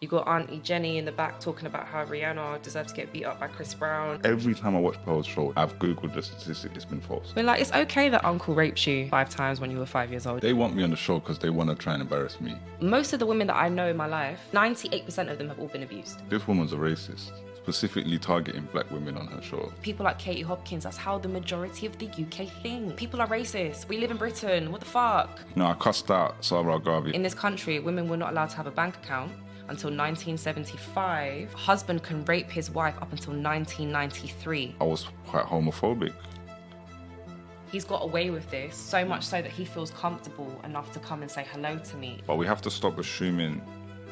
You got Auntie Jenny in the back talking about how Rihanna deserves to get beat up by Chris Brown. Every time I watch Pearl's show, I've Googled the statistic, it's been false. We're like, it's okay that uncle raped you 5 times when you were 5 years old. They want me on the show because they want to try and embarrass me. Most of the women that I know in my life, 98% of them have all been abused. This woman's a racist, specifically targeting black women on her show. People like Katie Hopkins, that's how the majority of the UK think. People are racist. We live in Britain. What the fuck? No, I cussed out Sarah Garvey. In this country, women were not allowed to have a bank account until 1975. Husband can rape his wife up until 1993. I was quite homophobic. He's got away with this, so much so that he feels comfortable enough to come and say hello to me. But we have to stop assuming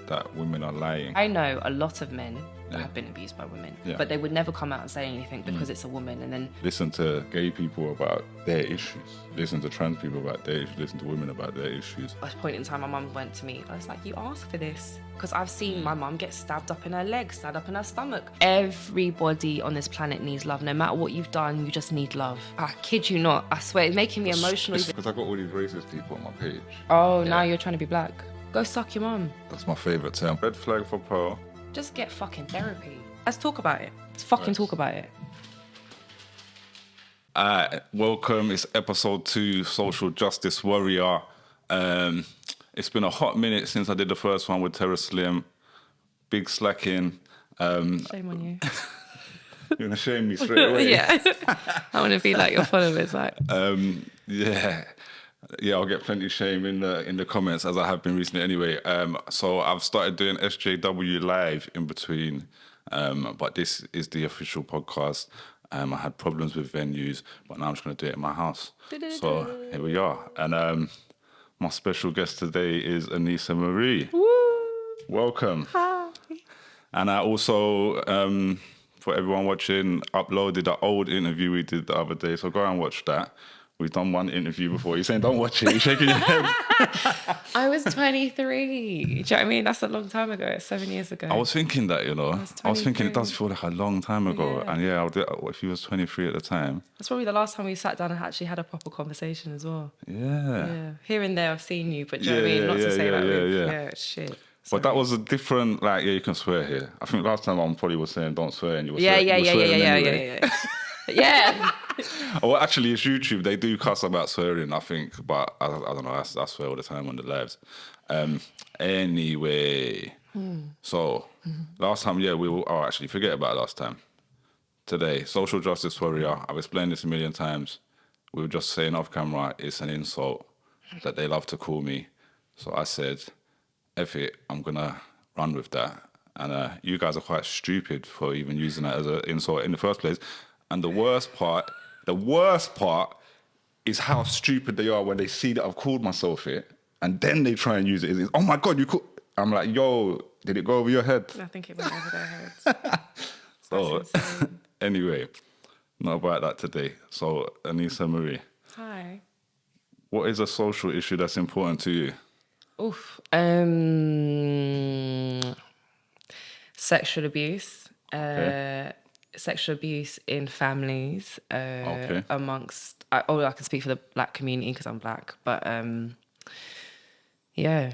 that women are lying. I know a lot of men that have been abused by women, Yeah. but they would never come out and say anything because it's a woman. And then Listen to gay people about their issues. Listen to trans people about their issues. Listen to women about their issues. at a point in time, my mum went to me. I was like, you asked for this. Because I've seen my mum get stabbed up in her leg, stabbed up in her stomach. Everybody on this planet needs love. No matter what you've done, you just need love. I kid you not. I swear, it's making me emotional. Because I got all these racist people on my page. Oh, now you're trying to be black. Go suck your mum. That's my favourite term. Red flag for Pearl. Just get fucking therapy. Let's talk about it. Let's fucking talk about it. Welcome. It's episode 2, Social Justice Warrior. It's been a hot minute since I did the first one with Terra Slim. Big slacking. Shame on you. You're going to shame me straight away. Yeah. I want to be like your followers. Like, Yeah, I'll get plenty of shame in the comments, as I have been recently anyway. So I've started doing SJW live in between, but this is the official podcast. I had problems with venues, but now I'm just going to do it in my house. So here we are. And my special guest today is Aneesa Marie. woo. Welcome. Hi. And I also, for everyone watching, uploaded an old interview we did the other day. So go and watch that. We've done one interview before. You're saying, don't watch it. You're shaking your head. I was 23. Do you know what I mean? That's a long time ago. It's 7 years ago. I was thinking that, you know. I was thinking it 23. does feel like a long time ago. Yeah. And yeah, if he was 23 at the time. That's probably the last time we sat down and actually had a proper conversation as well. Yeah. Yeah. Here and there I've seen you, but do you know what I mean? Not to say that with... Yeah, shit. But that was a different, like, yeah, you can swear here. I think last time I probably was saying don't swear and you were swearing anyway. Yeah. Well, actually, it's YouTube. They do cuss about swearing, I think. But I don't know. I swear all the time on the lives. Anyway. So, last time, yeah, we will... Oh, actually, forget about last time. Today, social justice warrior. I've explained this a million times. We were just saying off camera, it's an insult that they love to call me. So I said, F it, I'm going to run with that. And you guys are quite stupid for even using that as an insult in the first place. And the worst part is how stupid they are when they see that I've called myself it, and then they try and use it. It's, oh my God, you called... I'm like, yo, did it go over your head? I think it went over their heads. So, anyway, not about that today. So, Aneesa Marie, Hi. what is a social issue that's important to you? Oof. Sexual abuse. Okay. Sexual abuse in families. Okay. Amongst... I can speak for the black community because I'm black. But, yeah,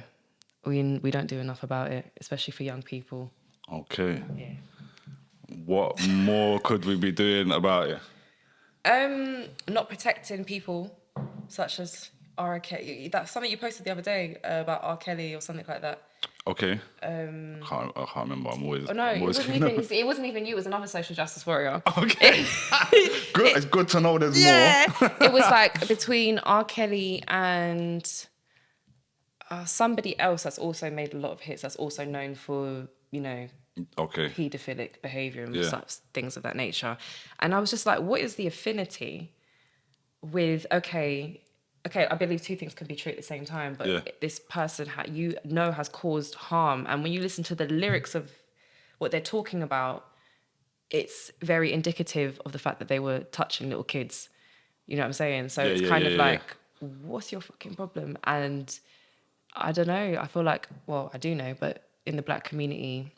we don't do enough about it, especially for young people. Okay. Yeah. What more could we be doing about it? Not protecting people such as R. Kelly. That's something you posted the other day about R. Kelly or something like that. Okay. I can't remember. I'm always... Oh no, I'm always it wasn't even you. It was another social justice warrior. Okay. Good. It's good to know there's more. It was like between R. Kelly and somebody else that's also made a lot of hits. That's also known for, you know, Okay. paedophilic behaviour and Yeah. such things of that nature. And I was just like, what is the affinity with, okay, I believe two things can be true at the same time, but this person, has caused harm. And when you listen to the lyrics of what they're talking about, it's very indicative of the fact that they were touching little kids. You know what I'm saying? So it's kind of like, what's your fucking problem? And I don't know. I feel like, well, I do know, but in the black community,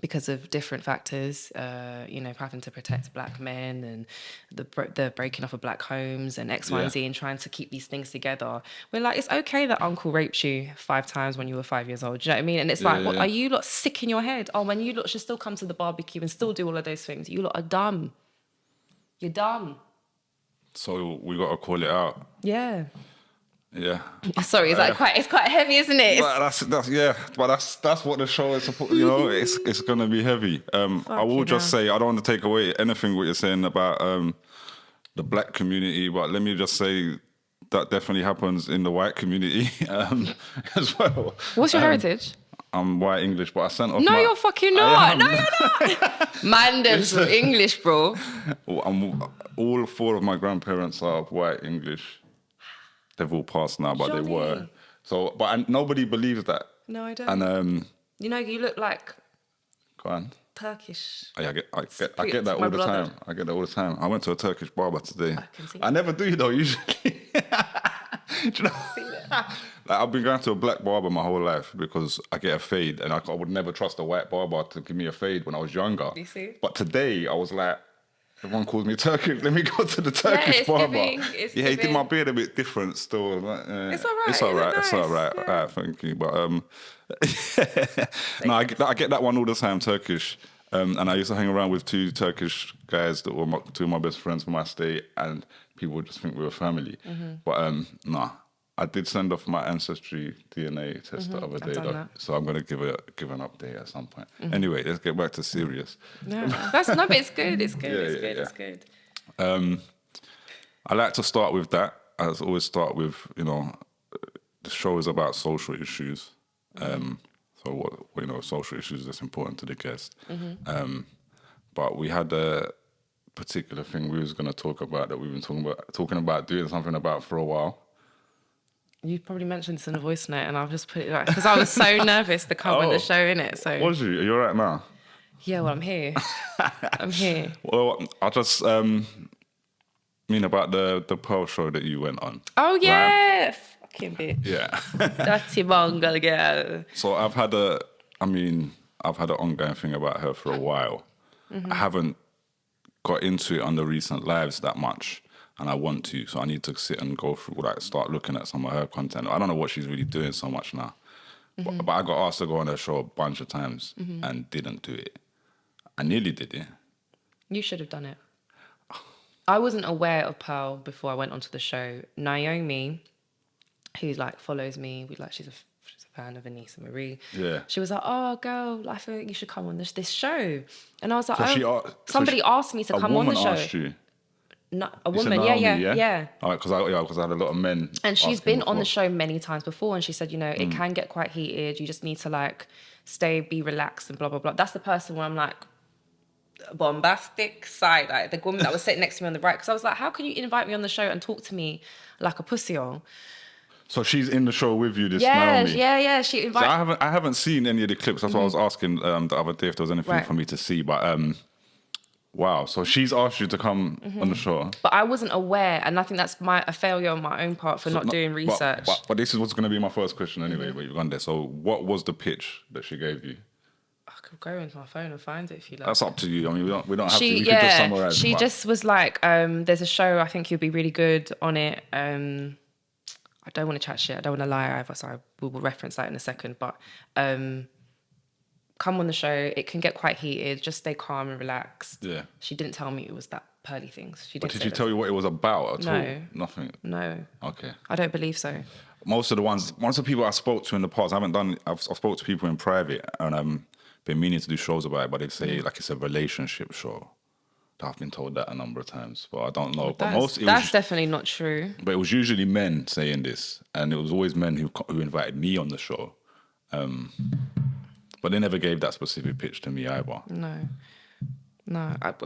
because of different factors, having to protect black men and the breaking off of black homes and X, Y, and Z, and trying to keep these things together. We're like, it's okay that uncle raped you 5 times when you were 5 years old. Do you know what I mean? And it's what are you lot sick in your head? Oh, when you lot should still come to the barbecue and still do all of those things. You lot are dumb. You're dumb. So we got to call it out. Yeah. Yeah. Sorry, it's quite heavy, isn't it? But that's what the show is supposed. It's gonna be heavy. I will just say I don't want to take away anything what you're saying about the black community, but let me just say that definitely happens in the white community as well. What's your heritage? I'm white English, but I sent off. No, you're fucking not. No, you're not. Man, there's English, bro. All 4 of my grandparents are white English. They've all passed now, but Johnny. They were. So, nobody believes that. No, I don't. And you look like. Go on. Turkish. I get that all the time. I get that all the time. I went to a Turkish barber today. I can see I never do though. Usually. Do you know? See that. I've been going to a black barber my whole life because I get a fade, and I would never trust a white barber to give me a fade when I was younger. You see? But today I was like, everyone calls me Turkish. Let me go to the Turkish barber. He did my beard a bit different still. It's all right. It's all right. Nice. It's all right. Yeah. All right, thank you. But no, I get that one all the time, Turkish. And I used to hang around with 2 Turkish guys that were 2 of my best friends from my state, and people would just think we were family. Mm-hmm. But no, I did send off my ancestry DNA test the other day, though, so I'm going to give an update at some point. Mm-hmm. Anyway, let's get back to serious. No, but it's good. It's good. It's good. I like to start with that. I always start with, the show is about social issues. So what social issues that's important to the guest. Mm-hmm. But we had a particular thing we was going to talk about that we've been talking about doing something about for a while. You probably mentioned this in a voice note, and I'll just put it right because I was so nervous to come on the show, innit? So was you? Are you all right now? Yeah, well, I'm here. I'm here. Well, I just mean about the Pearl show that you went on. Oh yeah, right? Fucking bitch. Yeah. Dirty Mongol girl. So I've had an ongoing thing about her for a while. Mm-hmm. I haven't got into it on the recent lives that much. And I want to, so I need to sit and go through, start looking at some of her content. I don't know what she's really doing so much now. Mm-hmm. But I got asked to go on her show a bunch of times and didn't do it. I nearly did it. You should have done it. I wasn't aware of Pearl before I went onto the show. Naomi, who follows me, she's a fan of Aneesa Marie. Yeah. She was like, "Oh, girl, I think you should come on this show." And I was like, somebody asked me to come on the show. Asked you? Not a woman, yeah. All right, because I had a lot of men. And she's been on the show many times before, and she said, it can get quite heated. You just need to be relaxed and blah blah blah. That's the person where I'm like, bombastic side, the woman that was sitting next to me on the right, because I was like, how can you invite me on the show and talk to me like a pussy hole? So she's in the show with you, this Naomi. Yeah. She invited. So I haven't seen any of the clips. That's what I was asking the other day if there was anything for me to see, but. Wow, so she's asked you to come on the show. But I wasn't aware, and I think that's a failure on my own part for not doing research. But this is what's going to be my first question anyway, but you've gone there. So what was the pitch that she gave you? I could go into my phone and find it if you like. That's up to you. I mean, we don't have to. We could just summarise. She just was like, there's a show, I think you'll be really good on it. I don't want to chat shit. I don't want to lie either, so we will reference that in a second. But come on the show. It can get quite heated. Just stay calm and relaxed. Yeah. She didn't tell me it was that Pearly Things. But did she tell you what it was about at all? Nothing? No. Okay. I don't believe so. Most of the people I spoke to in the past, I've spoke to people in private and been meaning to do shows about it, but they say it's a relationship show. I've been told that a number of times, but I don't know. That's definitely not true. But it was usually men saying this, and it was always men who invited me on the show. But they never gave that specific pitch to me either. No,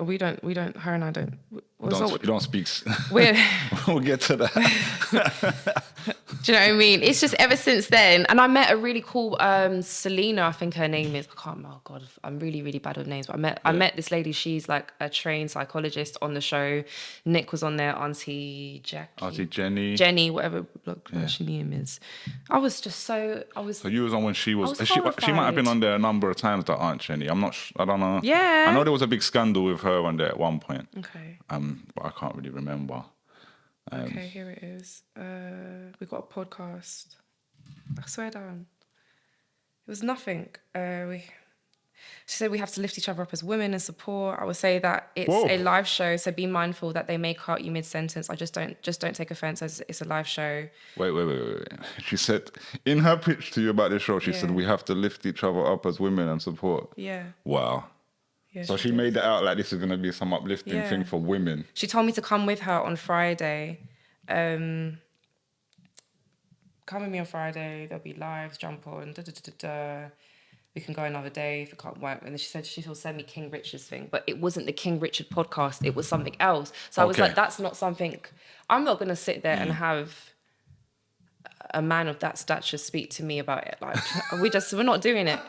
we don't. Her and I don't. You don't speak. We'll get to that. Do you know what I mean? It's just ever since then. And I met a really cool Selena, I think her name is. I can't remember. Oh God, I'm really, really bad with names. But I met this lady. She's like a trained psychologist on the show. Nick was on there. Auntie Jackie. Auntie Jenny. Jenny, whatever she name is. I was just so. So you was on when she was. She might have been on there a number of times. That Aunt Jenny. I'm not. I don't know. Yeah. I know there was a big scandal with her on there at one point. Okay. But I can't really remember. Okay, here it is. We got a podcast. I swear down. It was nothing. She said we have to lift each other up as women and support. I would say that it's a live show, so be mindful that they may cut you mid-sentence. I just don't take offense as it's a live show. Wait. She said in her pitch to you about this show, she said we have to lift each other up as women and support. Yeah. Wow. Yeah, so she made it out like this is going to be some uplifting thing for women. She told me to come with her on Friday. Come with me on Friday. There'll be lives, jump on. We can go another day if it can't work. And then she said she'll send me King Richard's thing. But it wasn't the King Richard podcast. It was something else. So I was like, that's not something... I'm not going to sit there and have a man of that stature speak to me about it. Like, we're not doing it.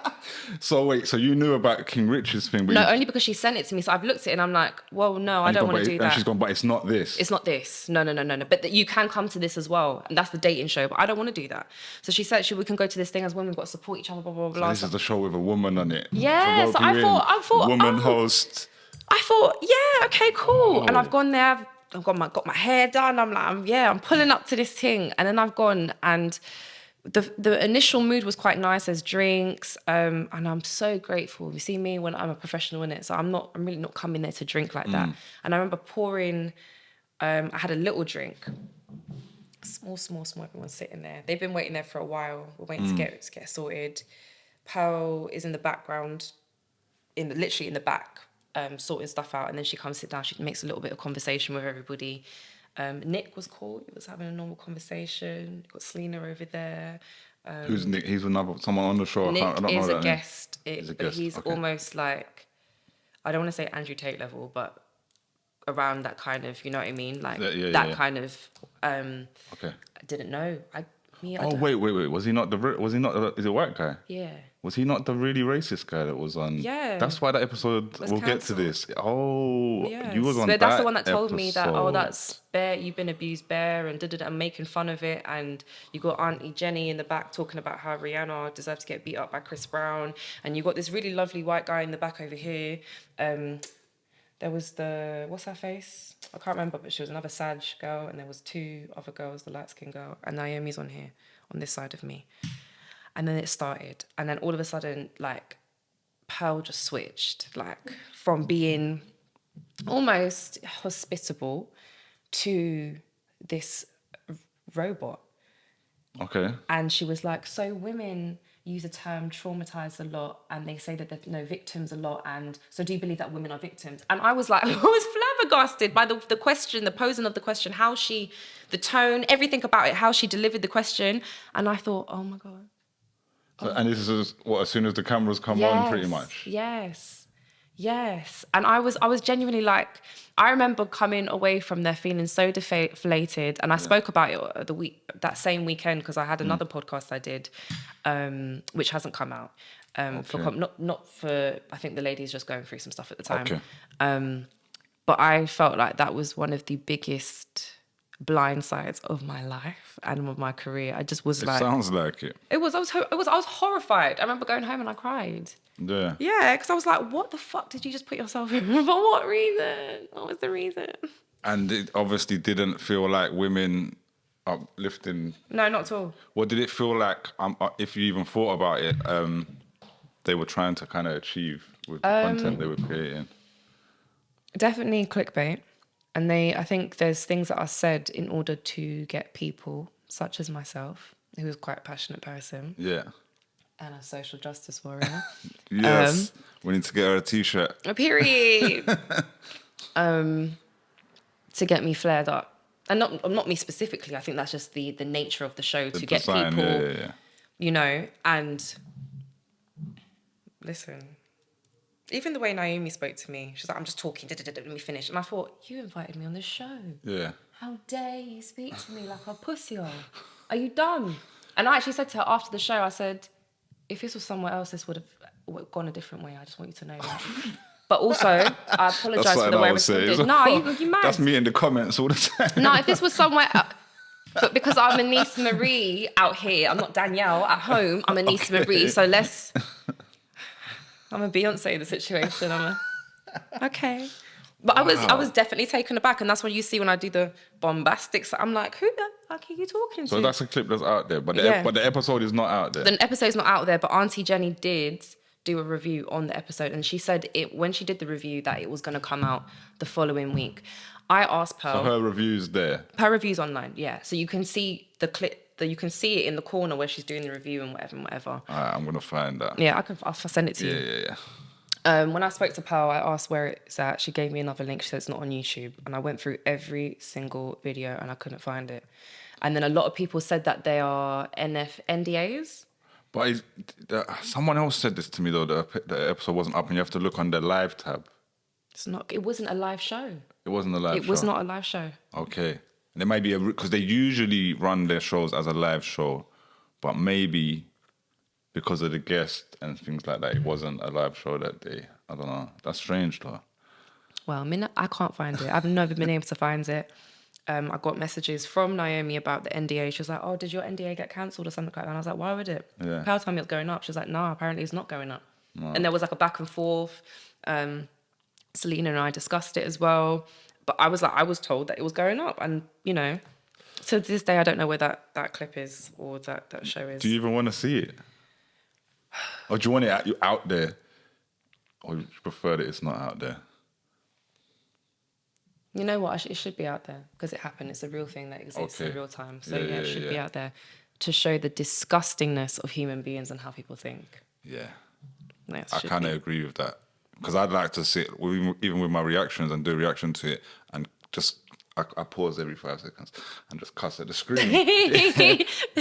So wait, so you knew about King Richard's thing? No, only because she sent it to me. So I've looked at it and I'm like, well, no, I don't want to do that. And she's gone, but it's not this. It's not this. No. But you can come to this as well. And that's the dating show. But I don't want to do that. So she said we can go to this thing as women. We've got to support each other, blah, blah, blah. So this is the show with a woman on it. Yeah, so I thought... Woman host. I thought, yeah, okay, cool. And I've gone there. I've got my hair done. I'm like, I'm pulling up to this thing. And then I've gone and... The initial mood was quite nice. There's drinks, and I'm so grateful. You see me when I'm a professional in it, so I'm really not coming there to drink like that. And I remember pouring. I had a little drink, small. Everyone's sitting there. They've been waiting there for a while. We're waiting to get sorted. Pearl is in the background, literally in the back, sorting stuff out, and then she comes sit down. She makes a little bit of conversation with everybody. Nick was cool. He was having a normal conversation. Got Selena over there. Who's Nick? He's someone on the show. Nick I don't is know a guest, but he's almost like, I don't want to say Andrew Tate level, but around that kind of, you know what I mean? Like kind of. Okay. I didn't know. Wait. Was he not is it a white guy? Yeah. Was he not the really racist guy that was on? Yeah. That's why that episode, we'll get to this. Oh, yes. You was on but that that's the one that told me that, episode. that's Bear, you've been abused, Bear, and I'm making fun of it. And you got Auntie Jenny in the back talking about how Rihanna deserved to get beat up by Chris Brown. And you got this really lovely white guy in the back over here. There was what's her face? I can't remember, but she was another Sag girl. And there was two other girls, the light-skinned girl. And Naomi's on here, on this side of me. And then it started. And then all of a sudden, like, Pearl just switched, like, from being almost hospitable to this robot. Okay. And she was like, so women use the term traumatized a lot, and they say that they're victims a lot, and so do you believe that women are victims? And I was like, I was flabbergasted by the question, the posing of the question, the tone, everything about it, how she delivered the question. And I thought, oh my God. So, and this is as soon as the cameras come on, pretty much. Yes. And I was genuinely like, I remember coming away from there feeling so deflated, and I spoke about it that same weekend because I had another podcast I did, which hasn't come out. Not for I think the lady's just going through some stuff at the time. Okay. But I felt like that was one of the biggest blindsides of my life and of my career. I just was like... It sounds like it. I was horrified. I remember going home and I cried. Yeah. Yeah, because I was like, what the fuck did you just put yourself in? For what reason? What was the reason? And it obviously didn't feel like women uplifting... No, not at all. What did it feel like, if you even thought about it, they were trying to kind of achieve with the content they were creating? Definitely clickbait. And I think there's things that are said in order to get people, such as myself, who is quite a passionate person. Yeah. And a social justice warrior. Yes. We need to get her a T-shirt. A period. To get me flared up. And not me specifically. I think that's just the nature of the show, to get people, you know, and listen. Even the way Naomi spoke to me, she's like, I'm just talking, let me finish. And I thought, you invited me on this show. Yeah. How dare you speak to me like a pussy hole? Are you dumb? And I actually said to her after the show, I said, if this was somewhere else, this would have gone a different way. I just want you to know that. But also, I apologise for the way I responded. No, you mad? That's me in the comments all the time. No, if this was somewhere... But because I'm Aneesa Marie out here, I'm not Danielle. At home, I'm Aneesa Marie. So I'm a Beyonce in the situation. Okay. But I was definitely taken aback. And that's what you see when I do the bombastic. So I'm like, who the fuck are you talking to? So that's a clip that's out there. But the episode is not out there. The episode's not out there. But Auntie Jenny did do a review on the episode. And she said when she did the review that it was going to come out the following week. I asked Pearl. So her review's there. Her review's online, yeah. So you can see the clip. You can see it in the corner where she's doing the review and whatever. All right, I'm gonna find that. Yeah, I'll send it to you. Yeah. When I spoke to Pearl, I asked where it's at. She gave me another link. She said it's not on YouTube, and I went through every single video and I couldn't find it. And then a lot of people said that they are NDAs. But someone else said this to me though. The episode wasn't up, and you have to look on the live tab. It's not. It wasn't a live show. It wasn't a live show? It was not a live show. Okay. There might be because they usually run their shows as a live show, but maybe because of the guest and things like that, it wasn't a live show that day. I don't know. That's strange though. Well, I mean, I can't find it. I've never been able to find it. I got messages from Naomi about the NDA. She was like, oh, did your NDA get cancelled or something like that? And I was like, why would it? Yeah. Pearl told me it's going up. She was like, no, apparently it's not going up. No. And there was like a back and forth. Selena and I discussed it as well. But I was told that it was going up. And, to this day, I don't know where that clip is or that show is. Do you even want to see it? Or do you want it out there? Or you prefer that it's not out there? You know what? It should be out there because it happened. It's a real thing that exists in real time. So, it should be out there to show the disgustingness of human beings and how people think. Yeah. Yes, I kind of agree with that. Because I'd like to sit, even with my reactions, and do a reaction to it, and just, I pause every 5 seconds and just cuss at the screen.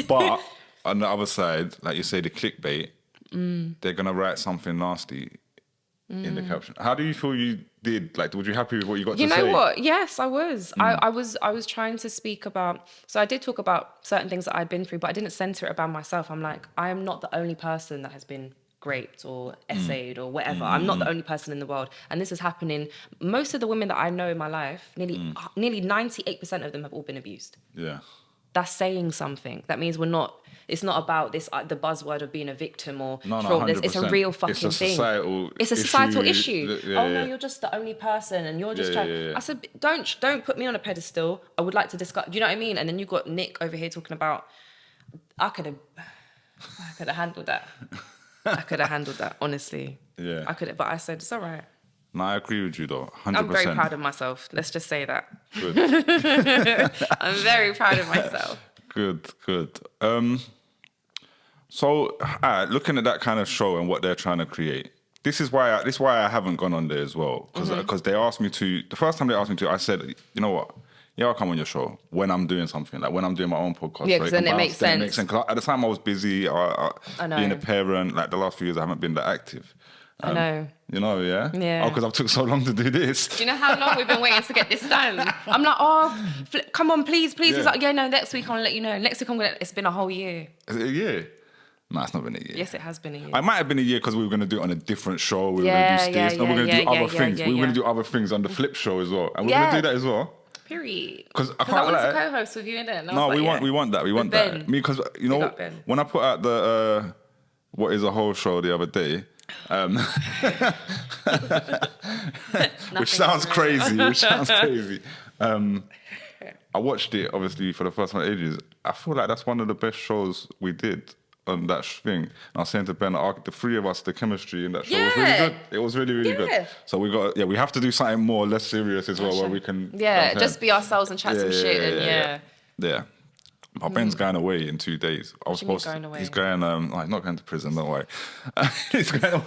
But on the other side, like you say, the clickbait, they're going to write something nasty in the caption. How do you feel you did? Like, were you happy with what you got to say? You know what? Yes, I was. I was trying to speak about, so I did talk about certain things that I'd been through, but I didn't center it about myself. I'm like, I am not the only person that has been raped or essayed or whatever. I'm not the only person in the world. And this is happening. Most of the women that I know in my life, nearly 98% of them have all been abused. Yeah. That's saying something. That means it's not about this, the buzzword of being a victim or trauma. It's a real fucking thing. It's a societal issue. No, you're just the only person and you're just trying. Yeah. I said, don't put me on a pedestal. I would like to discuss, do you know what I mean? And then you got Nick over here talking about, I could have handled that. I could have handled that, honestly. Yeah. But I said, it's all right. No, I agree with you, though, 100%. I'm very proud of myself. Let's just say that. Good. I'm very proud of myself. Good. So, looking at that kind of show and what they're trying to create, this is why I haven't gone on there as well. Because they asked me to, the first time they asked me to, I said, you know what? Yeah, I'll come on your show when I'm doing something, like when I'm doing my own podcast. Yeah, because then it makes sense. Because at the time I was busy, being a parent. Like the last few years, I haven't been that active. I know. You know, yeah? Yeah. Oh, because I've took so long to do this. Do you know how long we've been waiting to get this done? I'm like, come on, please. Yeah. He's like, yeah, no, next week I'll let you know. Next week it's been a whole year. Is it a year? No, it's not been a year. Yes, it has been a year. It might have been a year because we were going to do it on a different show. We were going to do stage. We're going to do other things. We were going to do other things on the Flip show as well. And we're going to do that as well. Period. Because I wanted to co-host with you in it. No, we want that. We want that. Me, because you know, when I put out the what is a whole show the other day, which sounds crazy. I watched it obviously for the first time in ages. I feel like that's one of the best shows we did on that thing. And I was saying to Ben, the three of us, the chemistry in that show was really good. It was really, really good. So we have to do something more, less serious as well, where we can... Yeah, just be ourselves and chat some shit. Yeah. But Ben's going away in 2 days. What do you mean going away? He's going, he's not going to prison, don't worry. He's going on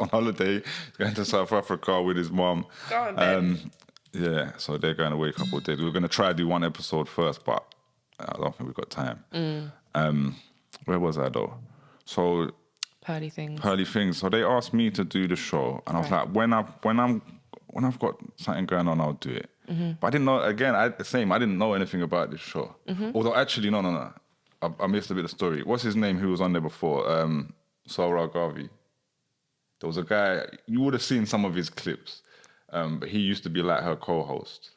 holiday. He's going to South Africa with his mum. Go on, Ben. Yeah, so they're going away a couple of days. We were going to try to do one episode first, but I don't think we've got time. Where was I though? So Pearly Things. So they asked me to do the show, and I was like, when I've got something going on, I'll do it. But I didn't know. Again, I didn't know anything about this show. Although actually, no. I missed a bit of the story. What's his name? Who was on there before? Saurabh Garvey. There was a guy. You would have seen some of his clips, but he used to be like her co-host.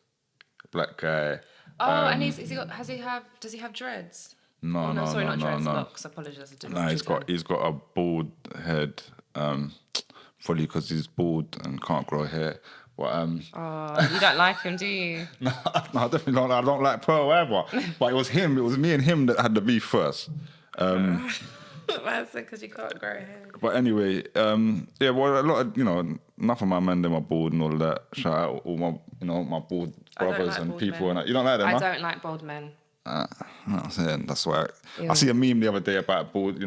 A black guy. Oh, and does he have dreads? No, not dreads. no. Locks. Apologize. No, he's got a bald head. Probably because he's bald and can't grow hair. But you don't like him, do you? No, I definitely don't. I don't like Pearl ever. But it was him. It was me and him that had the beef first. That's because you can't grow hair. But anyway, yeah. Well, a lot of enough of my men them are bald and all of that. Shout out all my my bald brothers and people. Men. And you don't like them? I don't like bald men. I'm saying that's why. I see a meme the other day about bald.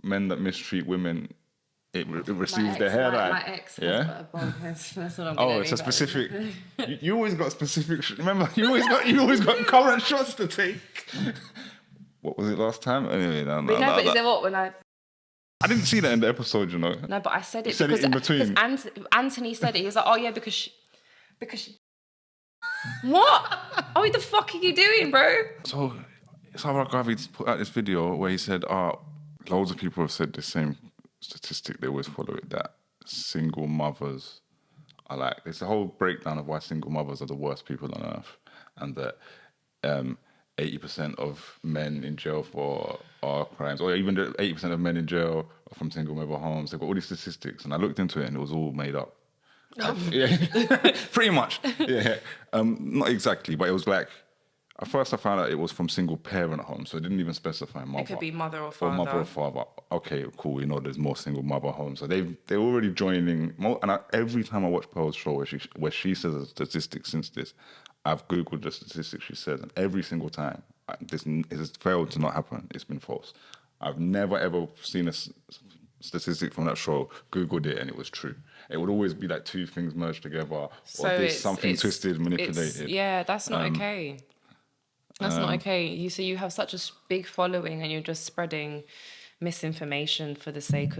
Men that mistreat women. It receives their hairline. My ex has got a bald head. That's what I'm going to it's a specific. you always got specific. Remember, you always got current shots to take. What was it last time? Anyway, but is there what when I didn't see that in the episode, No, but I said it said because it in between. Because Anthony said it. He was like, "Oh yeah, because she." What? Oh, what the fuck are you doing, bro? So, Saurabh Garvey put out this video where he said, loads of people have said the same statistic. They always follow it, that single mothers are like, there's a whole breakdown of why single mothers are the worst people on earth, and that 80% of men in jail for our crimes, or even 80% of men in jail are from single mother homes. They've got all these statistics, and I looked into it and it was all made up. Yeah, pretty much. Yeah, not exactly, but it was like, at first I found out it was from single parent homes, so it didn't even specify mother. It could be mother or father. Or mother or father. Okay, cool. There's more single mother homes, so they're already joining. And every time I watch Pearl's show where she says a statistic since this, I've googled the statistics she says, and every single time this has failed to not happen. It's been false. I've never ever seen a statistic from that show, googled it, and it was true. It would always be like two things merged together, or there's something twisted, manipulated. Yeah, that's not okay. That's not okay. You have such a big following, and you're just spreading misinformation for the sake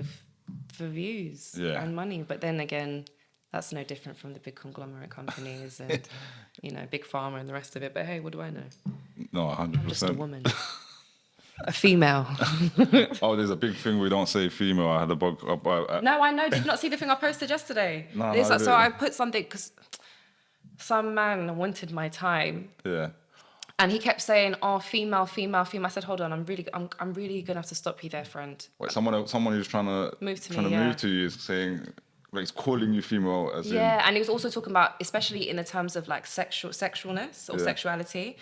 for views and money. But then again, that's no different from the big conglomerate companies and big pharma and the rest of it. But hey, what do I know? No, 100%. I'm just a woman. A female. Oh, there's a big thing we don't say female. I had a bug. No, I know. Did you not see the thing I posted yesterday? No, so I put something because some man wanted my time. Yeah. And he kept saying, "Oh, female, female, female." I said, "Hold on, I'm really gonna have to stop you there, friend." Wait, someone who's trying to move to you is saying, like, he's calling you female as in. Yeah, and he was also talking about, especially in the terms of like sexualness or sexuality.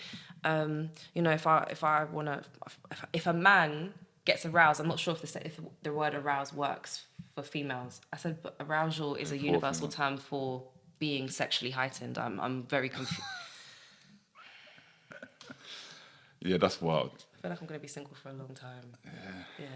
If a man gets aroused, I'm not sure if the word arouse works for females. I said, but arousal is a universal term for being sexually heightened. I'm very confused. Yeah, that's wild. I feel like I'm going to be single for a long time. Yeah.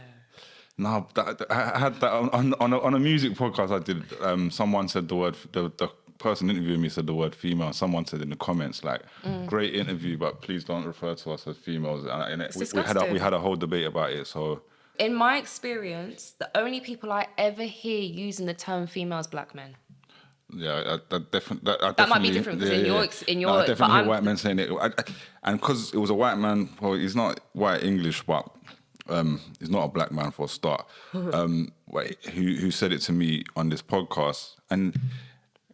No, I had that on a music podcast I did. Someone said the word, the person interviewing me said the word female. Someone said in the comments, like, great interview, but please don't refer to us as females. And we had a whole debate about it. So, in my experience, the only people I ever hear using the term female is black men. Yeah, that might be different because in your I definitely hear white men saying it, and because it was a white man. Well, he's not white English, but he's not a black man for a start. Who said it to me on this podcast, and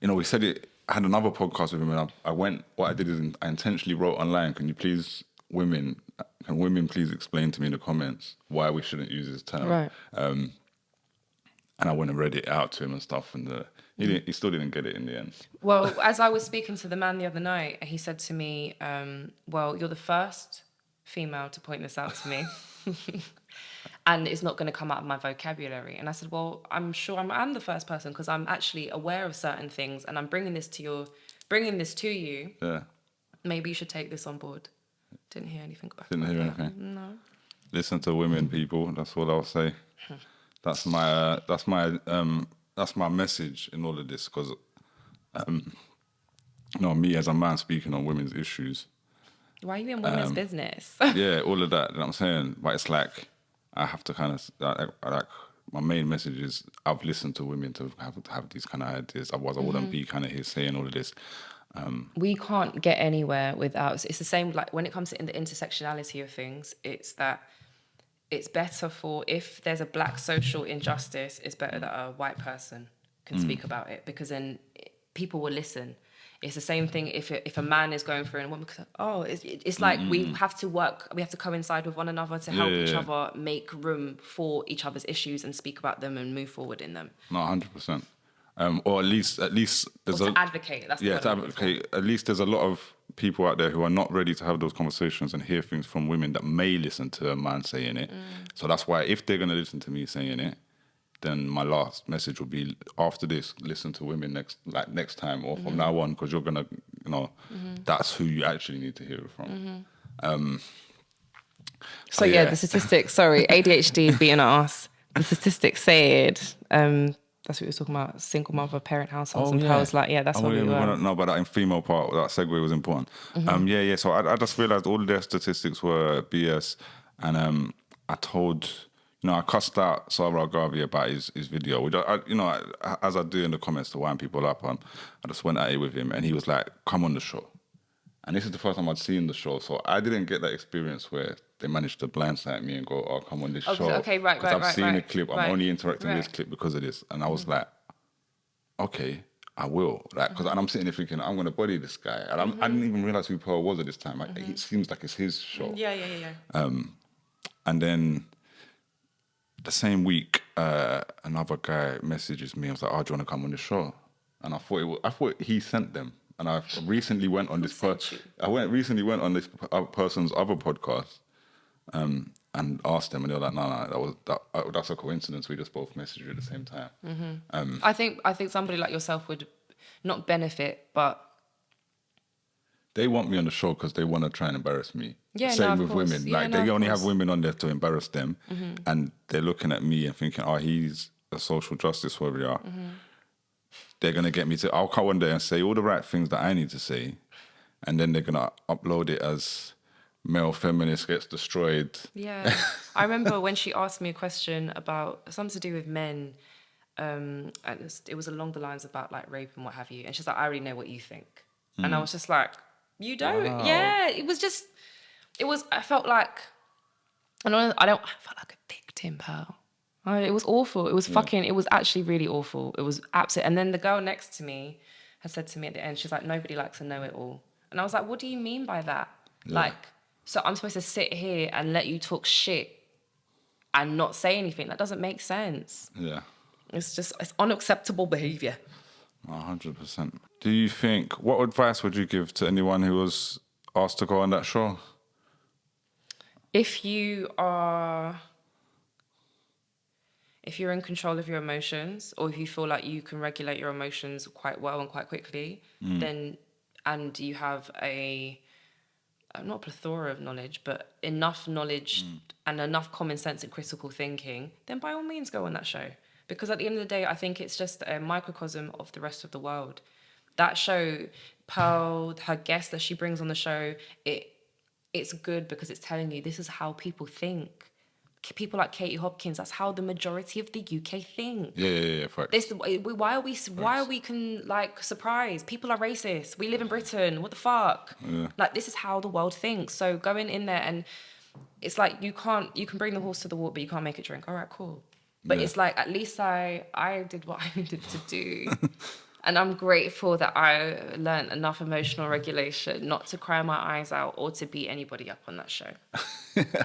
we said it. I had another podcast with him, and I went. What I did is I intentionally wrote online. Can women please explain to me in the comments why we shouldn't use this term? Right. And I went and read it out to him and stuff, and he still didn't get it in the end. Well, as I was speaking to the man the other night, he said to me, well, you're the first female to point this out to me. And it's not going to come out of my vocabulary. And I said, well, I'm sure I'm the first person because I'm actually aware of certain things and I'm bringing this to you. Yeah. Maybe you should take this on board. Didn't hear anything back. Didn't hear anything? No. Listen to women, people. That's all I'll say. That's my message in all of this, because me as a man speaking on women's issues. Why are you in women's business? Yeah, all of that. You know what I'm saying? But it's like I have to kind of like my main message is I've listened to women to have these kind of ideas. Otherwise, I wouldn't be kind of here saying all of this. We can't get anywhere without. It's the same like when it comes to the intersectionality of things. It's that it's better for if there's a black social injustice. It's better that a white person can speak about it because then people will listen. It's the same thing if a man is going through and woman, it's like we have to work, we have to coincide with one another to help each other make room for each other's issues and speak about them and move forward in them. No, 100%. Or at least there's to advocate. That's the word to I'm looking for. advocate. At least there's a lot of people out there who are not ready to have those conversations and hear things from women that may listen to a man saying it. So that's why if they're gonna listen to me saying it, then my last message will be after this, listen to women next time or from now on, because you're gonna, that's who you actually need to hear it from. So the statistics. Sorry, ADHD beating us. The statistics said, that's what we were talking about. Single mother, parent households, and I was like, that's what we were. We want to know about that in female part. That segue was important. So I just realized all their statistics were BS, and I told. I cussed out Sarah Garvey about his video, which as I do in the comments to wind people up on, I just went at it with him and he was like, come on the show. And this is the first time I'd seen the show, so I didn't get that experience where they managed to blindside me and go, oh, come on this show. Okay, right. Because I've seen a clip, I'm only interacting with this clip because of this. And I was like, okay, I will. And I'm sitting there thinking, I'm going to body this guy. And I didn't even realize who Pearl was at this time. It seems like it's his show. Yeah. And then the same week, another guy messages me. I was like, "Oh, do you want to come on the show?" And I thought he sent them. And I recently went on this person's other podcast, and asked them, and they were like, "No, that's a coincidence. We just both messaged you at the same time." I think somebody like yourself would not benefit, but they want me on the show because they want to try and embarrass me. Yeah, Same with course. women. Yeah, They only have women on there to embarrass them. And they're looking at me and thinking, oh, he's a social justice warrior. They're going to get me I'll come on there and say all the right things that I need to say. And then they're going to upload it as male feminist gets destroyed. Yeah. I remember when she asked me a question about something to do with men. And it was along the lines about like rape and what have you. And she's like, I already know what you think. And I was just like, you don't? Wow. Yeah, I felt like a victim, pal. It was awful. It was it was actually really awful. It was absolute. And then the girl next to me had said to me at the end, she's like, nobody likes a know-it-all. And I was like, what do you mean by that? Yeah. So I'm supposed to sit here and let you talk shit and not say anything? That doesn't make sense. Yeah. It's unacceptable behavior. 100%. Do you think, what advice would you give to anyone who was asked to go on that show? If you're in control of your emotions, or if you feel like you can regulate your emotions quite well and quite quickly, then, and you have not a plethora of knowledge, but enough knowledge and enough common sense and critical thinking, then by all means go on that show. Because at the end of the day, I think it's just a microcosm of the rest of the world. That show, Pearl, her guests that she brings on the show, it's good because it's telling you this is how people think. People like Katie Hopkins, that's how the majority of the UK think. Yeah. Facts. Why are we surprised? People are racist. We live in Britain. What the fuck? Yeah. This is how the world thinks. So going in there and it's like you can bring the horse to the water, but you can't make it drink. All right, cool. But it's like, at least I did what I needed to do. And I'm grateful that I learned enough emotional regulation not to cry my eyes out or to beat anybody up on that show.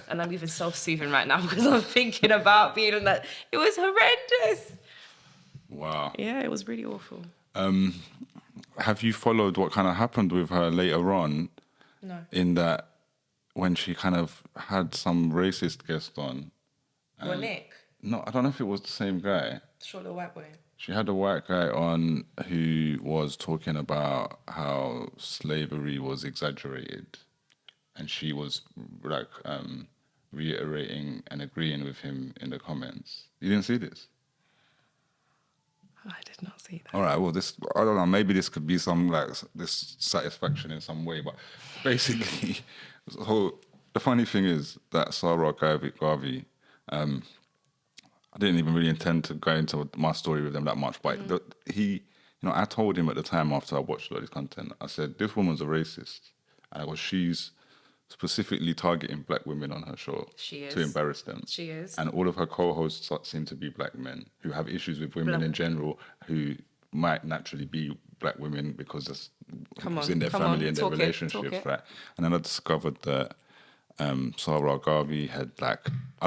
And I'm even self-soothing right now because I'm thinking about being on that. It was horrendous. Wow. Yeah, it was really awful. Have you followed what kind of happened with her later on? No. In that when she kind of had some racist guest on. Or Nick? No, I don't know if it was the same guy. Short little white boy. She had a white guy on who was talking about how slavery was exaggerated. And she was reiterating and agreeing with him in the comments. You didn't see this? I did not see that. All right, well, I don't know, maybe this could be some this satisfaction in some way, but basically, the funny thing is that Sarah Garvey, I didn't even really intend to go into my story with them that much, but he I told him at the time after I watched a lot of his content, I said, this woman's a racist. And I go, she's specifically targeting black women on her show to embarrass them. She is. And all of her co-hosts seem to be black men who have issues with women in general, who might naturally be black women because it's in their family and their relationships, right? And then I discovered that Sarah Garvey had I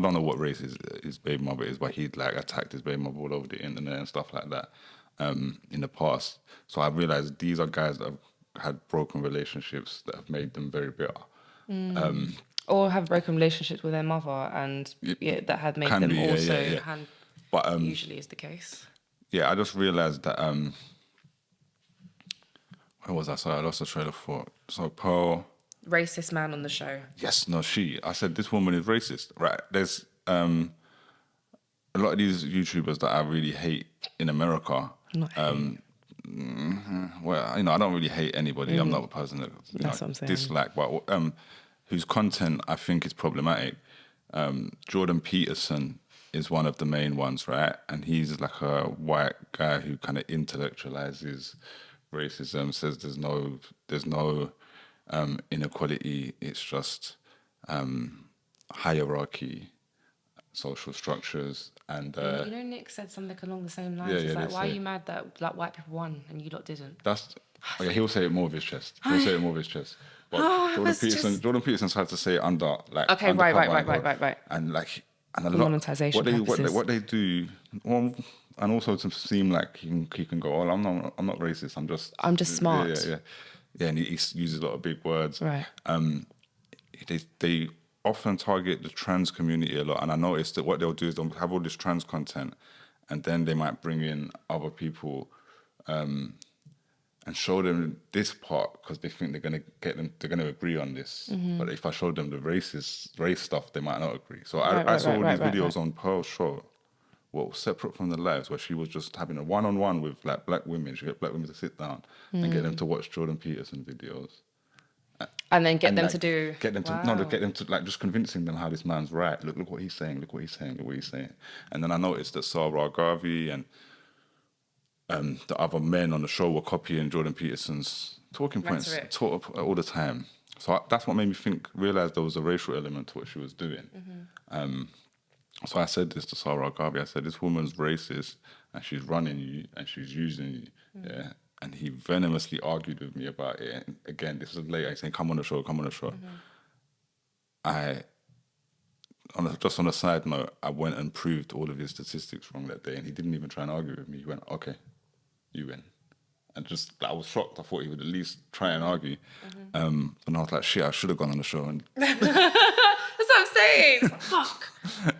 don't know what race his baby mother is, but he'd attacked his baby mother all over the internet and stuff like that in the past. So I realized these are guys that have had broken relationships that have made them very bitter. Or have broken relationships with their mother, and that had made them also. But usually is the case. Yeah, I just realized that. Where was I? Sorry, I lost the trailer for. So Pearl. Racist man on the show. Yes, no, she. I said this woman is racist. Right. There's a lot of these YouTubers that I really hate in America. Well, I don't really hate anybody. I'm not a person that That's what I'm saying. dislike, but whose content I think is problematic. Jordan Peterson is one of the main ones, right? And he's like a white guy who kind of intellectualizes racism, says there's no inequality, it's just hierarchy, social structures, and Nick said something along the same lines. He's why are you mad that black white people won and you lot didn't? He'll say it more with his chest. But Jordan Peterson tried to say it under right. And a lot monetization what they do, and also to seem like he can go, oh, I'm not racist. I'm just smart. Yeah, and he uses a lot of big words. Right. They often target the trans community a lot, and I noticed that what they'll do is they'll have all this trans content, and then they might bring in other people and show them this part because they think they're gonna agree on this. Mm-hmm. But if I showed them the race stuff, they might not agree. So I saw all these videos on Pearl's show, separate from the lives, where she was just having a one-on-one with black women. She get black women to sit down and get them to watch Jordan Peterson videos. And then get them to just convincing them how this man's right. Look what he's saying. Look what he's saying. And then I noticed that Sarah Garvey and the other men on the show were copying Jordan Peterson's talking points all the time. So that's what made me realize there was a racial element to what she was doing. Mm-hmm. So I said this to Sarah Garvey. I said, this woman's racist and she's running you and she's using you. Mm-hmm. Yeah. And he venomously argued with me about it. And again, this was later. He's saying, come on the show. Mm-hmm. Just on a side note, I went and proved all of his statistics wrong that day, and he didn't even try and argue with me. He went, okay, you win. And I was shocked. I thought he would at least try and argue. Mm-hmm. And I was like, shit, I should have gone on the show. And that's what I'm saying. Fuck.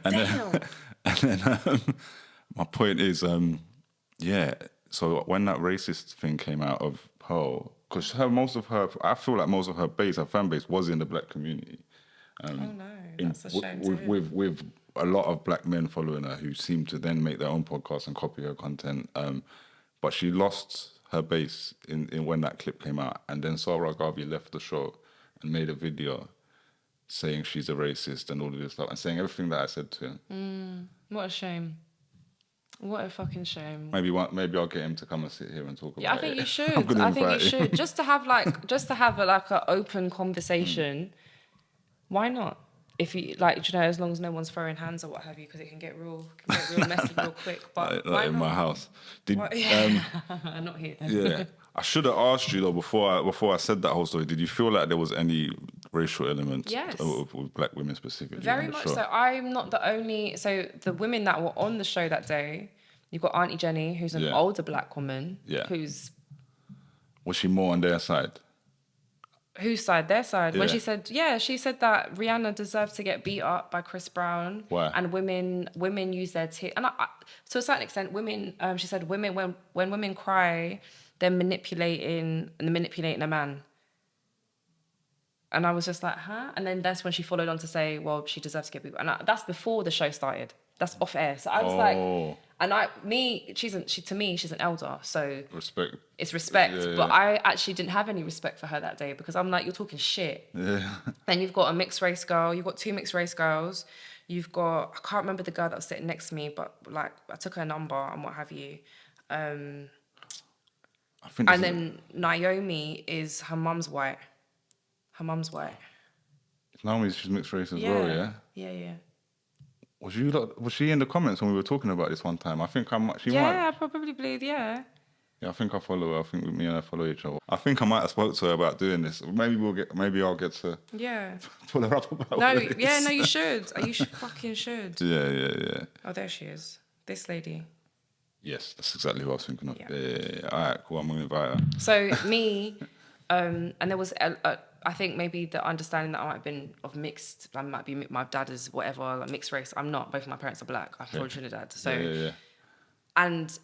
And then my point is, so when that racist thing came out of Pearl, because I feel like most of her fan base was in the black community. Oh no, that's a shame. With a lot of black men following her who seem to then make their own podcasts and copy her content. But she lost her base in when that clip came out, and then Sarah Garvey left the show and made a video saying she's a racist and all of this stuff, and saying everything that I said to him. What a shame. What a fucking shame. Maybe I'll get him to come and sit here and talk about it. Yeah, I think you should. I think you should. Just to have an open conversation. Why not? If you as long as no one's throwing hands or what have you, because it can get real messy real quick. But like in my house. Not here. Yeah, I should have asked you though before I said that whole story. Did you feel like there was any racial element with black women specifically? Very much so. I'm not the only. So the women that were on the show that day, you've got Auntie Jenny, who's an older black woman. Yeah. Was she more on their side? Whose side? Their side. Yeah. When she said that Rihanna deserved to get beat up by Chris Brown. Why? And women use their tears. And to a certain extent, women. She said women when women cry, they're manipulating a man. And I was just like, huh? And then that's when she followed on to say, well, she deserves to get beat up. And that's before the show started. That's off air. So I was like, to me, she's an elder. So respect. It's respect. Yeah, but I actually didn't have any respect for her that day because I'm like, you're talking shit. Yeah. Then you've got a mixed race girl. You've got two mixed race girls. You've got, I can't remember the girl that was sitting next to me, but like I took her number and what have you. I think. And then Naomi is her mum's white. Her mum's white. Naomi's she's mixed race as well, yeah. Yeah. Was she in the comments when we were talking about this one time? I think she might. Yeah, I probably believe. Yeah. Yeah, I think I follow her. I think me and her follow each other. I think I might have spoke to her about doing this. Maybe I'll get to pull her up about this. Yeah, no, you should. You fucking should. Yeah. Oh, there she is. This lady. Yes, that's exactly what I was thinking of. Yeah. Yeah. All right, cool. I'm going to invite her. So me, and there was, I think maybe the understanding that I might have been of mixed, I might be, my dad is whatever, like mixed race. I'm not. Both of my parents are black. I'm from Trinidad. So, and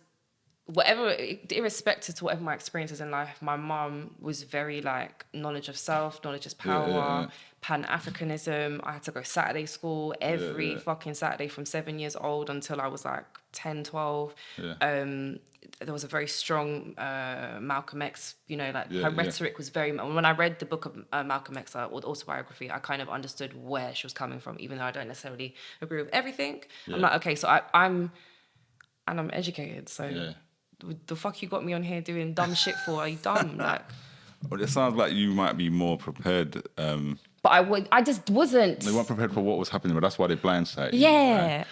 whatever, irrespective to whatever my experiences in life, my mum was very like knowledge of self, knowledge is power, Pan-Africanism. I had to go Saturday school every fucking Saturday from 7 years old until I was like 10, 12. There was a very strong Malcolm X, her rhetoric was very, when I read the book of Malcolm X, or the autobiography, I kind of understood where she was coming from, even though I don't necessarily agree with everything. I'm like, okay, so I'm educated, so the fuck you got me on here doing dumb shit for? Are you dumb? Like, well, it sounds like you might be more prepared. But I just wasn't. They weren't prepared for what was happening, but that's why they blindsided you. Yeah. Right?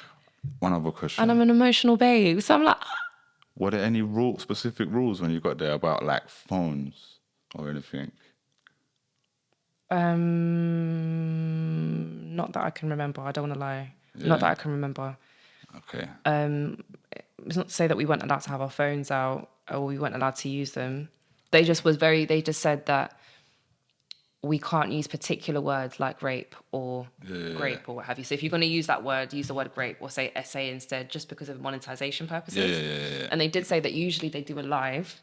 One other question. And I'm an emotional babe, so I'm like. Were there any specific rules when you got there about like phones or anything? Not that I can remember. I don't want to lie. Yeah. Not that I can remember. Okay. It's not to say that we weren't allowed to have our phones out or we weren't allowed to use them. They just said that we can't use particular words like rape or grape or what have you. So if you're going to use that word, use the word grape or say essay instead, just because of monetization purposes. Yeah. And they did say that usually they do a live,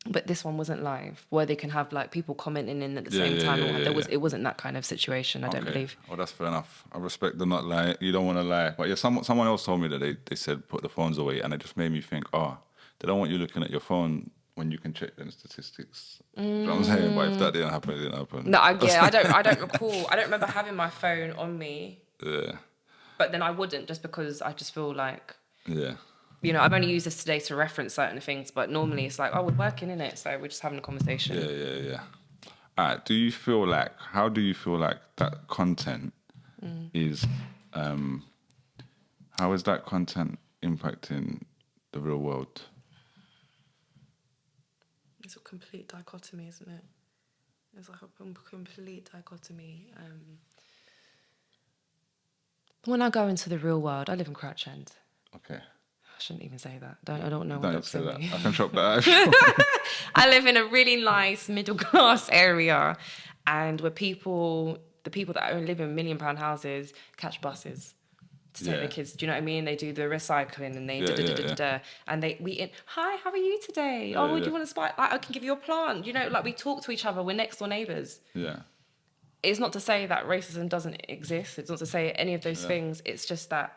but this one wasn't live, where they can have like people commenting in at the same time. It wasn't that kind of situation, I don't believe. Well, that's fair enough. I respect the not lie. You don't want to lie. But yeah, someone else told me that they said put the phones away, and it just made me think, they don't want you looking at your phone when you can check them statistics. You know what I'm saying? But if that didn't happen, it didn't happen. No, I don't recall. I don't remember having my phone on me. Yeah. But then I wouldn't, just because I just feel like... Yeah. I've only used this today to reference certain things, but normally it's like, we're working in it, so we're just having a conversation. Yeah. All right, how do you feel like that content is, how is that content impacting the real world? It's a complete dichotomy, isn't it? It's like a complete dichotomy. When I go into the real world, I live in Crouch End. Okay. I shouldn't even say that. I don't know what that's say that. I can chop that out. I live in a really nice middle class area, and where the people that live in £1 million houses catch buses to take their kids. Do you know what I mean? They do the recycling and they and hi, how are you today? Do you want to spy? I can give you a plant. We talk to each other. We're next door neighbours. Yeah. It's not to say that racism doesn't exist. It's not to say any of those things. It's just that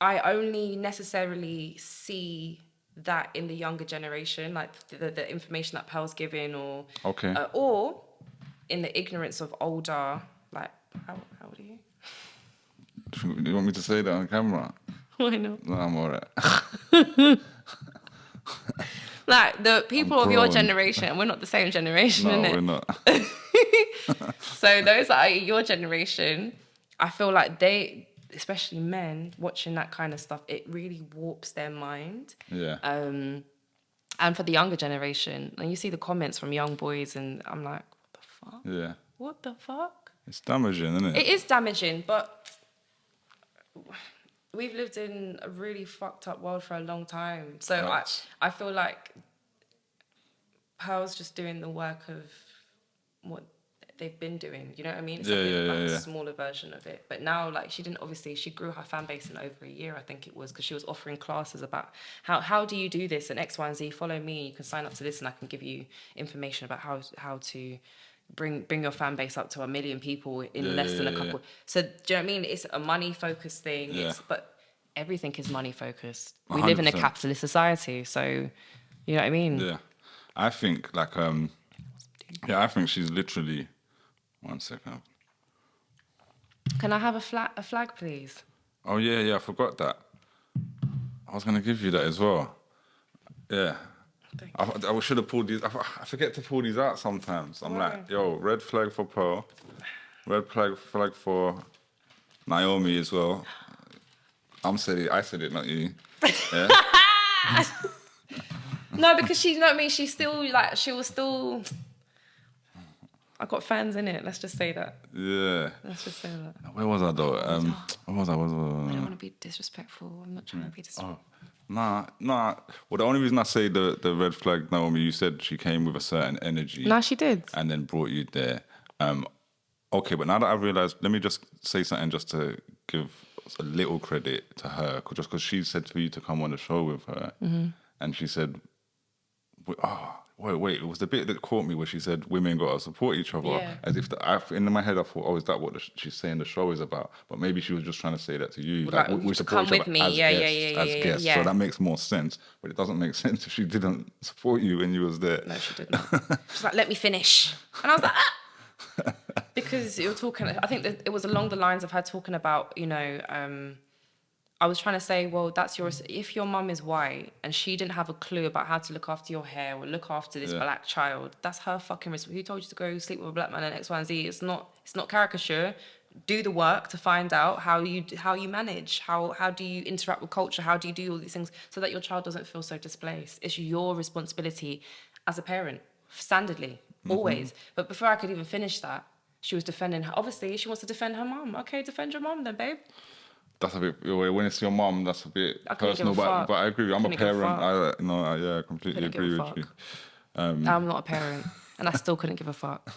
I only necessarily see that in the younger generation, like the information that Pearl's giving, or in the ignorance of older, like, how old are you? Do you want me to say that on camera? Why not? No, I'm all right. Like, the people of your generation, we're not the same generation, innit? No, we're not. So those that are your generation, I feel like especially men, watching that kind of stuff, it really warps their mind. Yeah. And for the younger generation, and you see the comments from young boys, and I'm like, what the fuck? Yeah. What the fuck? It's damaging, isn't it? It is damaging, but we've lived in a really fucked up world for a long time. So right. I feel like Pearl's just doing the work of what they've been doing, you know what I mean? It's a smaller version of it. But now, like, she grew her fan base in over a year, I think it was, because she was offering classes about how do you do this and X, Y, and Z. Follow me, you can sign up to this, and I can give you information about how to bring your fan base up to 1 million people in less than a couple. So do you know what I mean? It's a money focused thing. Yeah. But everything is money focused. We 100%. Live in a capitalist society, so you know what I mean? Yeah. I think I think she's literally. 1 second. Can I have a flag, please? Oh, yeah, I forgot that. I was going to give you that as well. Yeah. I should have pulled these. I forget to pull these out sometimes. I'm like, yo, red flag for Pearl, red flag for Naomi as well. I said it, not you. Yeah. No, because she, you know what I mean? She's still like, she was still. I got fans in it. Let's just say that. Yeah. Let's just say that. Where was I though? Where was I? I don't want to be disrespectful. I'm not trying to be disrespectful. Nah. Well, the only reason I say the red flag, Naomi, you said she came with a certain energy. No, she did. And then brought you there. Okay, but now that I've realised, let me just say something just to give a little credit to her, just because she said for you to come on the show with her, and she said, wait, it was the bit that caught me where she said women got to support each other. Yeah. As if in my head I thought, is that what she's saying the show is about? But maybe she was just trying to say that to you. Like, we support come each with other me. as guests. Yeah. So that makes more sense. But it doesn't make sense if she didn't support you when you was there. No, she did not. She's like, let me finish. And I was like, because you were talking, I think that it was along the lines of her talking about, you know, I was trying to say, well, if your mum is white and she didn't have a clue about how to look after your hair or look after this black child, that's her fucking risk. Who told you to go sleep with a black man and X, Y, and Z? It's not caricature. Do the work to find out how you manage, how do you interact with culture, how do you do all these things so that your child doesn't feel so displaced. It's your responsibility as a parent, standardly, always. But before I could even finish that, she was defending her. Obviously, she wants to defend her mum. Okay, defend your mum then, babe. That's a bit, when it's your mum, that's a bit personal, but I agree with you. I'm a parent. I completely agree with you. I'm not a parent, and I still couldn't give a fuck.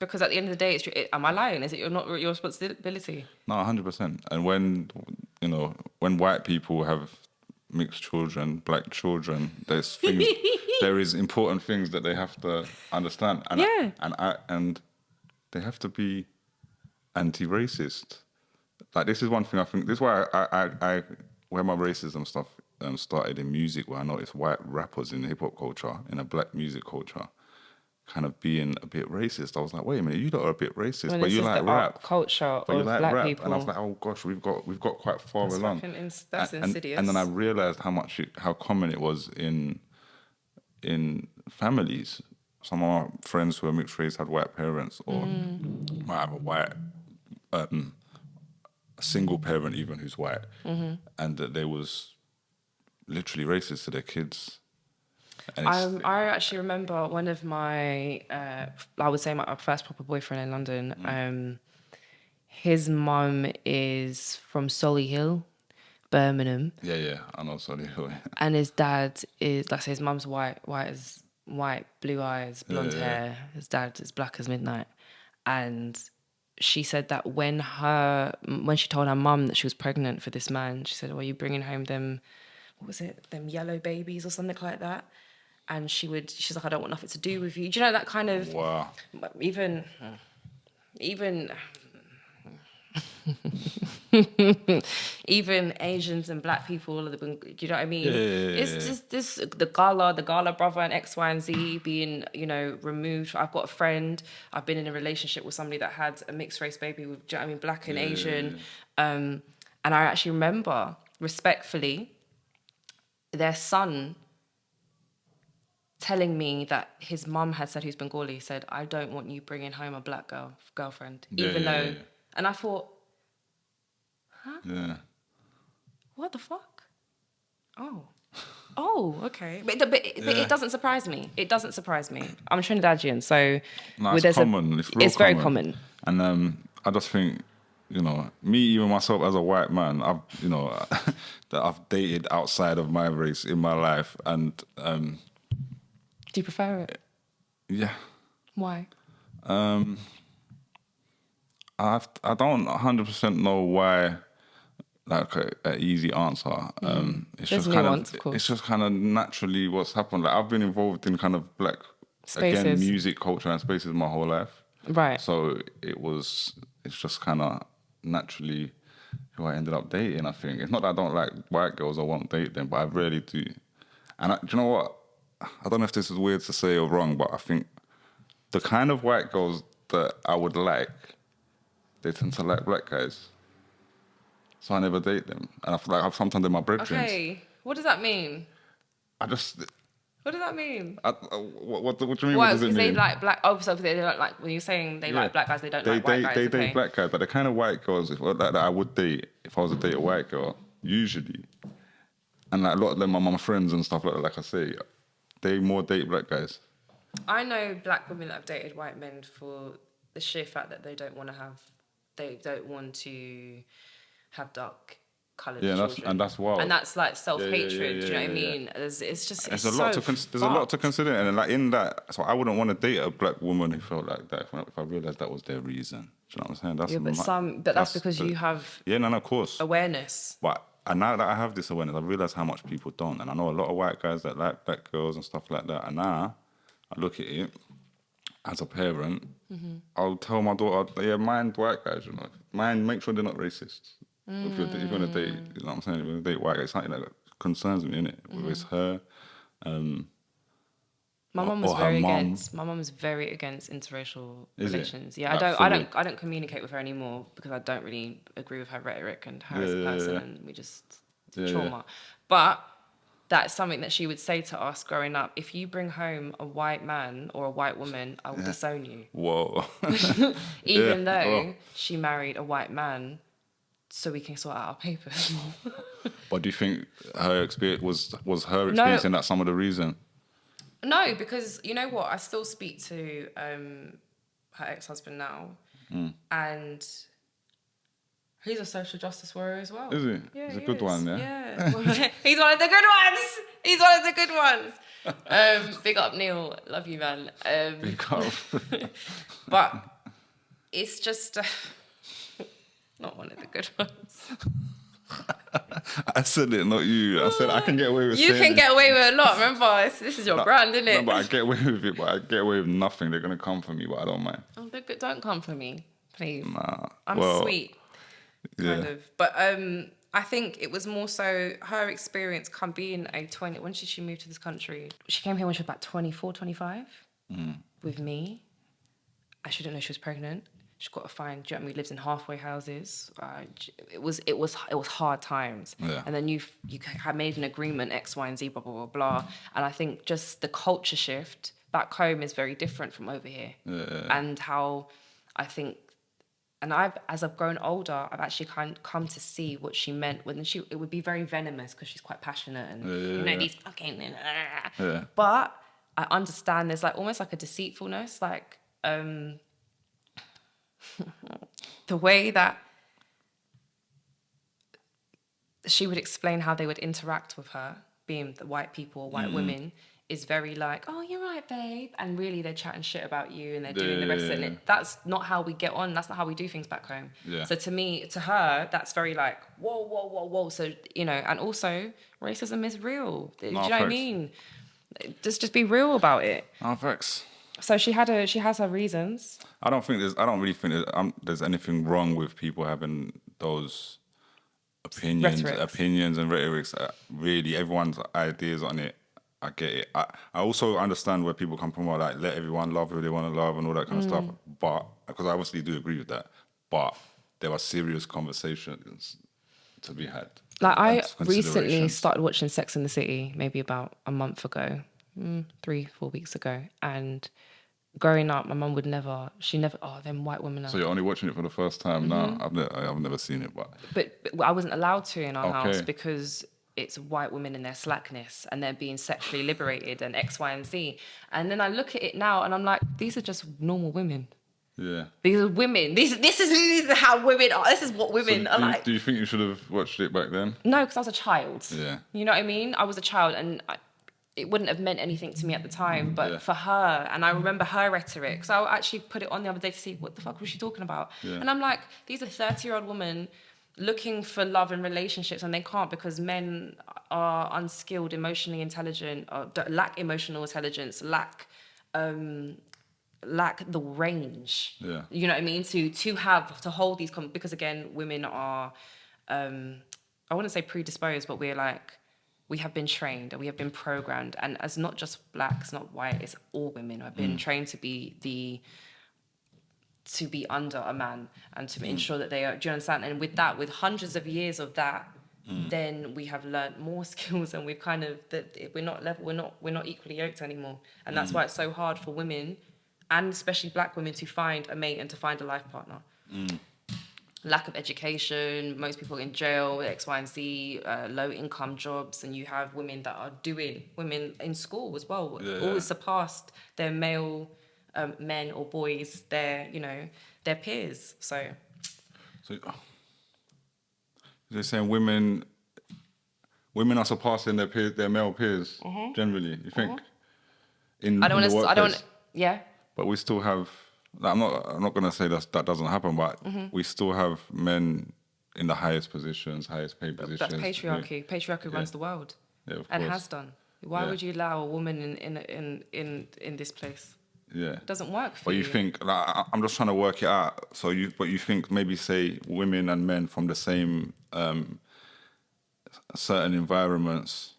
Because at the end of the day, am I lying? Is it not your responsibility? No, 100%. And when white people have mixed children, black children, there's things, there is important things that they have to understand. And they have to be anti-racist. Like, this is one thing I think, this is why I where my racism stuff started in music, where I noticed white rappers in hip-hop culture, in a black music culture, kind of being a bit racist. I was like, wait a minute, you lot are a bit racist, but you like rap. Culture of black people. And I was like, oh gosh, we've got quite far along. That's insidious. And then I realised how common it was in families. Some of our friends who are mixed race had white parents, or might have a white a single parent even who's white, and that they was literally racist to their kids. I actually remember one of my, I would say my first proper boyfriend in London. His mum is from Solihull, Birmingham. Yeah, I know Solihull. And his dad is, like I say, his mum's white, blue eyes, blonde hair. His dad is black as midnight, and she said that when she told her mum that she was pregnant for this man, she said, "Well, you bringing home them, what was it, them yellow babies or something like that?" And she's like, "I don't want nothing to do with you." Do you know that kind of? Wow. Even even Asians and black people, do you know what I mean? It's just this the gala brother and X, Y, and Z being, removed. I've got a friend. I've been in a relationship with somebody that had a mixed race baby with, do you know what I mean, black and Asian. And I actually remember respectfully their son telling me that his mum had said, who's Bengali, said, "I don't want you bringing home a black girlfriend," even though. And I thought, huh? Yeah. What the fuck? Oh, okay. But it doesn't surprise me. It doesn't surprise me. I'm Trinidadian, so it's common. It's very common. And I just think, me, even myself as a white man, I've that I've dated outside of my race in my life, and do you prefer it? Yeah. Why? I don't 100% know why. Like an easy answer. It's There's just nuance, kind of course. It's just kind of naturally what's happened. Like, I've been involved in kind of black spaces. Music, culture, and spaces my whole life. Right. So it's just kind of naturally who I ended up dating. I think it's not that I don't like white girls or won't date them, but I rarely do. And do you know what? I don't know if this is weird to say or wrong, but I think the kind of white girls that I would like, they tend to like black guys. So I never date them. And I feel like sometimes they're my brethren. Okay, what does that mean? What does that mean? What do you mean? Well, What does it because they mean? like black. Oh, so they don't like when you're saying they like black guys, they don't like white guys. They Okay. date black guys, but the kind of white girls that I would date if I was to date a white girl, usually, and like a lot of them are my friends and stuff like that. Like I say, they more date black guys. I know black women that have dated white men for the sheer fact that they don't want to have dark coloured children. that's wild. And that's like self-hatred. Yeah, do you know what I mean? It's just there's a lot to consider, and like in that, so I wouldn't want to date a black woman who felt like that if I realized that was their reason. Do you know what I'm saying? That's because you have of course awareness. And now that I have this awareness, I realize how much people don't, and I know a lot of white guys that like black girls and stuff like that. And now I look at it as a parent. Mm-hmm. I'll tell my daughter, mind white guys, make sure they're not racist. If you're going to date, you know what I'm saying? If you're going to date white guys, something that concerns me, innit? Whether it's her, my mum was very against interracial relations. Yeah, I don't communicate with her anymore because I don't really agree with her rhetoric and her as a person, and we just trauma. But that's something that she would say to us growing up. If you bring home a white man or a white woman, I will disown you. Whoa. Even though she married a white man, so we can sort out our papers. But do you think her experience was her experience in that some of the reason? No, because you know what? I still speak to her ex-husband now, and he's a social justice warrior as well. Is he? Yeah, he's a good one, yeah? Yeah. He's one of the good ones. He's one of the good ones. Big up, Neil. Love you, man. Big up. But it's just not one of the good ones. I said it, not you. I said I can get away with You can get away with a lot. Remember, this is your brand, isn't it? No, but I get away with it, but I get away with nothing. They're going to come for me, but I don't mind. Oh, don't come for me, please. Nah. I'm sweet. Kind of. But I think it was more so her experience being when did she move to this country? She came here when she was about 24, 25 with me. I shouldn't know she was pregnant. She's got to find, do you know what I mean? We lived in halfway houses. It was hard times. Yeah. And then you had made an agreement, X, Y, and Z, blah, blah, blah, blah. And I think just the culture shift back home is very different from over here. Yeah. And how I think, and as I've grown older, I've actually come to see what she meant when it would be very venomous because she's quite passionate and these fucking. Yeah. But I understand there's like almost like a deceitfulness, like the way that she would explain how they would interact with her, being the white people or white women, is very like, oh, you're right, babe. And really they're chatting shit about you and they're doing the rest of it. That's not how we get on. That's not how we do things back home. Yeah. So to her, that's very like, whoa, whoa, whoa, whoa. So, and also racism is real. Do you know what I mean? Just be real about it. No, facts. So she has her reasons. I don't really think there's anything wrong with people having those opinions and rhetorics. Really, everyone's ideas on it. I get it. I also understand where people come from, like let everyone love who they want to love and all that kind of stuff. But because I obviously do agree with that, but there are serious conversations to be had. Like I recently started watching Sex and the City, maybe about a month ago, 3-4 weeks ago, and growing up, my mum them white women. So you're only watching it for the first time now? I've never seen it, but I wasn't allowed to in our house because it's white women in their slackness and they're being sexually liberated and X, Y, and Z. And then I look at it now and I'm like, these are just normal women. Yeah. These are women. This is how women are. This is what women are like. Do you think you should have watched it back then? No, because I was a child. Yeah. You know what I mean? I was a child and it wouldn't have meant anything to me at the time, but for her, and I remember her rhetoric, so I actually put it on the other day to see what the fuck was she talking about. Yeah. And I'm like, these are 30-year-old women looking for love and relationships, and they can't because men are unskilled, emotionally intelligent, or lack emotional intelligence, lack the range. Yeah. You know what I mean? To hold these because again, women are I wouldn't say predisposed, but we have been trained and we have been programmed, and as not just black, it's not white, it's all women who have been trained to be under a man and to ensure that they are. Do you understand? And with hundreds of years of that then we have learnt more skills, and we've kind of we're not equally yoked anymore, and that's why it's so hard for women, and especially black women, to find a mate and to find a life partner. Lack of education, most people in jail, X, Y, and Z, low income jobs, and you have women that are women in school as well, always surpassed their male men or boys, their peers. So they're saying women are surpassing their male peers generally. You think in the workplace? Yeah. But we still have. I'm not going to say that doesn't happen, but we still have men in the highest positions, highest paid positions. That's patriarchy. Yeah. Patriarchy runs the world, and has done. Why would you allow a woman in this place? Yeah, it doesn't work for you. But you think I'm just trying to work it out. So you think maybe say women and men from the same certain environments,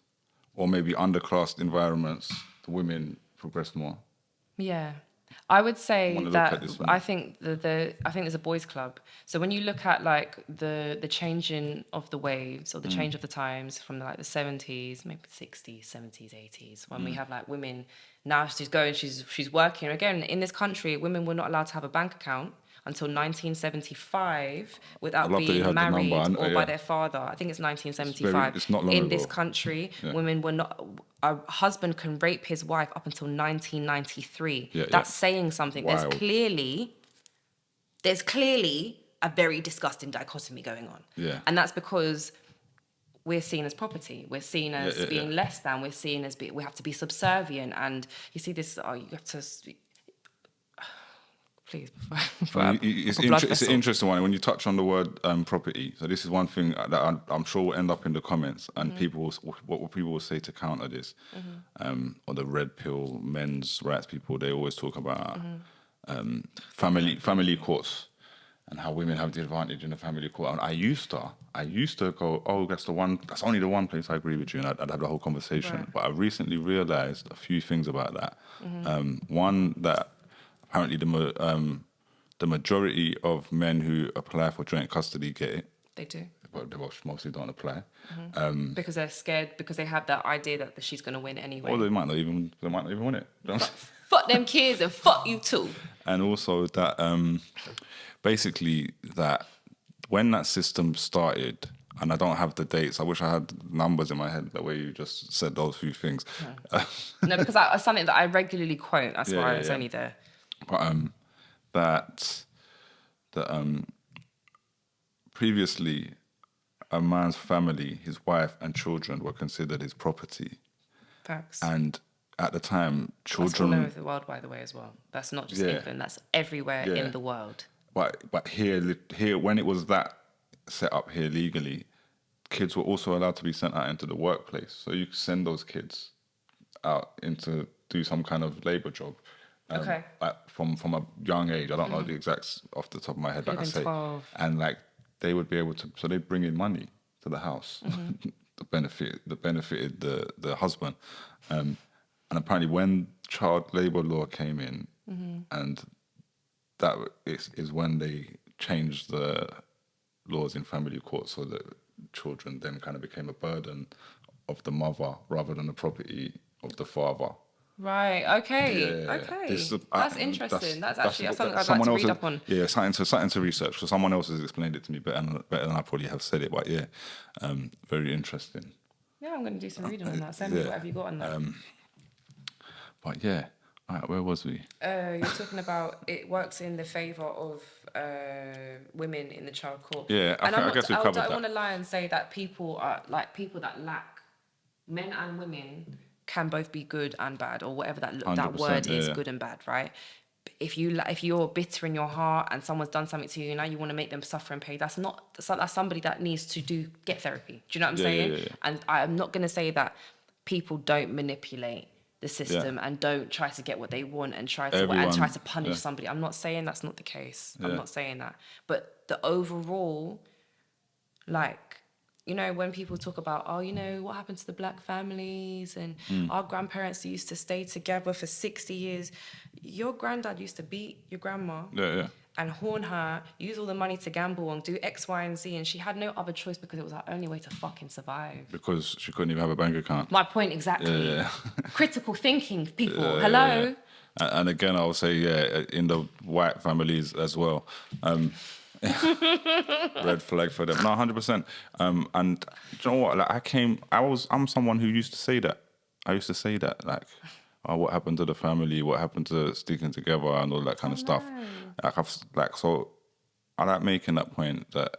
or maybe underclassed environments, the women progress more. Yeah. I would say that I think there's a boys' club. So when you look at like the changing of the waves or the change of the times from like the 70s, maybe 60s, 70s, 80s, when we have like women, now she's working. Again, in this country, women were not allowed to have a bank account until 1975 without being married or by their father. I think it's 1975. It's not long in ago. This country, women were not. A husband can rape his wife up until 1993. That's saying something. Wild. There's clearly a very disgusting dichotomy going on. Yeah. And that's because we're seen as property. We're seen as being less than. We're seen as we have to be subservient. And you see this. You have to. Please, it's an interesting one when you touch on the word property. So this is one thing that I'm sure will end up in the comments, and what people will say to counter this, or the red pill men's rights people. They always talk about family courts and how women have the advantage in the family court. And I used to go, oh, that's only the one place I agree with you, and I'd have the whole conversation. Right. But I recently realised a few things about that. One, that apparently the majority of men who apply for joint custody get it. They do. But they mostly don't apply. Because they're scared, because they have that idea that she's going to win anyway. Or they might not even win it. Fuck them kids and fuck you too. And also that basically that when that system started, and I don't have the dates, I wish I had numbers in my head, the way you just said those few things. No, because it's something that I regularly quote. That's why it's only there. But previously, a man's family, his wife and children were considered his property. Facts. And at the time, children... That's all over the world, by the way, as well. That's not just England, that's everywhere in the world. But here, when it was that set up here legally, kids were also allowed to be sent out into the workplace. So you could send those kids out into do some kind of labour job. From a young age. I don't know the exacts off the top of my head, like I say. 12. And like they would be able to, so they bring in money to the house that benefited the husband. And apparently when child labour law came in, and that is when they changed the laws in family court, so that children then kind of became a burden of the mother rather than the property of the father. Right. Okay. That's interesting. That's actually something I'd like to read up on. Yeah, something to research, because someone else has explained it to me better than I probably have said it. But very interesting. Yeah, I'm going to do some reading on that. Send me whatever you got on that. But yeah, all right, where was we? You're talking about it works in the favour of women in the child court. Yeah, I guess we covered that. I don't want to lie and say that people that lack, men and women can both be good and bad, or whatever that word is, good and bad, right? If you're bitter in your heart and someone's done something to you, now you want to make them suffer and pay. That's somebody that needs to get therapy. Do you know what I'm saying? Yeah. And I'm not going to say that people don't manipulate the system and don't try to get what they want and try to punish somebody. I'm not saying that's not the case. I'm not saying that. But the overall, like, you know, when people talk about, what happened to the black families and our grandparents used to stay together for 60 years. Your granddad used to beat your grandma. Yeah. and horn her, use all the money to gamble and do X, Y, and Z. And she had no other choice because it was her only way to fucking survive. Because she couldn't even have a bank account. My point exactly. Yeah. Critical thinking, people. Hello? Yeah. And again, I would say, in the white families as well. Red flag for them. No, 100%. And do you know what? Like, I'm someone who used to say that. I used to say that, like, oh, what happened to the family? What happened to sticking together and all that kind of stuff? So I like making that point that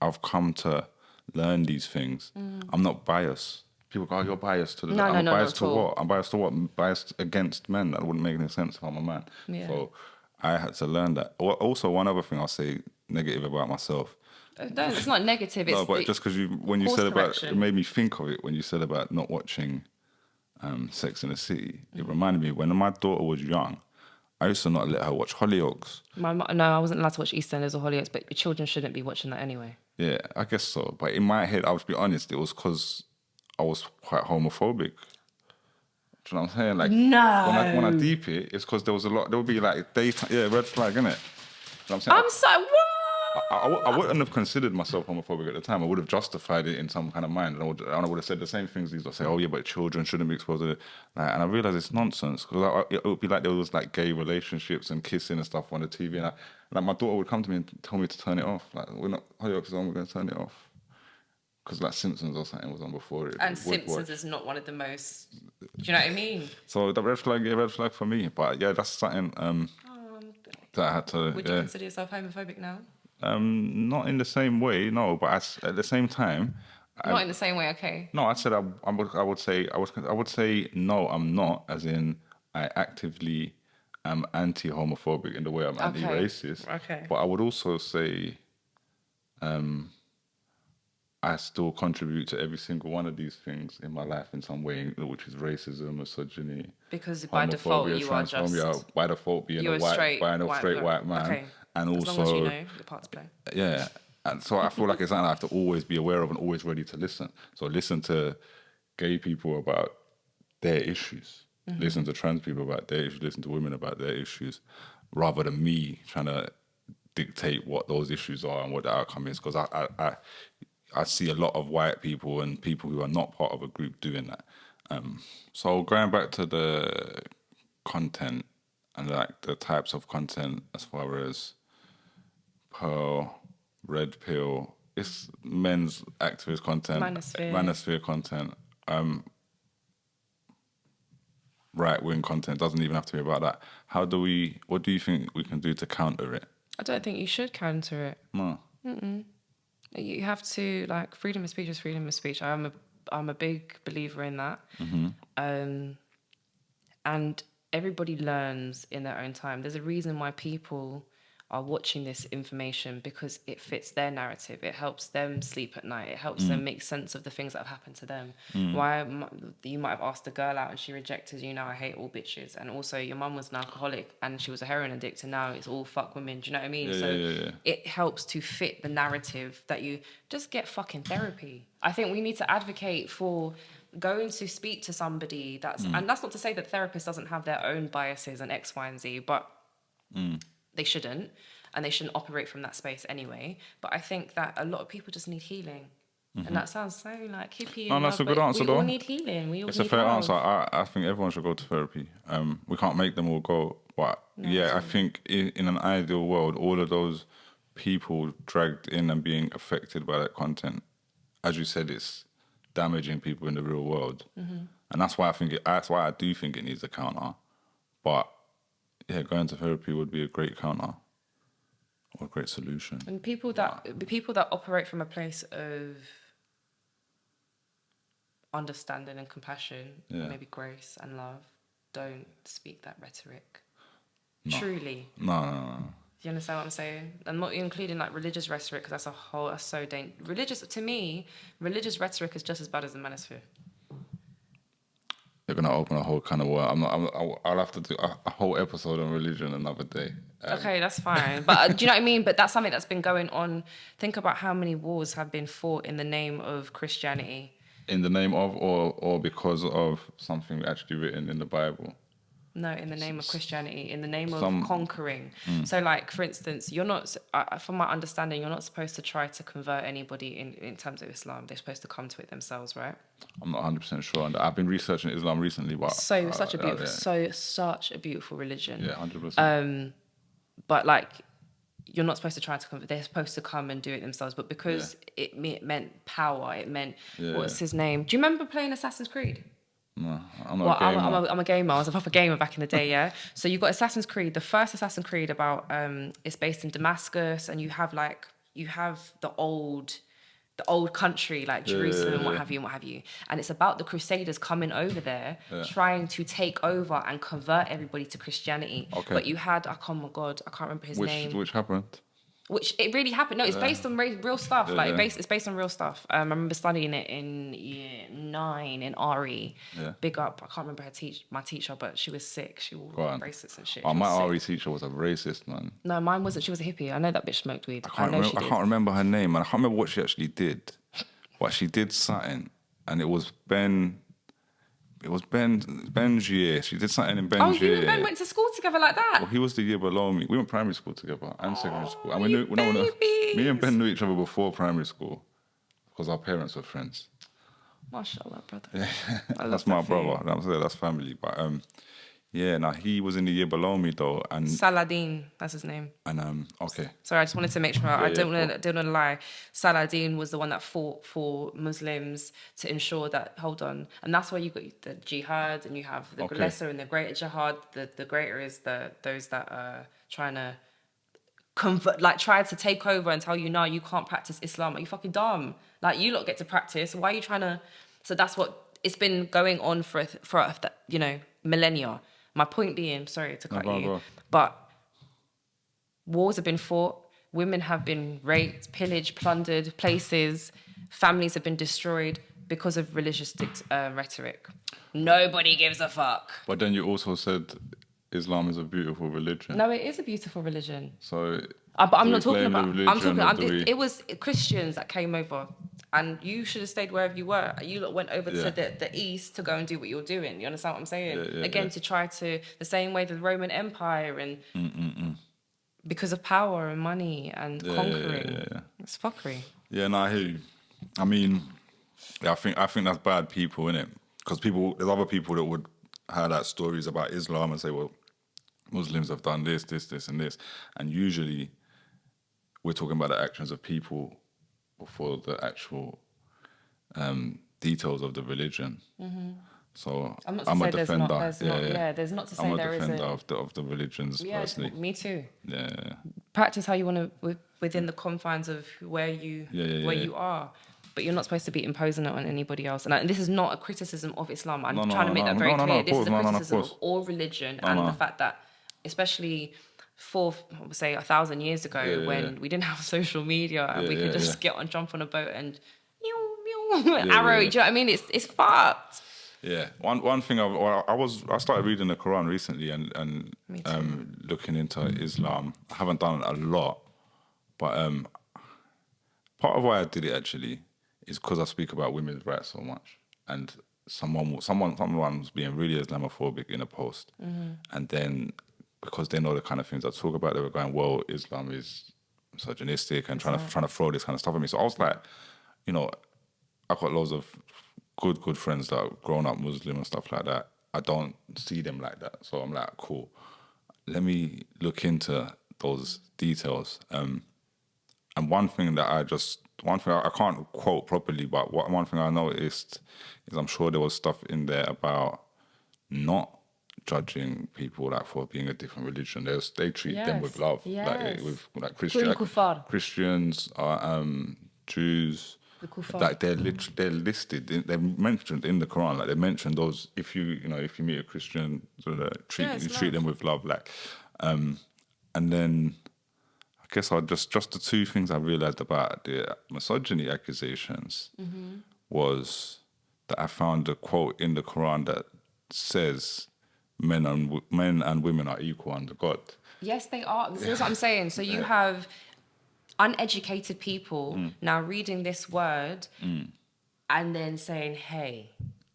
I've come to learn these things. I'm not biased. People go, oh, you're biased to the... I'm biased to what? I'm biased to what? I'm biased against men. That wouldn't make any sense if I'm a man. Yeah. So I had to learn that. Also, one other thing I'll say negative about myself. No, it's not negative. It's but just because when you said about... correction. It made me think of it when you said about not watching Sex and the City. It reminded me, when my daughter was young, I used to not let her watch Hollyoaks. No, I wasn't allowed to watch EastEnders or Hollyoaks, but children shouldn't be watching that anyway. Yeah, I guess so. But in my head, I'll be honest, it was because I was quite homophobic. Do you know what I'm saying? Like, no. When I deep it, it's because there would be like daytime, red flag, innit? You know what I'm saying? I'm sorry, what? I wouldn't have considered myself homophobic at the time. I would have justified it in some kind of mind. And I would have said the same things. These would say, oh yeah, but children shouldn't be exposed to it. Like, and I realised it's nonsense. Because it would be like there was like gay relationships and kissing and stuff on the TV. And like my daughter would come to me and tell me to turn it off. Like, we're not, Hollyoaks is on, we're going to turn it off. Because like Simpsons or something was on before it. And Simpsons is not one of the most, do you know what I mean? So the red flag for me. But yeah, that's something that I had to... Would you consider yourself homophobic now? Not in the same way, no. But at the same time... Not in the same way, okay. No, I said I would say no, I'm not, as in I actively am anti-homophobic in the way I'm anti-racist. Okay. But I would also say I still contribute to every single one of these things in my life in some way, which is racism, misogyny, because by default you are just... By default being a straight white man. Okay. And as also... long as you know the part to play. Yeah. And so I feel like it's something I have to always be aware of and always ready to listen. So listen to gay people about their issues. Mm-hmm. Listen to trans people about their issues. Listen to women about their issues, rather than me trying to dictate what those issues are and what the outcome is. Because I see a lot of white people and people who are not part of a group doing that. So going back to the content and like the types of content as far as Pearl, Red Pill, it's men's activist content, manosphere content, right-wing content. Doesn't even have to be about that. What do you think we can do to counter it? I don't think you should counter it. No. Mm-mm. You have to, like, freedom of speech is freedom of speech. I'm a big believer in that. Mm-hmm. And everybody learns in their own time. There's a reason why people are watching this information, because it fits their narrative. It helps them sleep at night. It helps them make sense of the things that have happened to them. Why you might have asked a girl out and she rejected you. Now I hate all bitches. And also your mum was an alcoholic and she was a heroin addict, and now it's all fuck women. Do you know what I mean? Yeah. It helps to fit the narrative that you just get fucking therapy. I think we need to advocate for going to speak to somebody and that's not to say that the therapist doesn't have their own biases and X, Y, and Z, but they shouldn't, and they shouldn't operate from that space anyway. But I think that a lot of people just need healing. And that sounds so like hippie. No, that's a good answer, though. We all need healing. It's a fair answer. I think everyone should go to therapy. We can't make them all go. But I think in an ideal world, all of those people dragged in and being affected by that content, as you said, it's damaging people in the real world. And that's why I do think it needs a counter. But yeah, going to therapy would be a great counter or a great solution. And people that operate from a place of understanding and compassion, maybe grace and love, don't speak that rhetoric. No. Truly. No. Do you understand what I'm saying? I'm not including like religious rhetoric, because that's so dangerous. To me, religious rhetoric is just as bad as the manosphere. You're gonna open a whole kind of world. I'll have to do a whole episode on religion another day. Okay, that's fine. But do you know what I mean? But that's something that's been going on. Think about how many wars have been fought in the name of Christianity. In the name of, or because of something actually written in the Bible. No, in the name of Christianity, in the name of conquering. So, like, for instance, you're not, from my understanding, you're not supposed to try to convert anybody in terms of Islam. They're supposed to come to it themselves, right? I'm not 100% sure. And I've been researching Islam recently, but Such a beautiful religion. Yeah, 100%. But like, you're not supposed to try to convert. They're supposed to come and do it themselves. But because it meant power, it meant what's his name? Do you remember playing Assassin's Creed? No, I'm not a gamer. I'm a gamer. I was a proper gamer back in the day, yeah. So you got Assassin's Creed, the first Assassin's Creed about it's based in Damascus, and you have the old country like Jerusalem, what have you, and it's about the Crusaders coming over there, trying to take over and convert everybody to Christianity. Okay. But you had oh my god, I can't remember his name. Which happened? Which it really happened. No, it's based on real stuff. It's based on real stuff. I remember studying it in year 9 in RE. Yeah. Big up. I can't remember my teacher, but she was sick. She wore bracelets and shit. Oh, my RE teacher was a racist, man. No, mine wasn't. She was a hippie. I know that bitch smoked weed. I can't remember her name, and I can't remember what she actually did. But she did something, and it was Ben. It was Ben's year. She did something in Ben's year. Oh, you and Ben went to school together like that? Well, he was the year below me. We went primary school together and secondary school. And me and Ben knew each other before primary school because our parents were friends. Mashallah, brother. Yeah. That's my brother. That's family. But he was in the year below me though. And Saladin, that's his name. And okay. Sorry, I just wanted to make sure I don't want to lie. Saladin was the one that fought for Muslims to ensure that. Hold on, and that's why you got the jihad, and you have the lesser and the greater jihad. The greater is those that are trying to convert, like try to take over and tell you no, you can't practice Islam. Are you fucking dumb? Like you lot get to practice. Why are you trying to? So that's what it's been going on for millennia. My point being, sorry to cut you, but wars have been fought, women have been raped, pillaged, plundered, places, families have been destroyed because of religious rhetoric. Nobody gives a fuck. But then you also said Islam is a beautiful religion. No, it is a beautiful religion. So, but I'm not talking about. It was Christians that came over. And you should have stayed wherever you were. You lot went over to the east to go and do what you're doing. You understand what I'm saying? To try to, the same way the Roman Empire and because of power and money and conquering. Yeah. It's fuckery. Yeah, no, I hear you. I mean, I think that's bad people, innit? Because there's other people that would highlight stories about Islam and say, well, Muslims have done this, and this. And usually we're talking about the actions of people before the actual details of the religion. Mm-hmm. So I'm a defender. There's not to say there isn't. I'm a defender of the religions personally. Me too. Yeah. Practice how you want to within the confines of where you are. But you're not supposed to be imposing it on anybody else. And this is not a criticism of Islam. I'm trying to make that very clear. This is a criticism of all religion and the fact that, especially 1,000 years ago when we didn't have social media and we could just jump on a boat and arrow. Do you know what I mean? It's fucked. Yeah. One thing I started reading the Quran recently and looking into Islam. I haven't done it a lot, but part of why I did it actually is because I speak about women's rights so much, and someone was being really Islamophobic in a post, and then, because they know the kind of things I talk about, they were going, well, Islam is misogynistic and trying to throw this kind of stuff at me. So I was like, I've got loads of good friends that have grown up Muslim and stuff like that. I don't see them like that. So I'm like, cool, let me look into those details. And one thing I can't quote properly, but one thing I noticed is I'm sure there was stuff in there about not judging people for being a different religion. They treat them with love, Christians, Jews. They're listed. They're mentioned in the Quran. They mentioned those. If you meet a Christian, treat them with love. And then I guess just the two things I realized about the misogyny accusations was that I found a quote in the Quran that says men and women are equal under God. Yes, they are. This is what I'm saying. So you have uneducated people now reading this word and then saying, hey,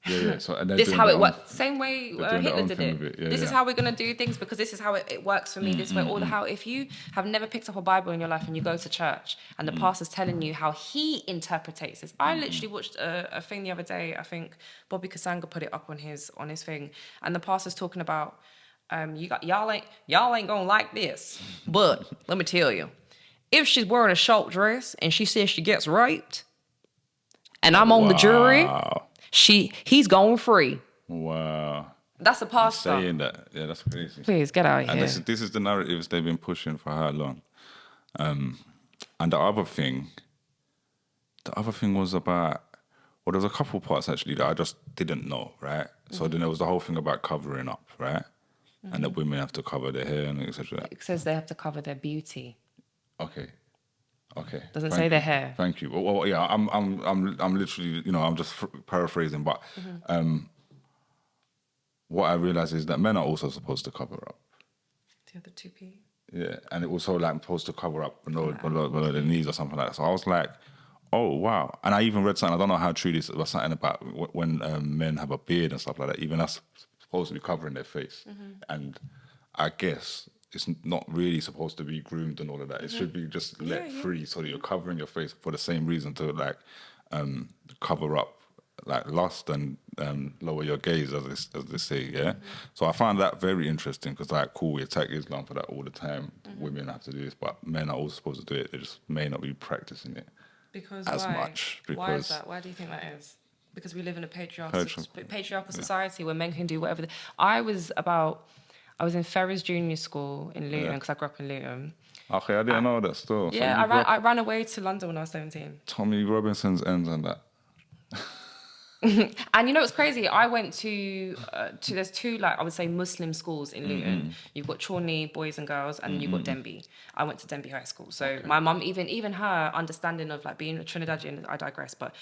Yeah. So and This is how it works. Same way Hitler did it. This is how we're gonna do things because this is how it works for me. This way, how if you have never picked up a Bible in your life and you go to church and the pastor's telling you how he interprets this. I literally watched a thing the other day. I think Bobby Kasanga put it up on his thing, and the pastor's talking about y'all ain't gonna like this, but let me tell you, if she's wearing a short dress and she says she gets raped, and I'm on the jury. He's going free. Wow. That's a pastor. Saying that. Yeah, that's crazy. Please, get out of here. And this is the narratives they've been pushing for how long? And the other thing was about, well, there's a couple parts actually that I just didn't know, right? So then there was the whole thing about covering up, right? And that women have to cover their hair and etc. It says they have to cover their beauty. Okay. Doesn't say their hair. Thank you. Well, yeah, I'm literally, I'm just paraphrasing, but what I realize is that men are also supposed to cover up. The other 2P. Yeah, and it was also like supposed to cover up below the knees or something like that. So I was like, oh wow. And I even read something, I don't know how true this was, something about when men have a beard and stuff like that. Even that's supposed to be covering their face, and I guess it's not really supposed to be groomed and all of that. It should be just let free so that you're covering your face for the same reason to like cover up like lust and lower your gaze, as they say, yeah? So I found that very interesting because like, cool, we attack Islam for that all the time. Women have to do this, but men are also supposed to do it. They just may not be practicing it much. Because why is that? Why do you think that is? Because we live in a patriarchal society where men can do whatever. I was in Ferrers Junior School in Luton because I grew up in Luton. Okay, I didn't know that still. Yeah, so I ran away to London when I was 17. Tommy Robinson's ends and that. And you know what's crazy? I went to there's two, like, I would say Muslim schools in Luton. You've got Chorley boys and girls, and you've got Denby. I went to Denby High School. So my mum, even her understanding of like being a Trinidadian, I digress, but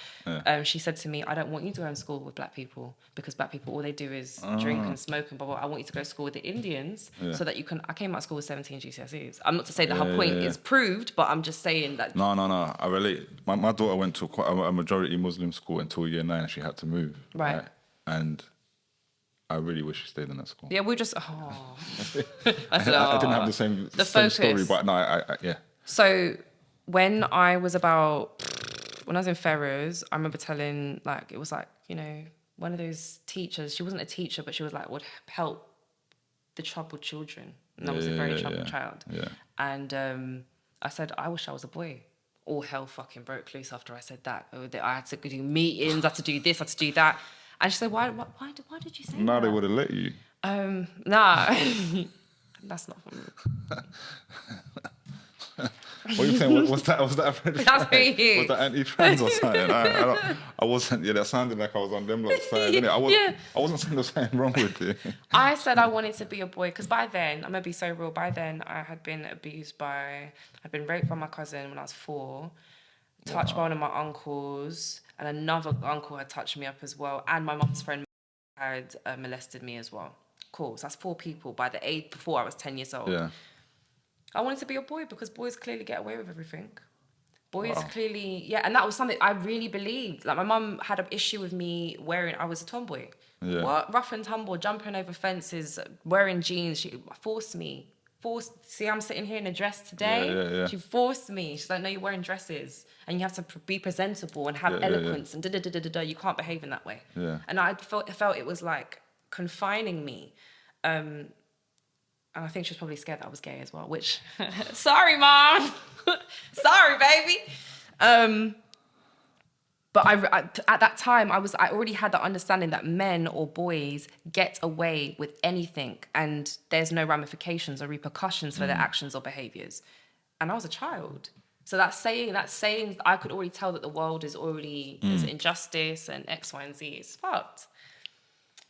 she said to me, I don't want you to go to school with black people because black people, all they do is drink and smoke and blah, blah. I want you to go to school with the Indians so that you can, I came out of school with 17 GCSEs. I'm not to say that her point is proved, but I'm just saying that. No, I relate. My daughter went to quite a majority Muslim school until year 9 and she had to move. Right. And I really wish she stayed in that school. Yeah, we just, I didn't have the same story, but no, yeah. So when I was in Ferrers, I remember telling, like, it was like, one of those teachers, she wasn't a teacher, but she was like, would help the troubled children. And I was a very troubled child. Yeah. And I said, I wish I was a boy. All hell fucking broke loose after I said that. I had to do meetings, I had to do this, I had to do that. And she said, why did you say that? No, they would have let you. Nah. That's not for me. What are you saying? Was that That's for you. Was that anti-trans or something? I wasn't, that sounded like I was on them lot's side, didn't it? I wasn't saying there was something wrong with it. I said I wanted to be a boy, because by then, I'm going to be so real, by then I had been I'd been raped by my cousin when I was 4, touched by one of my uncles, and another uncle had touched me up as well, and my mum's friend had molested me as well. Cool, so that's 4 people by the age before I was 10 years old. Yeah. I wanted to be a boy because boys clearly get away with everything. Boys clearly, and that was something I really believed. Like, my mum had an issue with me I was a tomboy. Yeah. What? Rough and tumble, jumping over fences, wearing jeans. She forced me. See, I'm sitting here in a dress today. Yeah. She forced me. She's like, no, you're wearing dresses and you have to be presentable and have eloquence and da-da-da-da-da. You can't behave in that way. Yeah. And I felt it was like confining me. And I think she was probably scared that I was gay as well, which, sorry, Mom. Sorry, baby. But at that time, I already had the understanding that men or boys get away with anything and there's no ramifications or repercussions for their actions or behaviors. And I was a child. So that saying, I could already tell that the world is already, there's injustice and X, Y, and Z. It's fucked.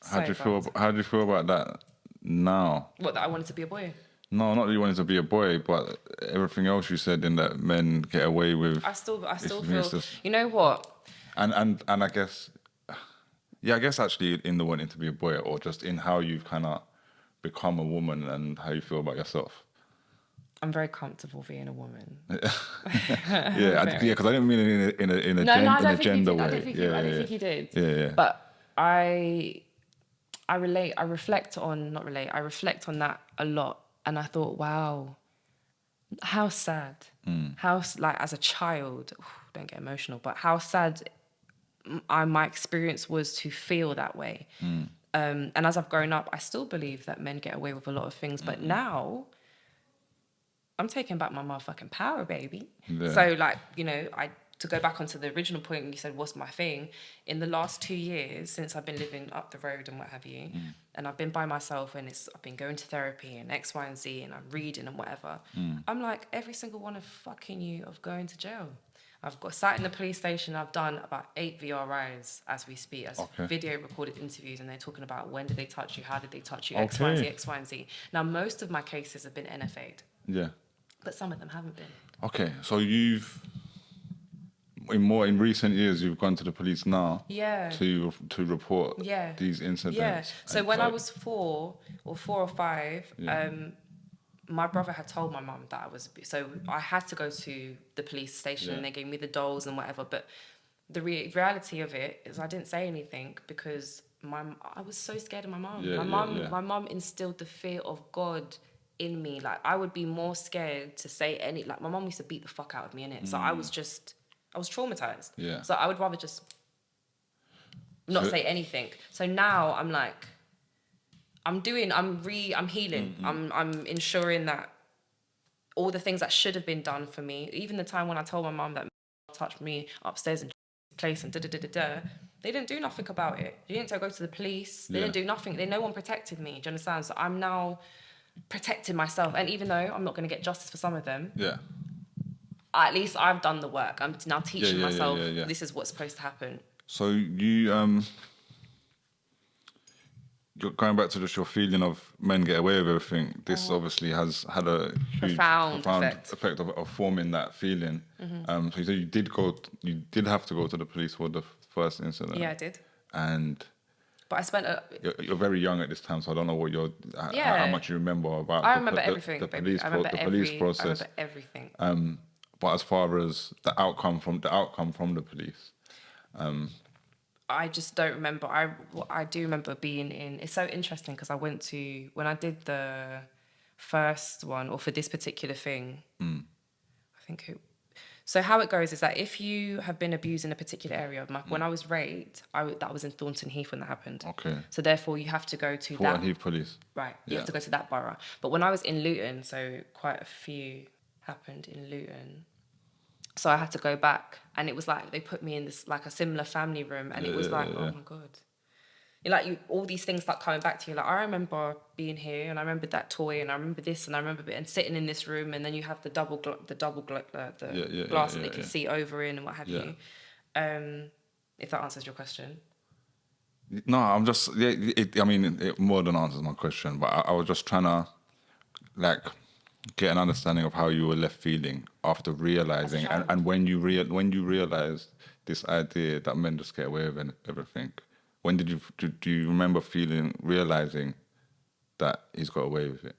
How do you feel about that now? What, that I wanted to be a boy? No, not that you wanted to be a boy, but everything else you said in that men get away with. I still feel, you know what? And I guess, I guess actually in the wanting to be a boy, or just in how you've kind of become a woman and how you feel about yourself. I'm very comfortable being a woman. Because I didn't mean it in a gender way. I don't think you did. But I reflect on that a lot. And I thought, wow, how sad. Like as a child, don't get emotional, but how sad my experience was to feel that way. And as I've grown up, I still believe that men get away with a lot of things. But now I'm taking back my motherfucking power, baby. Yeah. So like, to go back onto the original point, you said, what's my thing? In the last 2 years, since I've been living up the road and what have you, and I've been by myself and I've been going to therapy and X, Y, and Z, and I'm reading and whatever, I'm like, every single one of fucking you of going to jail. I've got sat in the police station. I've done about 8 VRIs as we speak, as video recorded interviews, and they're talking about when did they touch you, how did they touch you, X, Y, and Z, X, Y, and Z. Now, most of my cases have been NFA'd. Yeah. But some of them haven't been. Okay, so in recent years, you've gone to the police now. Yeah. To report. Yeah. These incidents. Yeah. So when I was 4 or 5, my brother had told my mum that I was. So I had to go to the police station, and they gave me the dolls and whatever. But the reality of it is, I didn't say anything because I was so scared of my mum. My mum instilled the fear of God in me. Like, I would be more scared to say like, my mum used to beat the fuck out of me, innit? So I was traumatized. Yeah. So I would rather just not say anything. So now I'm like, I'm healing. I'm ensuring that all the things that should have been done for me, even the time when I told my mum that touched me upstairs in place and they didn't do nothing about it. They didn't go to the police. They didn't do nothing. No one protected me. Do you understand? So I'm now protecting myself, and even though I'm not going to get justice for some of them, at least I've done the work. I'm now teaching myself this is what's supposed to happen. So you're going back to just your feeling of men get away with everything. This obviously has had a huge, profound effect of forming that feeling. So you said you did have to go to the police for the first incident. Yeah, I did. But I spent you're very young at this time, so I don't know what how much you remember about. I remember everything. The police process. I remember everything. But as far as the outcome from the police, I just don't remember. I do remember being in. It's so interesting because when I did the first one, or for this particular thing, I think so how it goes is that if you have been abused in a particular area, when I was raped, that was in Thornton Heath when that happened. Okay. So therefore you have to go to Thornton Heath police. Right. You have to go to that borough. But when I was in Luton, so quite a few happened in Luton. So I had to go back, and it was like they put me in this like a similar family room, and it was like, oh my God. All these things start coming back to you. Like, I remember being here, and I remember that toy, and I remember this, and I remember and sitting in this room, and then you have the glass that they can see over in and what have you. If that answers your question. No, I'm just it more than answers my question, but I was just trying to get an understanding of how you were left feeling after realizing, and when you realized this idea that men just get away with everything. When do you remember realizing that he's got away with it?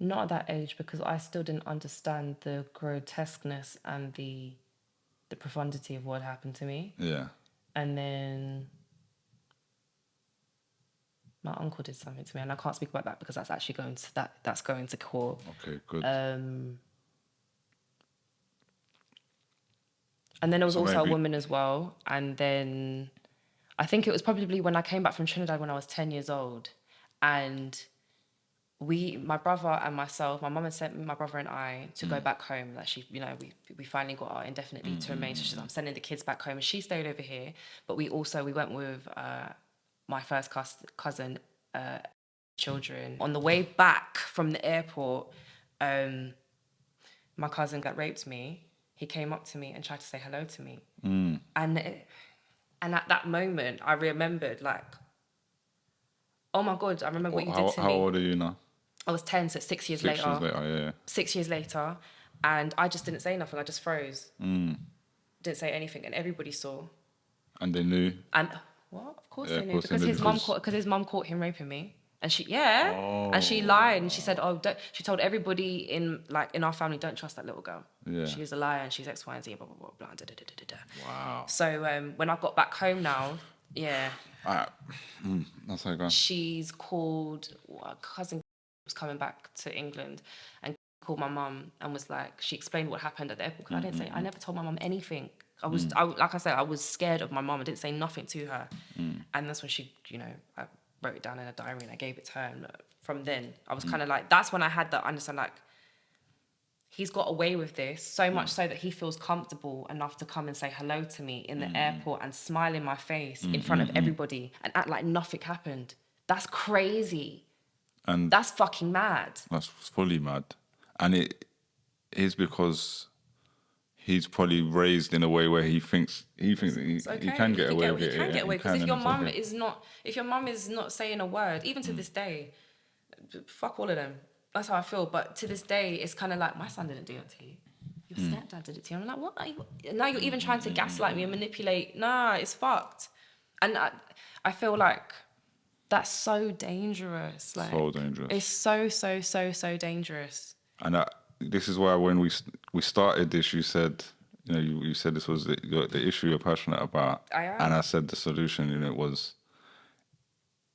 Not at that age, because I still didn't understand the grotesqueness and the profundity of what happened to me. Yeah. And then my uncle did something to me, and I can't speak about that because that's actually going to court. Okay, good. And then there was also a woman as well. And then I think it was probably when I came back from Trinidad when I was 10 years old. And my brother and myself, my mum had sent my brother and I to go back home. That we finally got our indefinite leave to remain. So she said, I'm sending the kids back home. And she stayed over here. But we went with my first cousin, children. On the way back from the airport, my cousin that raped me, he came up to me and tried to say hello to me. And at that moment, I remembered, like, oh my God, I remember what you did to me. How old are you now? I was 10, so 6 years later. 6 years later, yeah. 6 years later, and I just didn't say nothing. I just froze. Didn't say anything, and everybody saw. And they knew? And what? Of course they knew, because his mum caught him raping me. And she and she lied, and she said, she told everybody in our family, don't trust that little girl. Yeah. She is a liar, and she's X, Y, and Z, blah, blah, blah, blah, da, da, da, da, da. Wow. So when I got back home now, That's how it goes. she's called, a cousin was coming back to England, and called my mum and was like, she explained what happened at the airport. I never told my mum anything. Like I said, I was scared of my mum. I didn't say nothing to her. And that's when she, I wrote it down in a diary and I gave it to her. And from then, I was kind of like, that's when I had that understand, like, he's got away with this so much so that he feels comfortable enough to come and say hello to me in the airport and smile in my face in front of everybody and act like nothing happened. That's crazy. And that's fucking mad. That's fully mad. And it is because he's probably raised in a way where he thinks he can get away with it. He can get away, because if your mum is not saying a word, even to this day, fuck all of them. That's how I feel. But to this day, it's kind of like, my son didn't do it to you. Your stepdad did it to you. I'm like, what? Now you're even trying to gaslight me and manipulate. Nah, it's fucked. And I feel like that's so dangerous. Like, so dangerous. It's so dangerous. And this is why when we started this, you said, you said this was the issue you're passionate about. I am. And I said the solution, was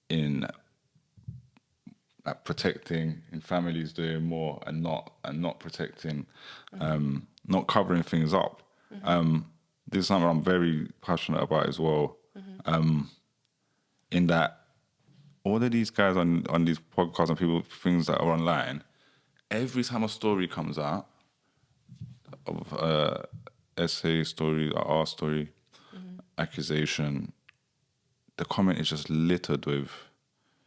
in protecting, in families doing more and not protecting, not covering things up. This is something I'm very passionate about as well. In that all of these guys on these podcasts and things that are online, every time a story comes out of essay story, our story, accusation, the comment is just littered with,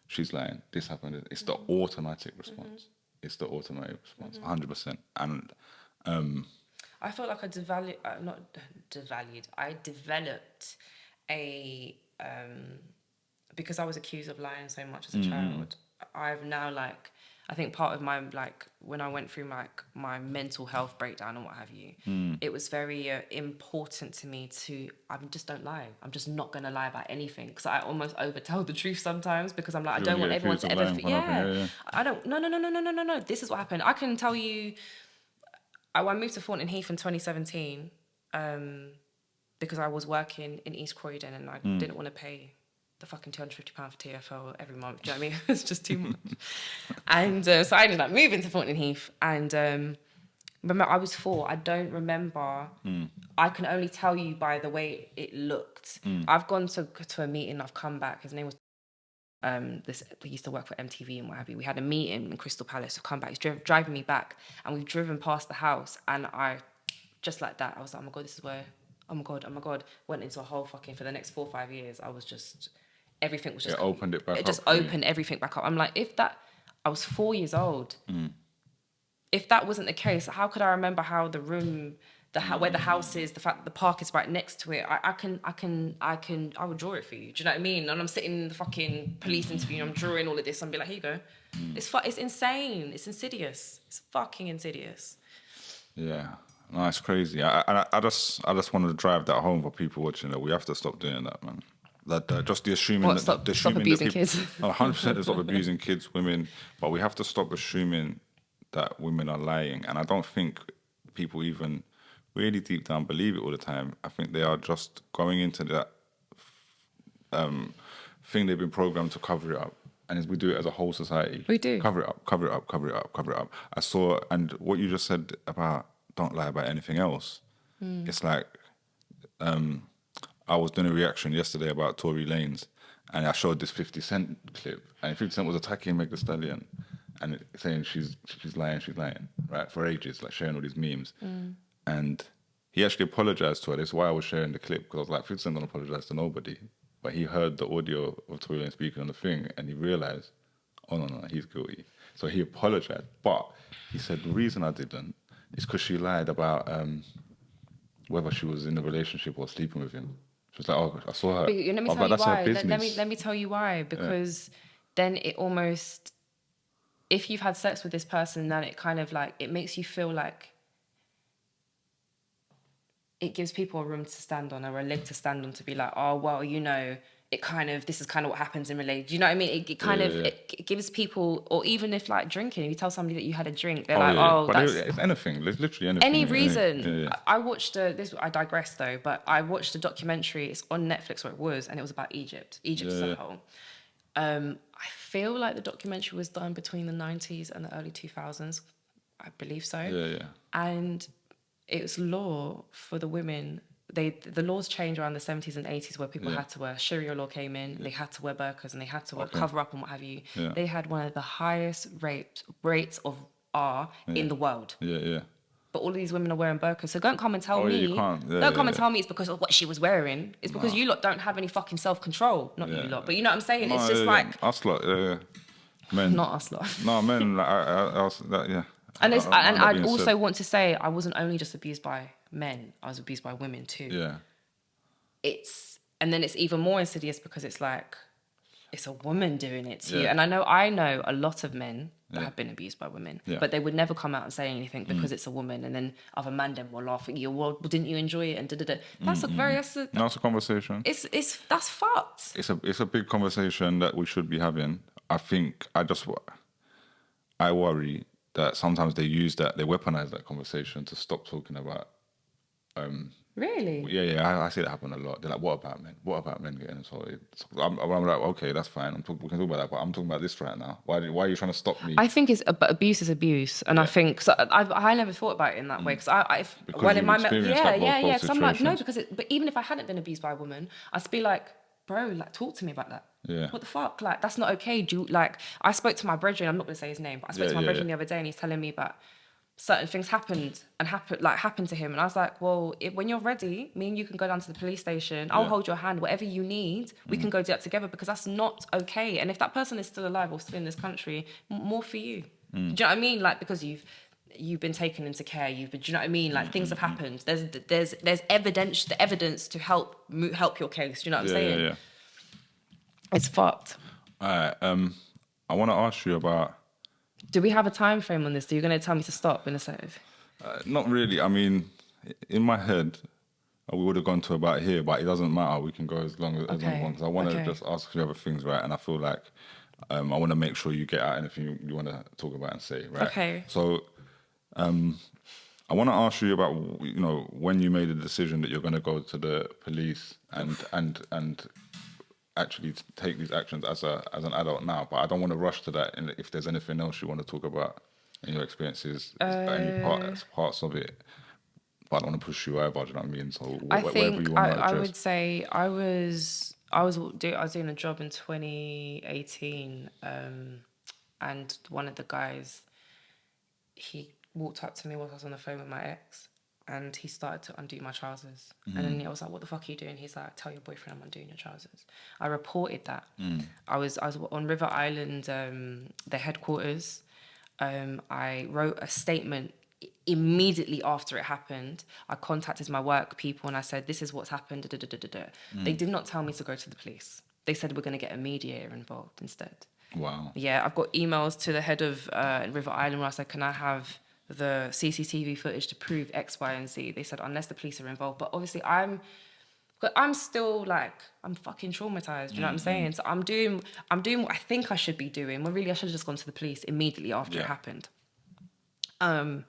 she's lying, this happened. It's the automatic response. It's the automatic response, 100%. And I felt like I developed a because I was accused of lying so much as a child. I've now, like, I think part of my, like, when I went through my mental health breakdown and what have you, it was very important to me I just don't lie. I'm just not going to lie about anything, because I almost overtell the truth sometimes, because I'm like, I don't want everyone to ever... I don't... No. This is what happened. I can tell you... I moved to Thornton Heath in 2017 because I was working in East Croydon and I didn't want to pay the fucking £250 for TFL every month. Do you know what I mean? It's just too much. And so I ended up moving to Thornton Heath. And remember, I was 4. I don't remember. I can only tell you by the way it looked. I've gone to a meeting. I've come back. His name was... he used to work for MTV and what have you. We had a meeting in Crystal Palace. I've come back. He's driving me back. And we've driven past the house. And I, just like that, I was like, oh my God, this is where... Oh my God. Went into a whole fucking... For the next 4 or 5 years, I was just... Everything was just... It opened it back up. It just opened everything back up. I'm like, if that... I was 4 years old. If that wasn't the case, how could I remember how the room... where the house is, the fact that the park is right next to it, I would draw it for you. Do you know what I mean? And I'm sitting in the fucking police interview and I'm drawing all of this and be like, here you go. It's insane. It's insidious. It's fucking insidious. Yeah. No, it's crazy. I just want to drive that home for people watching that. We have to stop doing that, man. That just the assuming stop abusing kids. 100% stop abusing kids, women. But we have to stop assuming that women are lying. And I don't think people even really deep down believe it all the time. I think they are just going into that thing they've been programmed to cover it up. And as we do it as a whole society. We do. Cover it up. I saw, and what you just said about don't lie about anything else. It's like, I was doing a reaction yesterday about Tory Lanez, and I showed this 50 Cent clip, and 50 Cent was attacking Meg Thee Stallion and saying she's lying, right, for ages, like sharing all these memes. And he actually apologized to her. That's why I was sharing the clip, because I was like, 50 Cent don't apologize to nobody. But he heard the audio of Tory Lanez speaking on the thing, and he realized, oh, no, he's guilty. So he apologized. But he said, the reason I didn't is because she lied about whether she was in a relationship or sleeping with him. She was like, oh, I saw her. But let me tell you why. Let me tell you why. Because then it almost... If you've had sex with this person, then it kind of like... It makes you feel like... it gives people a room to stand on or a leg to stand on to be like, oh, well, you know, this is kind of what happens in relation. Do you know what I mean? It gives people, or even if like drinking, if you tell somebody that you had a drink, they're but it's anything. It's literally anything. Any reason. I watched I digress though, but I watched a documentary. It's on Netflix, or it was, and it was about Egypt as a whole. I feel like the documentary was done between the 90s and the early 2000s. I believe so. Yeah. And it was law for the women. The laws changed around the 70s and 80s where people had to wear, Sharia law came in, they had to wear burqas and they had to cover up and what have you. Yeah. They had one of the highest rates of R in the world. Yeah. But all of these women are wearing burqas. So don't come and tell me. You can't. Don't come and tell me it's because of what she was wearing. It's because you lot don't have any fucking self-control. Not you lot, but you know what I'm saying? It's just like... Us lot, men. Not us lot. No, men, yeah. And I also want to say I wasn't only just abused by men, I was abused by women too. Yeah. And then it's even more insidious because it's like, it's a woman doing it to you. And I know a lot of men that have been abused by women, but they would never come out and say anything because it's a woman, and then other man them will laugh at you. Well, didn't you enjoy it? And That's a conversation. That's fucked. It's a big conversation that we should be having. I think I worry that sometimes they weaponize that conversation to stop talking about. Really? Yeah. I see that happen a lot. They're like, "What about men? What about men getting assaulted?" I'm like, "Okay, that's fine. We can talk about that, but I'm talking about this right now. Why are you trying to stop me?" I think abuse is abuse, and I think so. I never thought about it in that way because Because I'm like, no, but even if I hadn't been abused by a woman, I'd be like, bro, like talk to me about that. Yeah. What the fuck? Like that's not okay. I spoke to my brethren. I'm not gonna say his name, but I spoke to my brethren the other day, and he's telling me about certain things happened to him, and I was like, well, when you're ready, me and you can go down to the police station. I'll hold your hand, whatever you need, we can go do that together, because that's not okay. And if that person is still alive or still in this country, more for you. Do you know what I mean? Like, because you've been taken into care, do you know what I mean? Like, things have happened. There's evidence to help your case. Do you know what I'm saying? Yeah. It's fucked. All right. I want to ask you about. Do we have a time frame on this? Are you going to tell me to stop in a second? Not really. I mean, in my head, we would have gone to about here, but it doesn't matter. We can go as long as we want. Because I want to just ask a few other things, right? And I feel like I want to make sure you get out anything you want to talk about and say, right? Okay. So I want to ask you about, when you made the decision that you're going to go to the police and actually take these actions as an adult now, but I don't want to rush to that. And if there's anything else you want to talk about in your experiences, any parts of it, but I don't want to push you either. Do you know what I mean? So whatever you want to address. I would say I was doing a job in 2018, and one of the guys, he walked up to me while I was on the phone with my ex. And he started to undo my trousers. And then I was like, what the fuck are you doing? He's like, tell your boyfriend I'm undoing your trousers. I reported that. I was on River Island, the headquarters. I wrote a statement immediately after it happened. I contacted my work people and I said, this is what's happened. They did not tell me to go to the police. They said we're going to get a mediator involved instead. Wow. Yeah, I've got emails to the head of River Island where I said, can I have the CCTV footage to prove X, Y, and Z? They said unless the police are involved. But obviously I'm still like, I'm fucking traumatized. You know what I'm saying? So I'm doing what I think I should be doing. Well, really, I should have just gone to the police immediately after it happened. And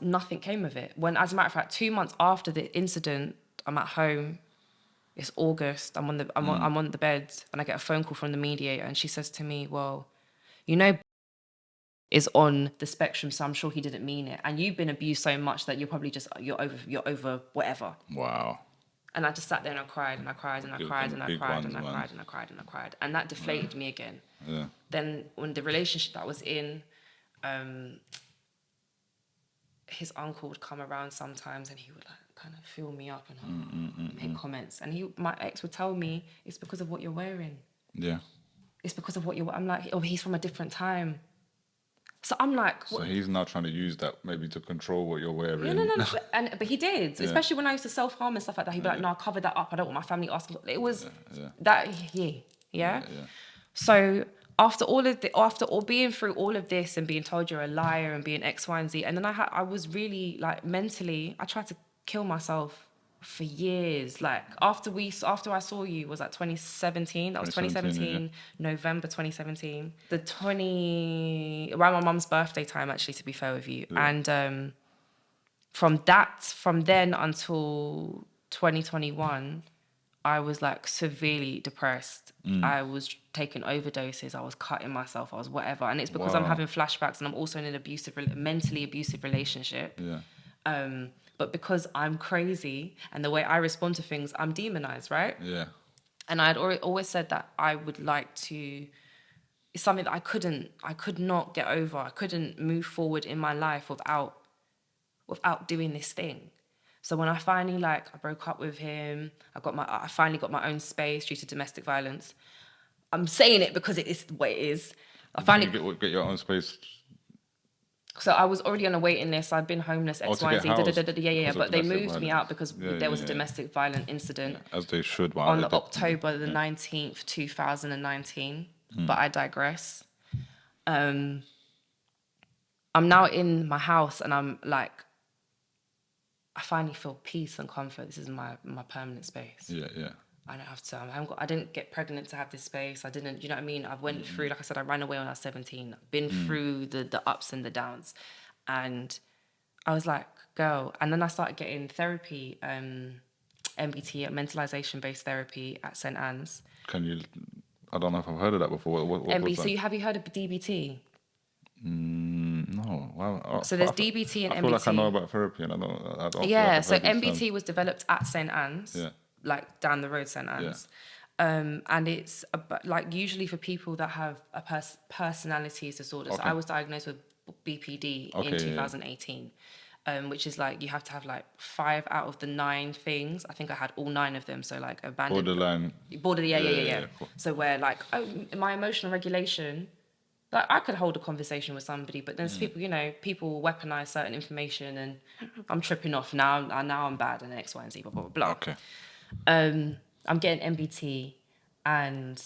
nothing came of it. When, as a matter of fact, 2 months after the incident, I'm at home. It's August. I'm on the bed, and I get a phone call from the mediator, and she says to me, "Well, is on the spectrum, so I'm sure he didn't mean it. And you've been abused so much that you're probably just you're over whatever." Wow. And I just sat there and I cried and I cried and I cried and I cried and I cried and I cried and I cried, and that deflated me again. Yeah. Then when the relationship that I was in, his uncle would come around sometimes and he would like kind of fill me up and make comments. And my ex would tell me, it's because of what you're wearing. Yeah. It's because of what you're. I'm like, oh, he's from a different time. So I'm like... So he's now trying to use that maybe to control what you're wearing. No. But he did. Yeah. Especially when I used to self-harm and stuff like that. He'd be like, no, I'll cover that up. I don't want my family asking. It was that... Yeah. So after being through all of this and being told you're a liar and being X, Y, and Z, and then I was really like mentally... I tried to kill myself for years. Like after I saw you was like 2017. That was 2017, November 2017. Around my mum's birthday time, actually, to be fair with you. Yeah. And from then until 2021, I was like severely depressed. I was taking overdoses. I was cutting myself. I was whatever. And it's because I'm having flashbacks, and I'm also in an mentally abusive relationship. Yeah. But because I'm crazy and the way I respond to things, I'm demonized, right? Yeah. And I'd always said that I would like to. It's something that I could not get over. I couldn't move forward in my life without doing this thing. So when I finally I broke up with him, I finally got my own space due to domestic violence. I'm saying it because it is the way it is. I finally get your own space. So I was already on a waiting list. I'd been homeless, X, Y, and Z. Yeah. But they moved me out because there was a domestic violent incident. Yeah, as they should. On October the 19th, 2019. But I digress. I'm now in my house, and I'm like, I finally feel peace and comfort. This is my permanent space. Yeah. I don't have to. I didn't get pregnant to have this space. I didn't. You know what I mean? I went through. Like I said, I ran away when I was 17. I've been through the ups and the downs, and I was like, girl. And then I started getting therapy, MBT, mentalization-based therapy at St. Anne's. I don't know if I've heard of that before. What MBT. So have you heard of DBT? No. Well, so there's DBT and MBT. I feel like I know about therapy, and I don't. Yeah. So MBT was developed at St. Anne's. Yeah. Like down the road, St. Anne's. Yeah. And it's like usually for people that have a personality disorder. Okay. So I was diagnosed with BPD in 2018, which is like you have to have like 5 out of the 9 things. I think I had all 9 of them. So like abandoned. Borderline. Yeah. Cool. So where like my emotional regulation, like I could hold a conversation with somebody, but there's people weaponize certain information, and I'm tripping off now. I'm bad, and X, Y, and Z, blah blah blah. Okay. I'm getting MBT, and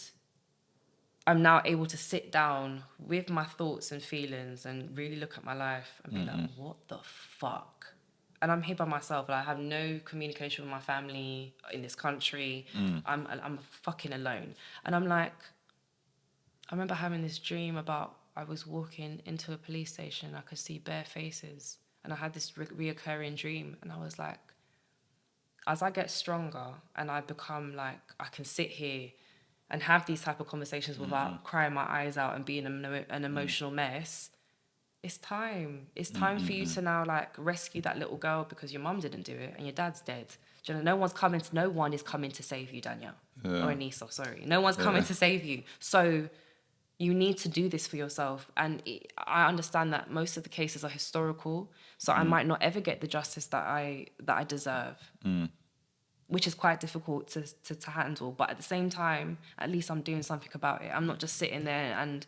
I'm now able to sit down with my thoughts and feelings and really look at my life and be like, what the fuck? And I'm here by myself. Like, I have no communication with my family in this country. I'm fucking alone. And I'm like, I remember having this dream about I was walking into a police station. I could see bare faces, and I had this reoccurring dream, and I was like, as I get stronger and I become like, I can sit here and have these type of conversations without crying my eyes out and being an emotional mess, it's time. It's time for you to now like rescue that little girl, because your mum didn't do it and your dad's dead. Do you know, no one is coming to save you, Danielle. Yeah. Or Aneesa, sorry. No one's coming to save you. So you need to do this for yourself. And I understand that most of the cases are historical, so I might not ever get the justice that I deserve, which is quite difficult to handle. But at the same time, at least I'm doing something about it. I'm not just sitting there and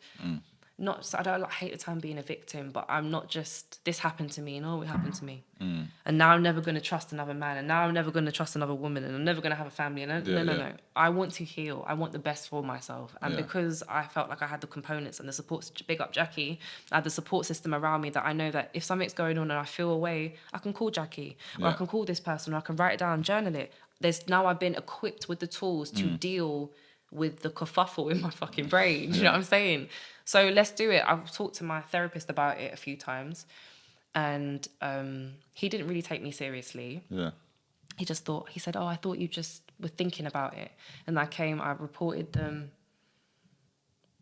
I don't hate the term being a victim, but I'm not just, this happened to me and it happened to me. And now I'm never going to trust another man, and now I'm never going to trust another woman, and I'm never going to have a family. And no. I want to heal. I want the best for myself. And because I felt like I had the components and the support, big up Jackie, I had the support system around me that I know that if something's going on and I feel away, I can call Jackie, or I can call this person, or I can write it down, journal it. Now I've been equipped with the tools to deal with the kerfuffle in my fucking brain. Do you know what I'm saying? So let's do it. I've talked to my therapist about it a few times, and he didn't really take me seriously. Yeah. He said, I thought you just were thinking about it. And I reported them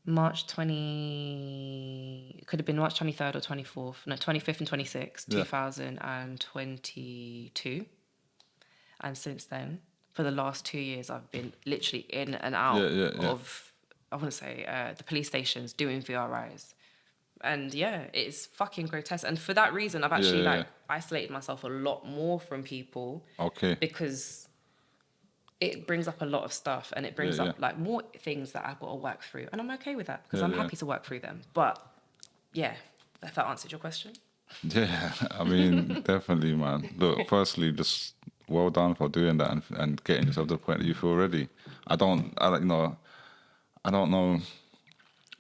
March 20, could have been March 23rd or 24th, no, 25th and 26th, 2022. And since then, for the last 2 years, I've been literally in and out of, I want to say, the police stations doing VRIs. And it's fucking grotesque. And for that reason, I've actually isolated myself a lot more from people. Okay. Because it brings up a lot of stuff, and it brings up like more things that I've got to work through. And I'm okay with that, because I'm happy to work through them. But if that answered your question. Yeah, I mean, definitely, man. Look, firstly, just well done for doing that and getting yourself to the point that you feel ready. I don't know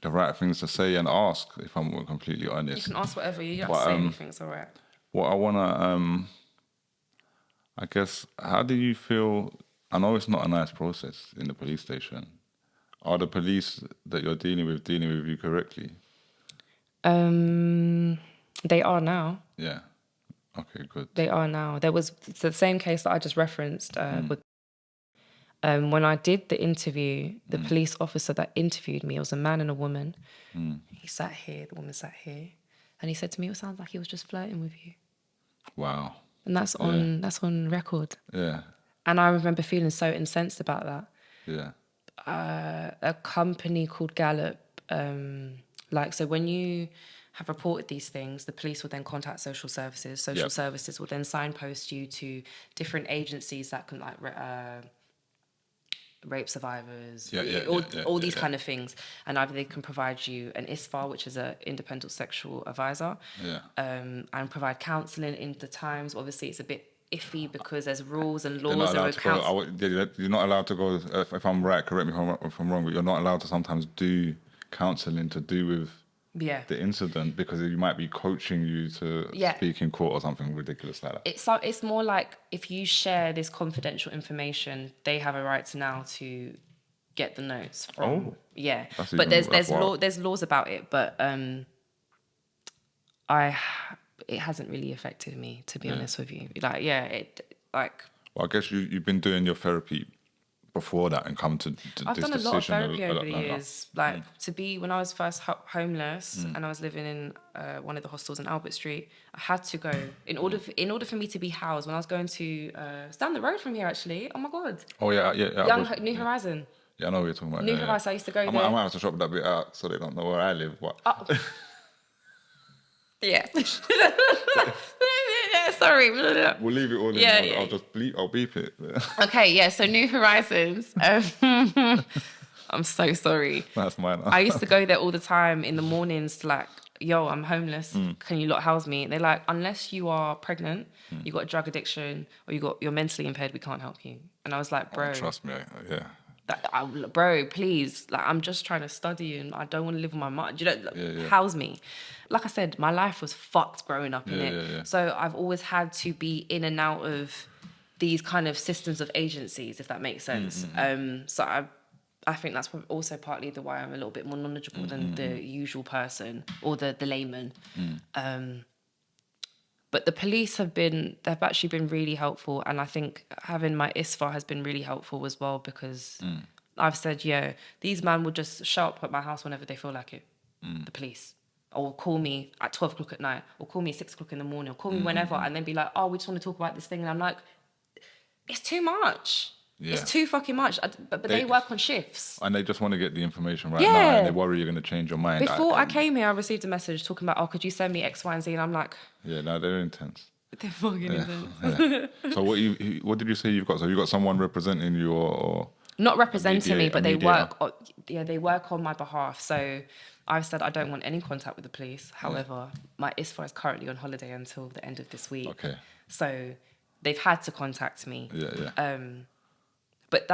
the right things to say and ask, if I'm completely honest. You can ask whatever you have to say. Anything's all right. What I wanna I guess, how do you feel? I know it's not a nice process in the police station. Are the police that you're dealing with you correctly? They are now. Yeah. Okay, good. They are now. It's the same case that I just referenced. When I did the interview, the police officer that interviewed me, it was a man and a woman. He sat here, the woman sat here, and he said to me, "It sounds like he was just flirting with you." Wow. And that's on record. Yeah. And I remember feeling so incensed about that. Yeah. A company called Gallup, so when you have reported these things, the police will then contact social services. Social services will then signpost you to different agencies that can rape survivors, all these kind of things. And either they can provide you an ISFA, which is an independent sexual advisor, and provide counselling in the times. Obviously, it's a bit iffy because there's rules and laws. You're not allowed to go, if I'm right, correct me if I'm wrong, but you're not allowed to sometimes do counselling to do with the incident because you might be coaching you to speak in court or something ridiculous like that. It's more like if you share this confidential information, they have a right to get the notes from. But there's laws about it, but it hasn't really affected me, to be honest with you. Well, I guess you've been doing your therapy before that and come to I've this done a decision. lot of therapy over the years. When I was first homeless and I was living in one of the hostels in Albert Street, I had to go in order for me to be housed. When I was going to it's down the road from here, actually. Oh my god. Oh yeah. New Horizon. Yeah, I know what you're talking about. New Horizon. I used to go there. I might have to shop that bit out so they don't know where I live. But yeah. Sorry. We'll leave it all in. I'll just beep it. Okay, yeah. So New Horizons. I'm so sorry. That's mine. I used to go there all the time in the mornings to yo, I'm homeless. Can you lot house me? And they're like, unless you are pregnant, you got a drug addiction, or you're mentally impaired, we can't help you. And I was like, bro. Trust me, yeah. Bro, please, I'm just trying to study and I don't want to live with my mom. House me. Like I said, my life was fucked growing up in it. Yeah. So I've always had to be in and out of these kind of systems of agencies, if that makes sense. So I think that's also partly why I'm a little bit more knowledgeable than the usual person or the layman. But the police they've actually been really helpful. And I think having my ISFA has been really helpful as well because I've said, these men will just show up at my house whenever they feel like it, the police. Or call me at 12 o'clock at night, or call me at 6 o'clock in the morning, or call me whenever, and then be like, oh, we just want to talk about this thing. And I'm like, it's too much. Yeah. It's too fucking much. But they work on shifts. And they just want to get the information right now, and they worry you're going to change your mind. Before I came here, I received a message talking about, oh, could you send me X, Y, and Z? And I'm like... Yeah, no, they're intense. They're fucking intense. Yeah. So what did you say you've got? So you've got someone representing you or not representing me, but they work on my behalf. So I've said I don't want any contact with the police. However, my ISFA is currently on holiday until the end of this week. Okay. So they've had to contact me. Yeah. But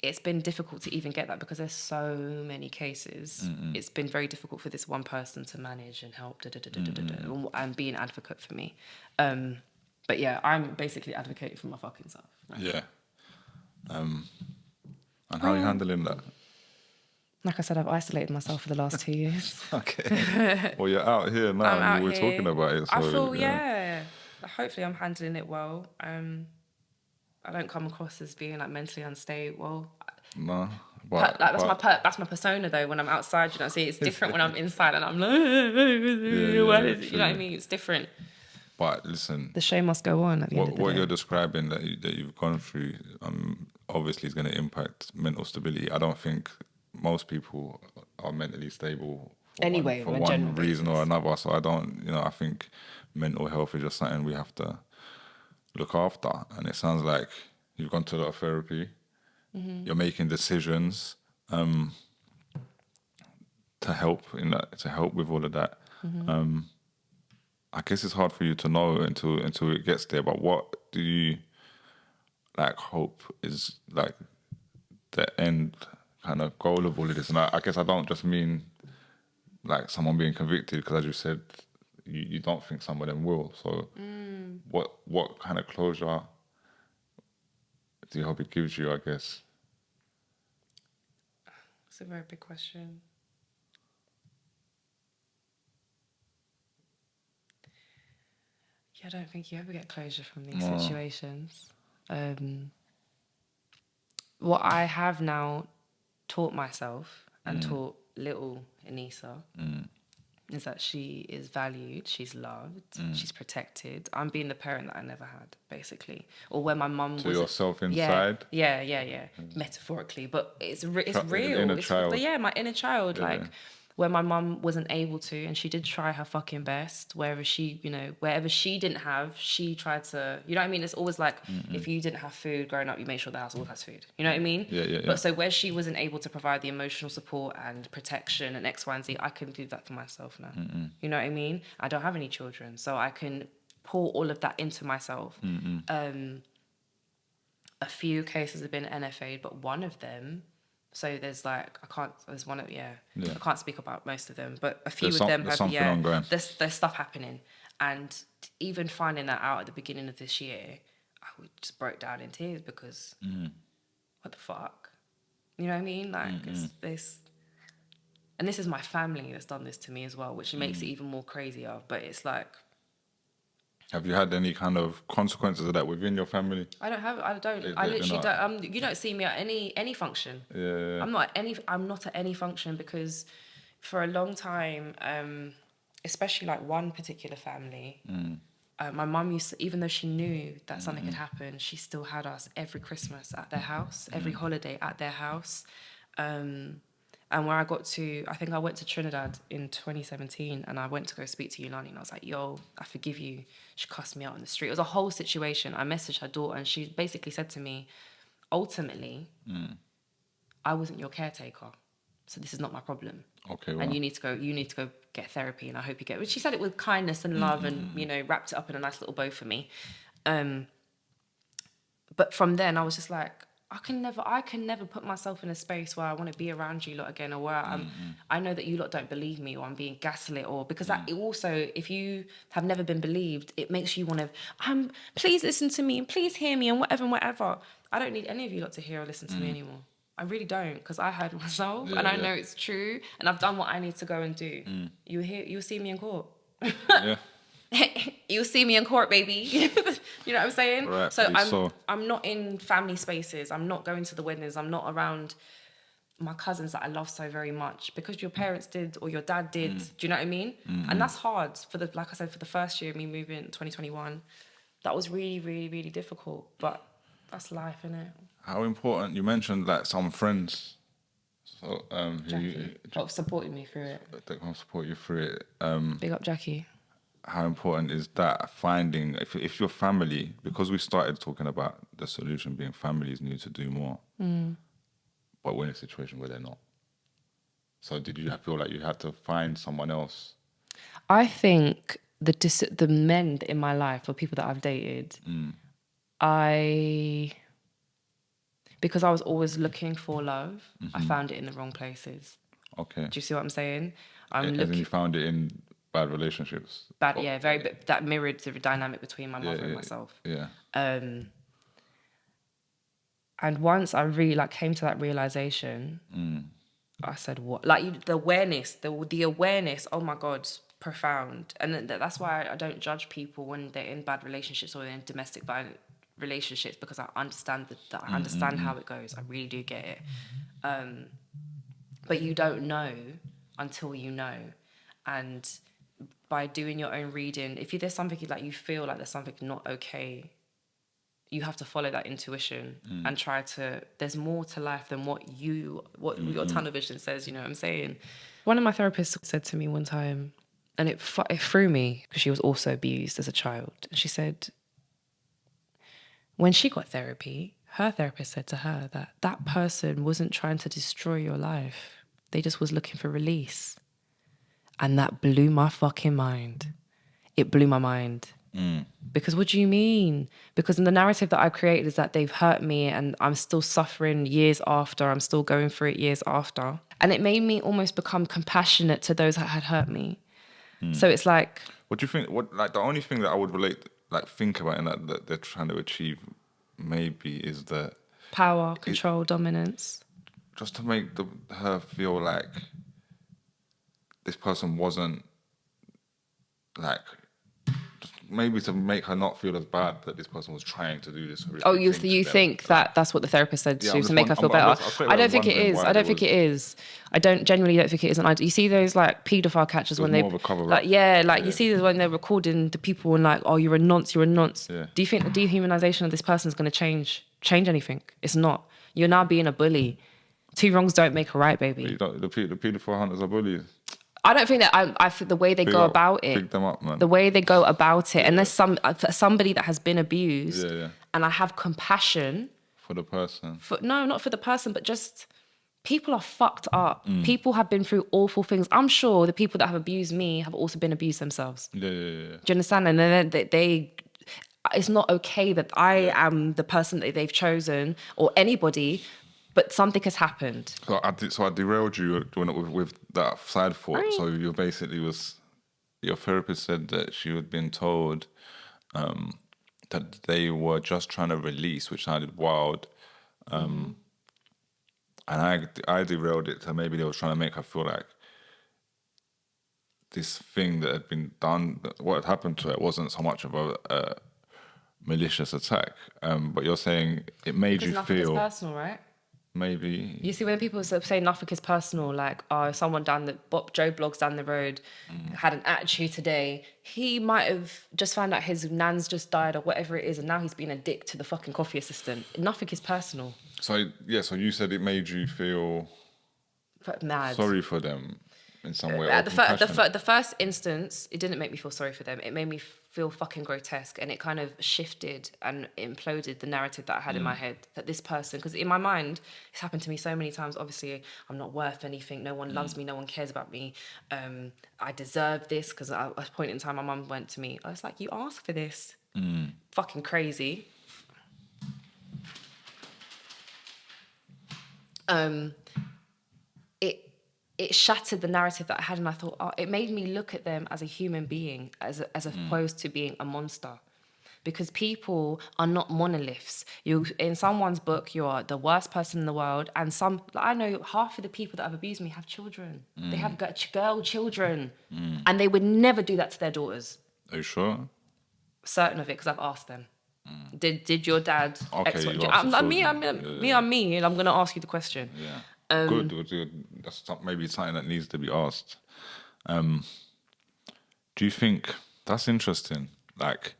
it's been difficult to even get that because there's so many cases. It's been very difficult for this one person to manage and help and be an advocate for me. But yeah, I'm basically advocating for my fucking self. Right? Yeah. And how are you handling that? Like I said, I've isolated myself for the last 2 years. Okay. Well, you're out here now and we're talking about it. So, I feel, hopefully I'm handling it well. I don't come across as being mentally unstable. No. That's my persona though. When I'm outside, you know, see, it's different when I'm inside and I'm like, you know what I mean? It's different. But listen, the show must go on. At the end of the day. What you're describing that you've gone through, obviously, is going to impact mental stability. I don't think most people are mentally stable for one reason or another. So I think mental health is just something we have to look after. And it sounds like you've gone to a lot of therapy. You're making decisions to help with all of that. I guess it's hard for you to know until it gets there. But what do you hope is the end kind of goal of all of this? And I guess I don't just mean someone being convicted, because as you said, you don't think some of them will. So what kind of closure do you hope it gives you, I guess? It's a very big question. Yeah, I don't think you ever get closure from these situations. What I have now taught myself and taught little Aneesa is that she is valued, she's loved, she's protected. I'm being the parent that I never had, basically. Or when my mum was... To yourself inside? Yeah. Metaphorically. But it's real. Inner child. But yeah, my inner child. Yeah. Like, when my mum wasn't able to, and she did try her fucking best, wherever she didn't have, she tried to... You know what I mean? It's always like, if you didn't have food growing up, you make sure the house always has food. You know what I mean? Yeah. But so where she wasn't able to provide the emotional support and protection and X, Y, and Z, I can do that for myself now. You know what I mean? I don't have any children, so I can pour all of that into myself. A few cases have been NFA'd, but one of them... So there's like, I can't speak about most of them, but a few of them have, ongoing. There's stuff happening. And even finding that out at the beginning of this year, I just broke down in tears because what the fuck? You know what I mean? Like, it's this, and this is my family that's done this to me as well, which makes it even more crazier. But it's like, have you had any kind of consequences of that within your family? I literally don't. You don't see me at any function. Yeah. I'm not at any function because for a long time, especially like one particular family, my mum used to, even though she knew that something had happened, she still had us every Christmas at their house, every holiday at their house. And where I got to, I think I went to Trinidad in 2017 and I went to go speak to Yulani and I was like, yo, I forgive you. She cussed me out on the street. It was a whole situation. I messaged her daughter and she basically said to me, ultimately, I wasn't your caretaker. So this is not my problem. Okay, wow. And you need to go get therapy and I hope you get it. She said it with kindness and love and, you know, wrapped it up in a nice little bow for me. But from then I was just like, I can never put myself in a space where I want to be around you lot again, or where I know that you lot don't believe me, or I'm being gaslit, or because that it also, if you have never been believed, it makes you want to, please listen to me and please hear me and whatever. I don't need any of you lot to hear or listen to me anymore. I really don't, because I heard myself and I know it's true and I've done what I need to go and do. You'll see me in court. Yeah. You'll see me in court, baby. You know what I'm saying? Right, so I'm not in family spaces. I'm not going to the weddings. I'm not around my cousins that I love so very much because your parents did or your dad did. Do you know what I mean? And that's hard like I said, for the first year of me moving 2021. That was really, really, really difficult. But that's life, innit? How important, you mentioned like some friends who supported me through it. That can support you through it. Big up Jackie. How important is that finding, if your family, because we started talking about the solution being families need to do more, but we're in a situation where they're not. So did you feel like you had to find someone else? I think the men in my life or people that I've dated, because I was always looking for love, I found it in the wrong places. Okay. Do you see what I'm saying? You found it in bad relationships. That mirrored the dynamic between my mother and myself. Yeah. And once I really came to that realization, I said, "What?" Like the awareness, the awareness. Oh my God, profound. And that's why I don't judge people when they're in bad relationships or in domestic violence relationships, because I understand that. I understand how it goes. I really do get it. But you don't know until you know, and by doing your own reading, if there's something like you feel like there's something not okay, you have to follow that intuition and try to. There's more to life than what your tunnel vision says. You know what I'm saying? One of my therapists said to me one time, and it threw me because she was also abused as a child. And she said, when she got therapy, her therapist said to her that person wasn't trying to destroy your life. They just was looking for release. And that blew my fucking mind. It blew my mind. Because what do you mean? Because the narrative that I created is that they've hurt me and I'm still suffering years after. I'm still going through it years after. And it made me almost become compassionate to those that had hurt me. So it's like... What do you think? The only thing that I would think about in that they're trying to achieve maybe is that Power, control, dominance. just to make her feel like this person wasn't like, maybe to make her not feel as bad that this person was trying to do this horrific Oh, you thing to them. think that that's what the therapist said to make her feel I'm better? straight I away don't think it wondering is. why I don't there think was- it is. I genuinely don't think it is. And you see those like paedophile catchers when more they of a cover-up. like you see this when they're recording the people and like, oh, you're a nonce. Yeah. Do you think the dehumanization of this person is going to change anything? It's not. You're now being a bully. Two wrongs don't make a right, baby. The paedophile hunters are bullies. I don't think that I think the way they go about it, Pick them up, man. the way they go about it, and there's somebody that has been abused, and I have compassion for the person. Not for the person, but just people are fucked up. People have been through awful things. I'm sure the people that have abused me have also been abused themselves. Yeah. Do you understand? And then it's not okay that I am the person that they've chosen or anybody. But something has happened. So I derailed you with that side thought. Right. So you basically your therapist said that she had been told that they were just trying to release, which sounded wild. And I derailed it to maybe they were trying to make her feel like this thing that had been done, what had happened to her, wasn't so much of a malicious attack. But you're saying it made you nothing feel... is personal, right? Maybe. You see, when people say nothing is personal, like, oh, someone Joe Blogs down the road had an attitude today, he might have just found out his nan's just died or whatever it is, and now he's being a dick to the fucking coffee assistant. Nothing is personal. So you said it made you feel mad. Sorry for them in some way. At the first instance, it didn't make me feel sorry for them. It made me feel fucking grotesque, and it kind of shifted and imploded the narrative that I had in my head that this person, because in my mind, it's happened to me so many times. Obviously, I'm not worth anything. No one loves me. No one cares about me. I deserve this because at a point in time, my mum went to me. I was like, "You asked for this." Fucking crazy. It shattered the narrative that I had, and I thought, it made me look at them as a human being, as opposed to being a monster. Because people are not monoliths. In someone's book, you are the worst person in the world, and I know half of the people that have abused me have children. They have girl children, and they would never do that to their daughters. Are you sure? Certain of it, because I've asked them. Did your dad? Okay, me, and I'm gonna ask you the question. Yeah. Good. That's maybe something that needs to be asked. Do you think that's interesting? Like,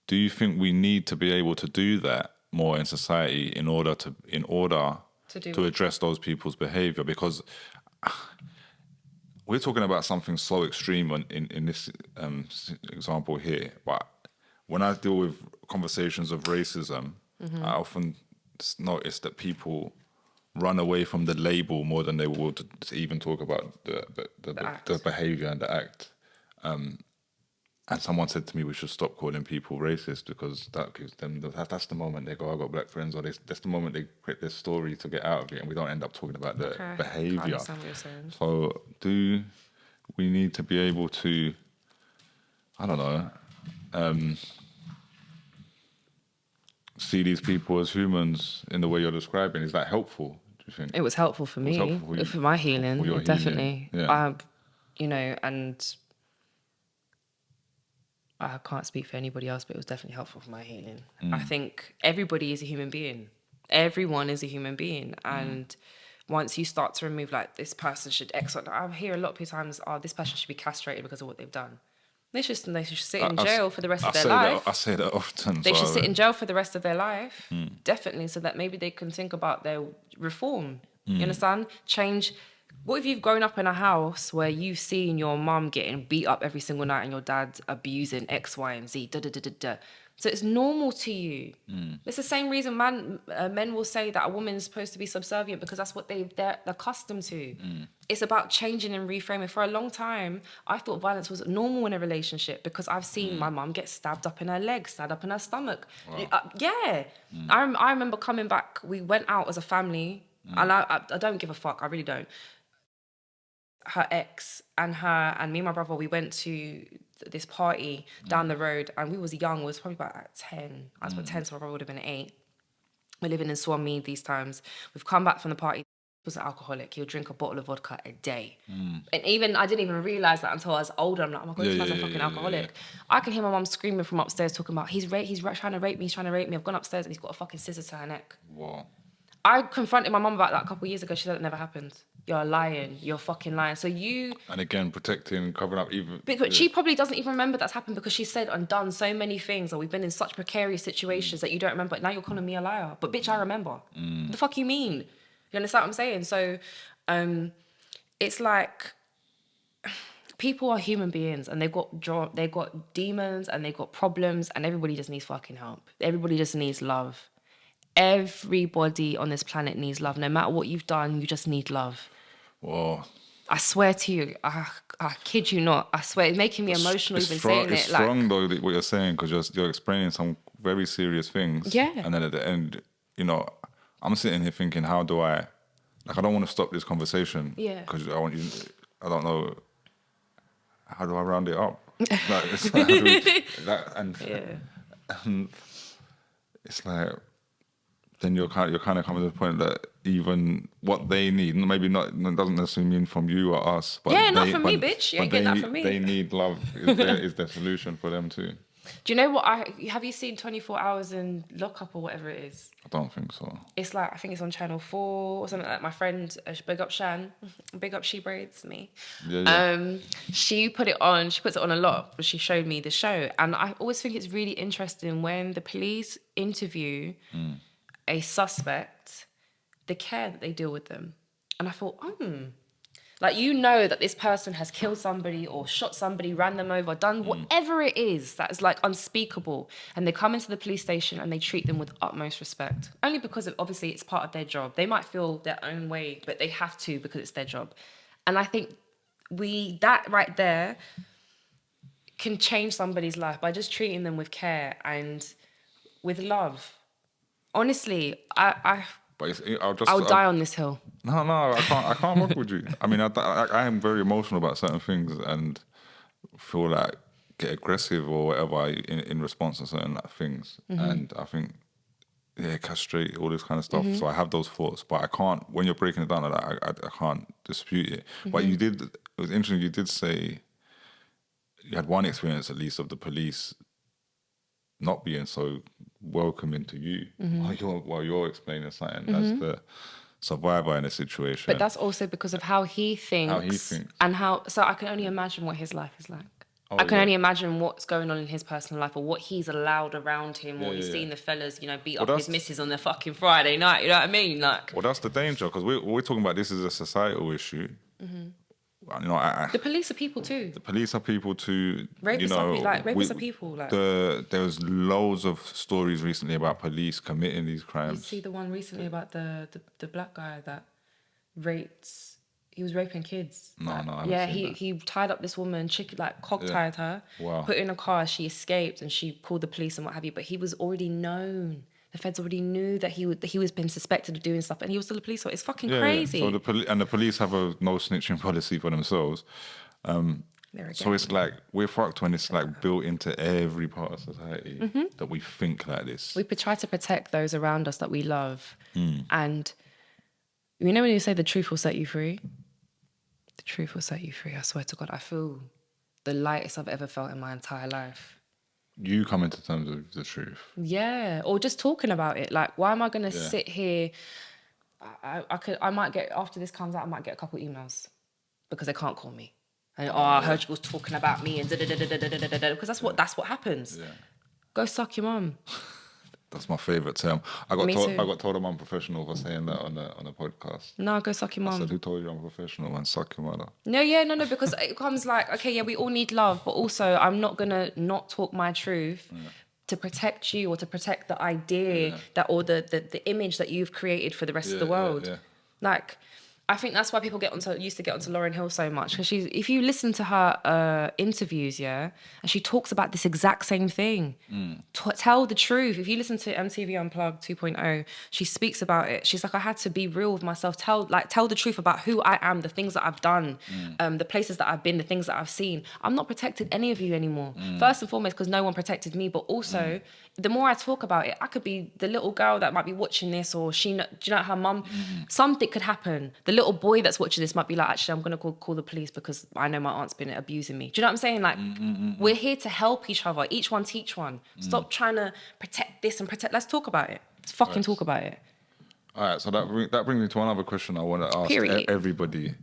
do you think we need to be able to do that more in society in order to address those people's behavior? Because we're talking about something so extreme in this example here, but when I deal with conversations of racism, I often notice that people run away from the label more than they will to even talk about the behavior and the act. And someone said to me, we should stop calling people racist because that gives them that's the moment they go, I've got black friends, or that's the moment they create this story to get out of it, and we don't end up talking about the behavior. I understand what you're saying. So do we need to be able to, I don't know, see these people as humans in the way you're describing? Is that helpful? Do you think it was helpful for me, for my healing? For your definitely. Healing. Yeah. And I can't speak for anybody else, but it was definitely helpful for my healing. I think everybody is a human being. Everyone is a human being, and once you start to remove like this person should I hear a lot of times, this person should be castrated because of what they've done. They should sit in jail for the rest of their life. I say that often. They should sit in jail for the rest of their life, definitely, so that maybe they can think about their reform. You understand? Change. What if you've grown up in a house where you've seen your mum getting beat up every single night and your dad abusing X, Y, and Z, So it's normal to you. It's the same reason men will say that a woman is supposed to be subservient, because that's what they're accustomed to. It's about changing and reframing. For a long time, I thought violence was normal in a relationship because I've seen my mum get stabbed up in her leg, stabbed up in her stomach. Wow. I remember coming back. We went out as a family, and I don't give a fuck. I really don't. Her ex and me and my brother, we went to this party down the road, and we was young. We was probably about like 10. I was about 10, so I probably would have been 8. We're living in Swan these times. We've come back from the party. He was an alcoholic. He'll drink a bottle of vodka a day. And even I didn't even realise that until I was older. I'm like, oh my God, this man's a fucking alcoholic. I can hear my mum screaming from upstairs talking about, he's trying to rape me, he's trying to rape me. I've gone upstairs and he's got a fucking scissor to her neck. Wow. I confronted my mum about that a couple of years ago. She said it never happened. You're lying. You're fucking lying. So you... And again, protecting, covering up even... Because she probably doesn't even remember that's happened because she said and done so many things, or we've been in such precarious situations that you don't remember. Now you're calling me a liar. But bitch, I remember. What the fuck you mean? You understand what I'm saying? So it's like... People are human beings and they've got demons and they've got problems, and everybody just needs fucking help. Everybody just needs love. Everybody on this planet needs love. No matter what you've done, you just need love. Whoa. I swear to you, I kid you not. I swear, it's making me emotional even saying it. It's strong though, what you're saying, because you're explaining some very serious things. Yeah. And then at the end, you know, I'm sitting here thinking, how do I... Like, I don't want to stop this conversation. Yeah. Because I don't know... How do I round it up? Like, it's like, how do we, and it's like... Then you're kind of coming to the point that even what they need, maybe not, it doesn't necessarily mean from you or us. But not from me, bitch. You ain't getting that from me. They need love. Is the solution for them too. Do you know what? Have you seen 24 Hours in Lockup or whatever it is? I don't think so. It's like, I think it's on Channel 4 or something like that. My friend, big up Shan, big up She Braids me. Yeah. She put it on. She puts it on a lot, but she showed me the show, and I always think it's really interesting when the police interview a suspect, the care that they deal with them. And I thought, like, you know that this person has killed somebody or shot somebody, ran them over, done whatever it is that is like unspeakable. And they come into the police station and they treat them with utmost respect. Only because obviously it's part of their job. They might feel their own way, but they have to because it's their job. And I think that right there can change somebody's life by just treating them with care and with love. Honestly, I'll die on this hill. No, I can't work with you. I mean, I am very emotional about certain things and feel like get aggressive or whatever in response to certain things. And I think, castrate, all this kind of stuff. So I have those thoughts, but I can't, when you're breaking it down like that, I can't dispute it. But it was interesting, you did say you had one experience at least of the police not being so welcoming to you while you're explaining something as the survivor in a situation. But that's also because of how he thinks. And so I can only imagine what his life is like. I can only imagine what's going on in his personal life or what he's allowed around him, or he's seen the fellas, beat up his missus on their fucking Friday night. You know what I mean? Like, well, that's the danger, because we're talking about this as a societal issue. The police are people too. The police are people too. Rapists are people. Like, there's loads of stories recently about police committing these crimes. You see the one recently about the black guy that he was raping kids. He tied up this woman, tied her, put her in a car, she escaped and she called the police and what have you, but he was already known. The feds already knew that he was being suspected of doing stuff, and he was still a police officer. It's fucking crazy. So the police have a no snitching policy for themselves. So it's like we're fucked when it's like built into every part of society that we think like this. We try to protect those around us that we love, and when you say the truth will set you free, the truth will set you free. I swear to God, I feel the lightest I've ever felt in my entire life. You come into terms with the truth. Yeah, or just talking about it. Like, why am I going to sit here? I might get, after this comes out, I might get a couple emails because they can't call me. And, I heard you was talking about me and da-da-da-da-da-da-da-da, because that's what happens. Yeah. Go suck your mum. That's my favourite term. I got told I'm unprofessional for saying that on a podcast. No, go suck your mum. I said, who told you I'm professional? And suck your mother. No, because it comes like, okay, we all need love, but also I'm not gonna not talk my truth to protect you or to protect the idea that or the image that you've created for the rest of the world. Like, I think that's why people used to get onto Lauryn Hill so much, because if you listen to her interviews, and she talks about this exact same thing. Tell the truth. If you listen to MTV Unplugged 2.0, she speaks about it. She's like, I had to be real with myself. Tell the truth about who I am, the things that I've done, the places that I've been, the things that I've seen. I'm not protecting any of you anymore. First and foremost, because no one protected me, but also the more I talk about it, I could be the little girl that might be watching this, or do you know her mum? Something could happen. The little boy that's watching this might be like, actually, I'm going to call the police because I know my aunt's been abusing me. Do you know what I'm saying? Like, we're here to help each other. Each one teach one. Stop trying to protect this and protect. Let's talk about it. Let's fucking talk about it. All right, so that brings me to another question I want to ask everybody.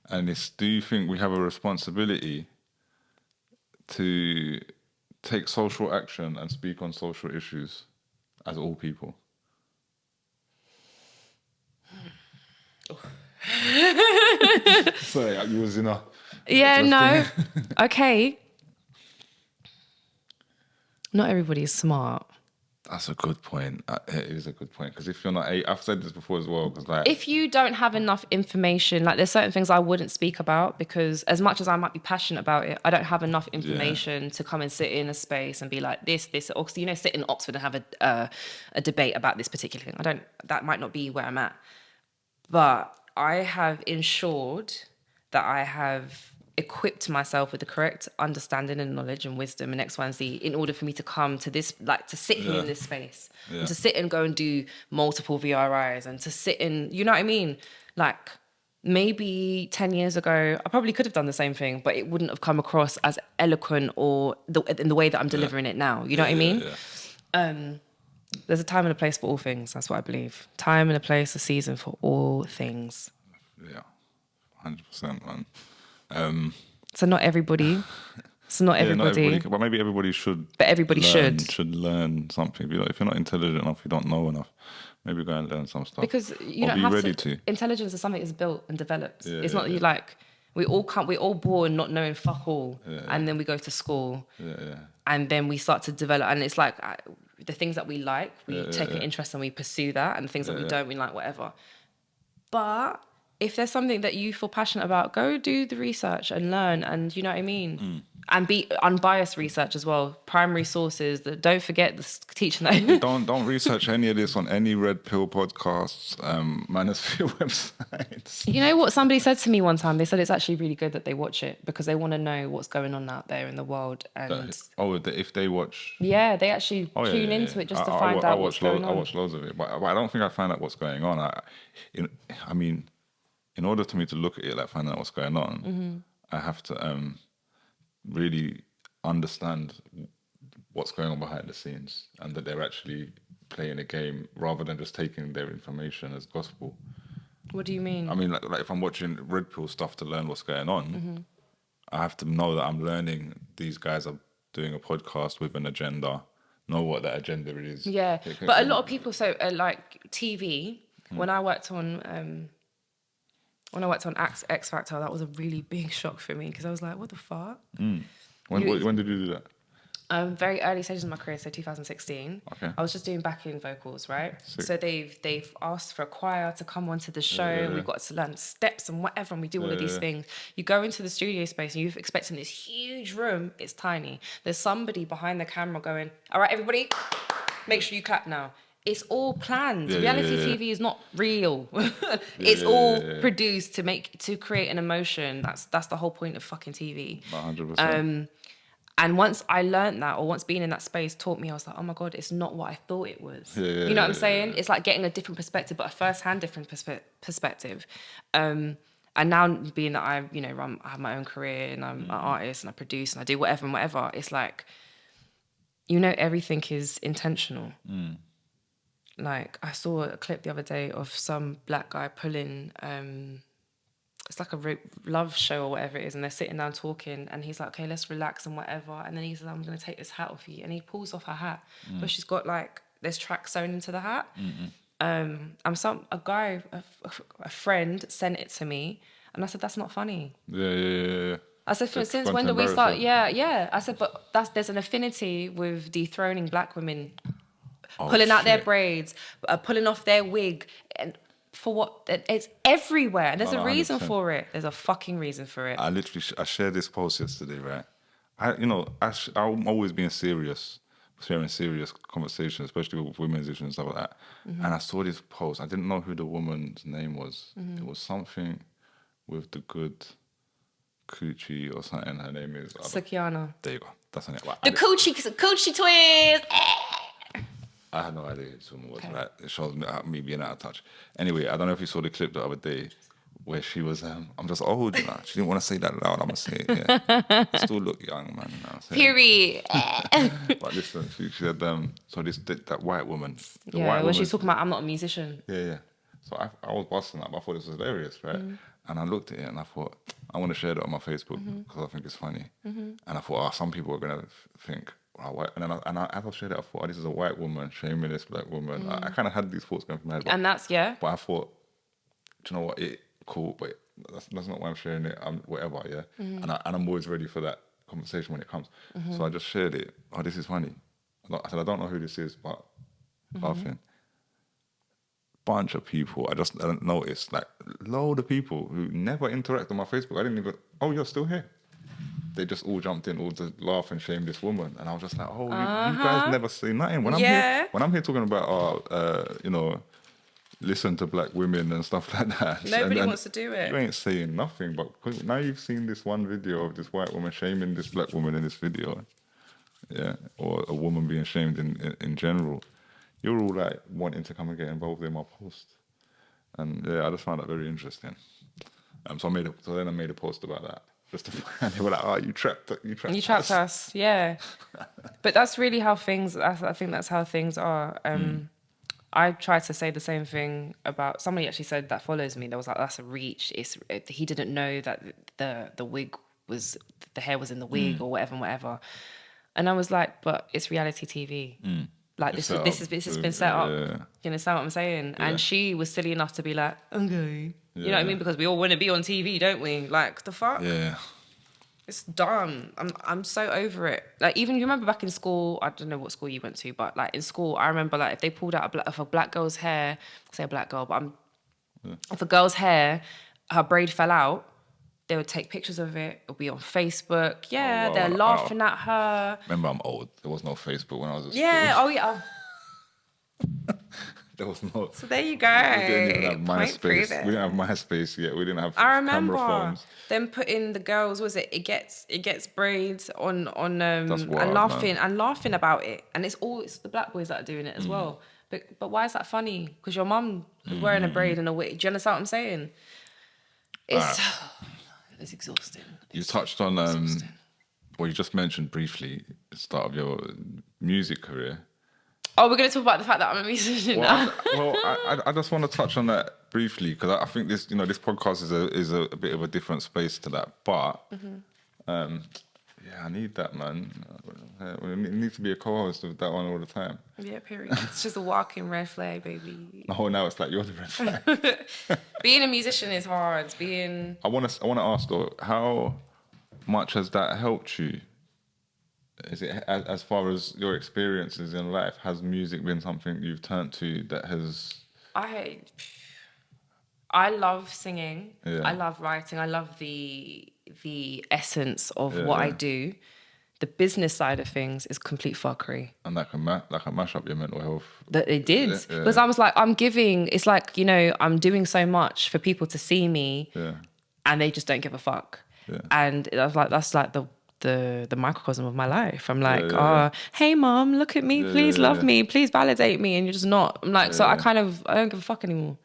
And it's, do you think we have a responsibility to take social action and speak on social issues as all people? Sorry, you was enough. Yeah, no. Okay. Not everybody is smart. That's a good point. It is a good point, because if you're not, I've said this before as well. Because like, if you don't have enough information, like there's certain things I wouldn't speak about, because as much as I might be passionate about it, I don't have enough information to come and sit in a space and be like this, or sit in Oxford and have a debate about this particular thing. That might not be where I'm at, but I have ensured that I have equipped myself with the correct understanding and knowledge and wisdom and X, Y, and Z in order for me to come to this, like to sit here in this space, and to sit and go and do multiple VRIs, and to sit in, you know what I mean? Like maybe 10 years ago, I probably could have done the same thing, but it wouldn't have come across as eloquent or in the way that I'm delivering it now. You know what I mean? There's a time and a place for all things. That's what I believe. Time and a place, a season for all things. Yeah, 100%, man. So not everybody. Not everybody, but maybe everybody should. But everybody should learn something. If you're not intelligent enough, you don't know enough. Maybe go and learn some stuff. Because you don't have to. Intelligence is something that's built and developed. It's not you like we're all born not knowing fuck all, and then we go to school, and then we start to develop. And it's like the things that we like, we take an interest and we pursue that, and the things that we don't, we like whatever. But if there's something that you feel passionate about, go do the research and learn, and you know what I mean? And be unbiased research as well. Primary sources. Don't forget the teaching that. Don't research any of this on any Red Pill podcasts, manosphere websites. You know what somebody said to me one time? They said it's actually really good that they watch it because they want to know what's going on out there in the world. And if they watch... Yeah, they actually tune into it just to find out what's going on. I watch loads of it, but I don't think I find out what's going on. I mean, in order for me to look at it, like find out what's going on, I have to really understand what's going on behind the scenes, and that they're actually playing a game rather than just taking their information as gospel. What do you mean? I mean, like if I'm watching Red Pill stuff to learn what's going on, I have to know that I'm learning these guys are doing a podcast with an agenda, know what that agenda is. Yeah, but a lot of people, like TV, when I worked on X Factor, that was a really big shock for me because I was like, what the fuck? When did you do that? Very early stages of my career, so 2016. Okay. I was just doing backing vocals, right? Sick. So they've asked for a choir to come onto the show. We've got to learn steps and whatever, and we do all of these things. You go into the studio space and you're expecting this huge room. It's tiny. There's somebody behind the camera going, all right, everybody, make sure you clap now. It's all planned. Reality TV is not real. It's all produced to create an emotion. That's the whole point of fucking TV. 100%. And once I learned that, or once being in that space taught me, I was like, oh my God, it's not what I thought it was. You know what I'm saying? It's like getting a different perspective, but a first-hand different perspective. And now being that I have my own career and I'm an artist and I produce and I do whatever and whatever, it's like, everything is intentional. Like I saw a clip the other day of some black guy pulling, it's like a love show or whatever it is, and they're sitting down talking, and he's like, okay, let's relax and whatever. And then he says, I'm going to take this hat off you. And he pulls off her hat, but she's got like this track sewn into the hat. A friend sent it to me, and I said, that's not funny. Yeah. I said, since when do we start? Yeah. I said, but there's an affinity with dethroning black women. Pulling out their braids, pulling off their wig, and for what? It's everywhere. And there's a reason 100%. for it. There's a fucking reason for it. I shared this post yesterday, right? I'm always being serious, sharing serious conversations, especially with women's issues and stuff like that. And I saw this post. I didn't know who the woman's name was. It was something with the good coochie or something. Her name is Sakiana. There you go. That's her name. The coochie twins. I had no idea who this woman was. Okay. Right? It shows me being out of touch. Anyway, I don't know if you saw the clip the other day where she was, I'm just old, you know. She didn't want to say that loud. I'm going to say it, yeah. Still look young, man. You know, Period. But listen, she said, so that white woman. When she's talking about, I'm not a musician. Yeah. So I was busting up. I thought this was hilarious, right? And I looked at it and I thought, I want to share that on my Facebook because I think it's funny. And I thought, some people are going to think, white. And as I shared it, I thought, this is a white woman shaming this black woman. I kind of had these thoughts going through my head. And that's, yeah. But I thought, do you know what? Cool, but that's not why I'm sharing it. Whatever, yeah. And I'm always ready for that conversation when it comes. So I just shared it. Oh, this is funny. I said, I don't know who this is, but laughing. Bunch of people. I noticed, like, load of people who never interact on my Facebook. I didn't even, oh, you're still here. They just all jumped in, all to laugh and shame this woman. And I was just like, oh, you guys never say nothing. When I'm here talking about, listen to black women and stuff like that. Nobody wants to do it. You ain't saying nothing, but now you've seen this one video of this white woman shaming this black woman in this video, yeah, or a woman being shamed in general. You're all like wanting to come and get involved in my post, and yeah, I just found that very interesting. So then I made a post about that. And they were like, "Oh, you trapped us." Yeah. But that's really how things. I think that's how things are. I tried to say the same thing about somebody actually said that follows me. There was like, that's a reach. He didn't know that the wig was, the hair was in the wig or whatever. And I was like, but it's reality TV. Like this has been set up. Yeah. You understand what I'm saying? Yeah. And she was silly enough to be like, okay. You know what I mean? Because we all want to be on TV, don't we? Like, the fuck? Yeah. It's dumb. I'm so over it. Like, even you remember back in school, I don't know what school you went to, but like in school, I remember like if they pulled out a black girl's hair, say a black girl, but if a girl's hair, her braid fell out, they would take pictures of it. It'll be on Facebook. Yeah, they're laughing at her. Remember, I'm old. There was no Facebook when I was at school. Yeah, oh yeah. There was no. So there you go. We didn't even have MySpace. We didn't have MySpace yet. We didn't have camera phones. Them putting the girls, it gets braids on and laughing about it, and it's the black boys that are doing it as well. But why is that funny? Because your mum was wearing a braid and a wig. Do you understand what I'm saying? It's exhausting. You touched on you just mentioned briefly the start of your music career. Oh, we're going to talk about the fact that I'm a musician now. I just want to touch on that briefly because I think this podcast is a bit of a different space to that. But I need that, man. It needs to be a co-host of that one all the time. Yeah, period. It's just a walking red flag, baby. Oh, now it's like you're the red flag. Being a musician is hard. I want to ask though, how much has that helped you? Is it as far as your experiences in life? Has music been something you've turned to that has? I love singing. Yeah. I love writing. I love the essence of what I do. The business side of things is complete fuckery. And that can mash up your mental health. That it did. Because I was like, it's like, I'm doing so much for people to see me and they just don't give a fuck. Yeah. And I was like, that's like the microcosm of my life. I'm like, hey mom, look at me, please love me, please validate me, and you're just not. I'm like, I don't give a fuck anymore.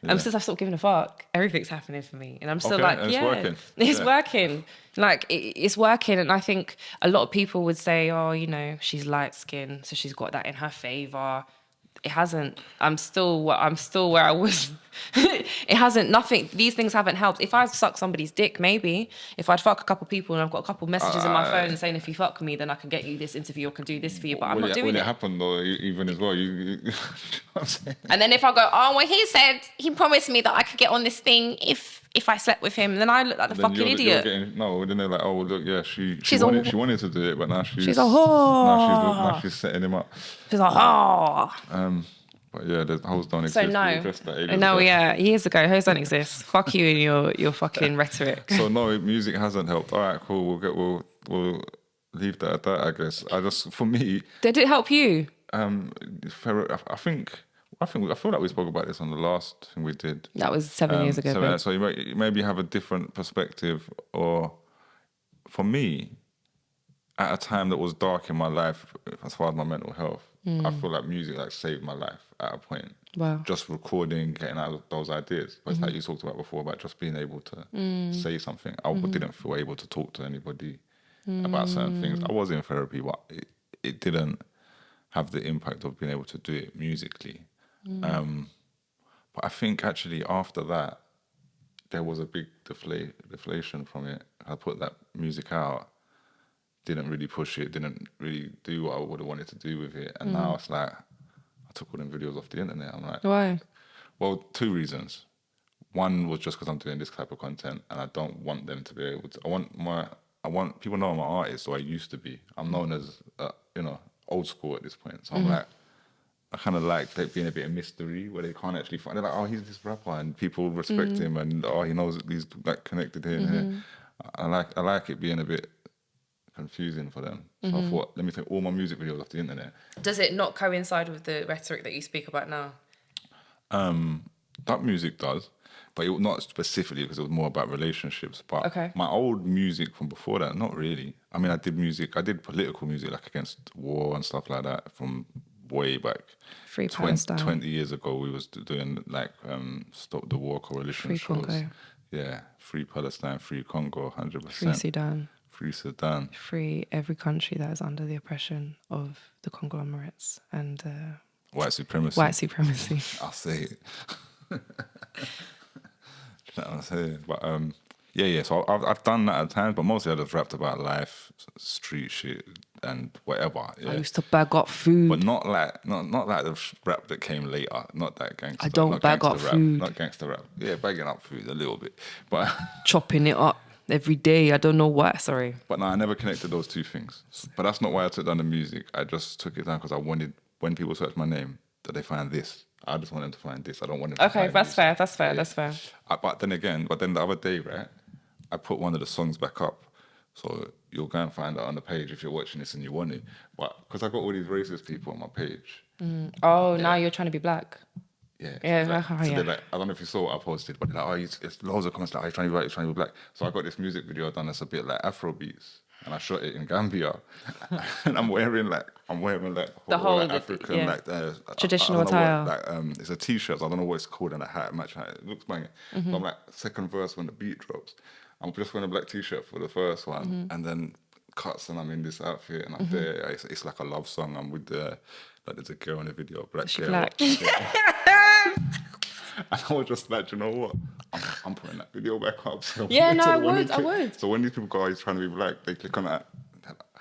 And since I've stopped giving a fuck, everything's happening for me, and I'm still it's working. It's working. Like it's working, and I think a lot of people would say, oh, she's light skinned, so she's got that in her favor. It hasn't. I'm still where I was. It hasn't. Nothing. These things haven't helped. If I suck somebody's dick, maybe. If I'd fuck a couple people and I've got a couple messages in my phone saying if you fuck me, then I can get you this interview or can do this for you. But I'm not doing it. Will it happen though? Even as well, you know what I'm saying? And then if I go, he said he promised me that I could get on this thing if I slept with him, then I look like the fucking idiot. Then they're like, oh look, yeah, she wanted to do it, but now she's a whore. Now she's setting him up. She's like, But But yeah, the hoes don't So exist. no. We addressed that ages No, ago. yeah, years ago, hoes don't exist. Fuck you and your fucking rhetoric. So no, music hasn't helped. All right, cool. We'll leave that at that. I guess. For me, Did it help you? I feel like we spoke about this on the last thing we did. That was 7 years ago. So you maybe have a different perspective, or for me, at a time that was dark in my life, as far as my mental health, I feel like music like saved my life at a point. Wow. Just recording, getting out of those ideas. But it's like you talked about before, about just being able to say something. I didn't feel able to talk to anybody about certain things. I was in therapy, but it didn't have the impact of being able to do it musically. But I think actually after that, there was a big deflation from it. I put that music out, didn't really push it, didn't really do what I would have wanted to do with it. And now it's like, I took all them videos off the internet. I'm like, Why? well, two reasons. One was just because I'm doing this type of content and I don't want them to be able to, I want people to know I'm an artist, or I used to be. I'm known as, old school at this point. So I'm like, I kind of like being a bit of mystery where they can't actually find. They're like, oh, he's this rapper, and people respect him, and he knows that he's like connected here and here. I like it being a bit confusing for them. So I thought, let me take all my music videos off the internet. Does it not coincide with the rhetoric that you speak about now? That music does, but not specifically because it was more about relationships. But Okay. my old music from before that, not really. I mean, I did political music like against war and stuff like that from way back. Free Palestine. 20 years ago, we was doing like Stop the War coalition Free shows. Congo. Yeah, Free Palestine, Free Congo, 100%. Free Sudan. Free Sudan. Free every country that is under the oppression of the conglomerates and White supremacy. white supremacy. I'll say it. You know what I'm saying? But yeah. So I've done that at times, but mostly I just rapped about life, street shit, and whatever. Yeah. I used to bag up food. But not like the rap that came later. Not that gangster. I don't not bag gangster up rap, food. Not gangster rap. Yeah, bagging up food a little bit, but Chopping it up every day. I don't know why. Sorry. But no, I never connected those two things. But that's not why I took down the music. I just took it down because I wanted, when people search my name, that they find this. I just want them to find this. I don't want them to find that's this. fair. That's fair. Yeah. That's fair. But then the other day, right, I put one of the songs back up. So you'll go and find out on the page if you're watching this and you want it. But because I got all these racist people on my page. Oh, now you're trying to be black. Yeah. Yeah, so they're like, I don't know if you saw what I posted, but they're like, it's loads of comments like, oh, you're trying to be white, you're trying to be black. So I got this music video done that's a bit like Afro beats. And I shot it in Gambia. And I'm wearing like The whole like, African, yeah. like Traditional I don't know attire. what, it's a t-shirt, so I don't know what it's called, and a hat matching it. It looks banging. So I'm like, second verse when the beat drops, I'm just wearing a black t-shirt for the first one, and then cuts and I'm in this outfit and I'm there. It's like a love song. I'm with there's a girl in the video, black girl. Black. Yeah. And I was just like, you know what? I'm putting that video back up. So Yeah, no, I when would. So when these people go, oh, he's trying to be black, they click on that.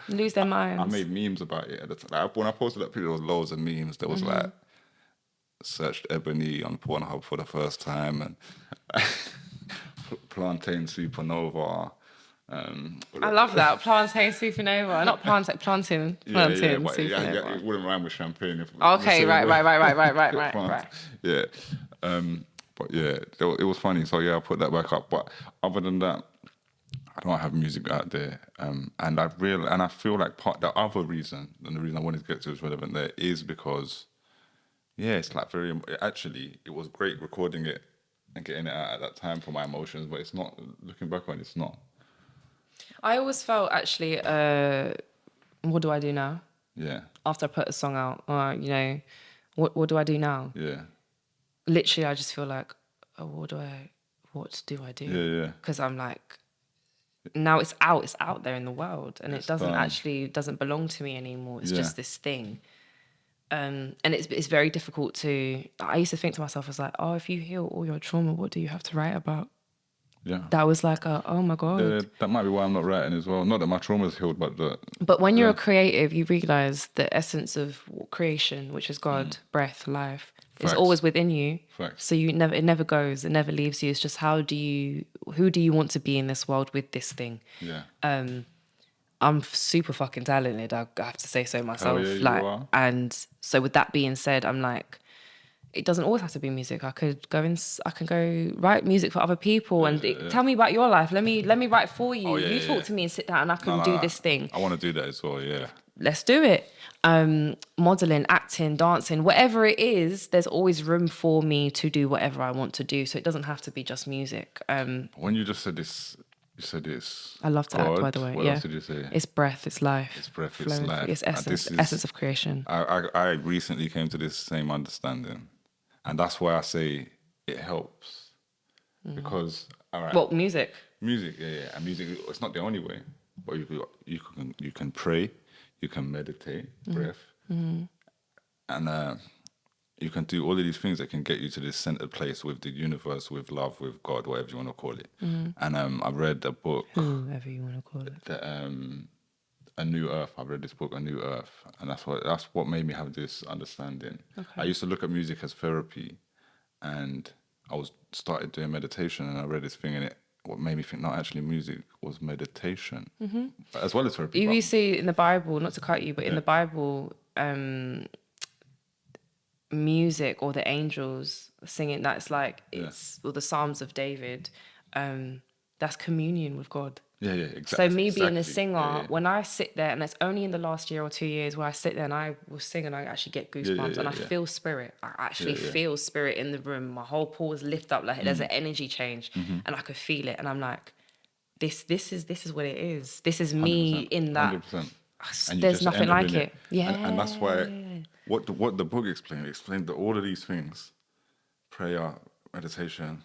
Lose their minds. I made memes about it at the time. Like, when I posted that picture, there was loads of memes. There was like, searched Ebony on Pornhub for the first time, and Plantain Supernova. I love that. Plantain supernova. Not plantain, plantain. Plantain supernova. Yeah, it wouldn't rhyme with champagne. Okay, right. Yeah. But yeah, it was funny. So yeah, I put that back up. But other than that, I don't have music out there. And I feel like the other reason, and the reason I wanted to get to is relevant there, is because, yeah, it's like actually, it was great recording it and getting it out at that time for my emotions, but it's not, looking back on it, it's not. I always felt actually, what do I do now? Yeah. After I put a song out, or, what do I do now? Yeah. Literally, I just feel like, oh, what do I do? Yeah. Because I'm like, now it's out there in the world, and it doesn't belong to me anymore. It's just this thing. And it's very difficult I used to think to myself, I was like, oh, if you heal all your trauma, what do you have to write about? Yeah. That was like, oh my God. Yeah, that might be why I'm not writing as well. Not that my trauma's healed, But when you're a creative, you realise the essence of creation, which is God, breath, life, is always within you. Facts. So it never goes, it never leaves you. It's just who do you want to be in this world with this thing? Yeah. I'm super fucking talented. I have to say so myself. Oh, yeah, you are. And so with that being said, I'm like, it doesn't always have to be music. I can go write music for other people and tell me about your life. Let me write for you. You talk to me and sit down and I can do this thing. I want to do that as well. Yeah. Let's do it. Modeling, acting, dancing, whatever it is, there's always room for me to do whatever I want to do. So it doesn't have to be just music. When you just said this, you said it's I love to God. act, by the way. What else did you say? It's breath, it's life. It's breath, it's life. It's essence of creation. I recently came to this same understanding. And that's why I say it helps. Because, all right. Well, music. Music, yeah. And music, it's not the only way. But you can pray, you can meditate, breath. And you can do all of these things that can get you to this centered place with the universe, with love, with God, whatever you want to call it. And I read a book. Whoever you want to call it. A New Earth. I read this book, A New Earth, and that's what made me have this understanding. Okay. I used to look at music as therapy, and I started doing meditation, and I read this thing, and what made me think not actually music was meditation, as well as therapy. You see in the Bible, not to cut you, but in the Bible, music or the angels singing, that's like or the Psalms of David, that's communion with God. Yeah, exactly. So me being a singer, when I sit there, and it's only in the last year or 2 years where I sit there and I will sing and I actually get goosebumps and I feel spirit. I actually feel spirit in the room. My whole pores lift up, like there's an energy change, and I could feel it. And I'm like, this is what it is. This is me in that. 100%. There's nothing like it. Yeah. And that's why what the book explained that all of these things, prayer, meditation,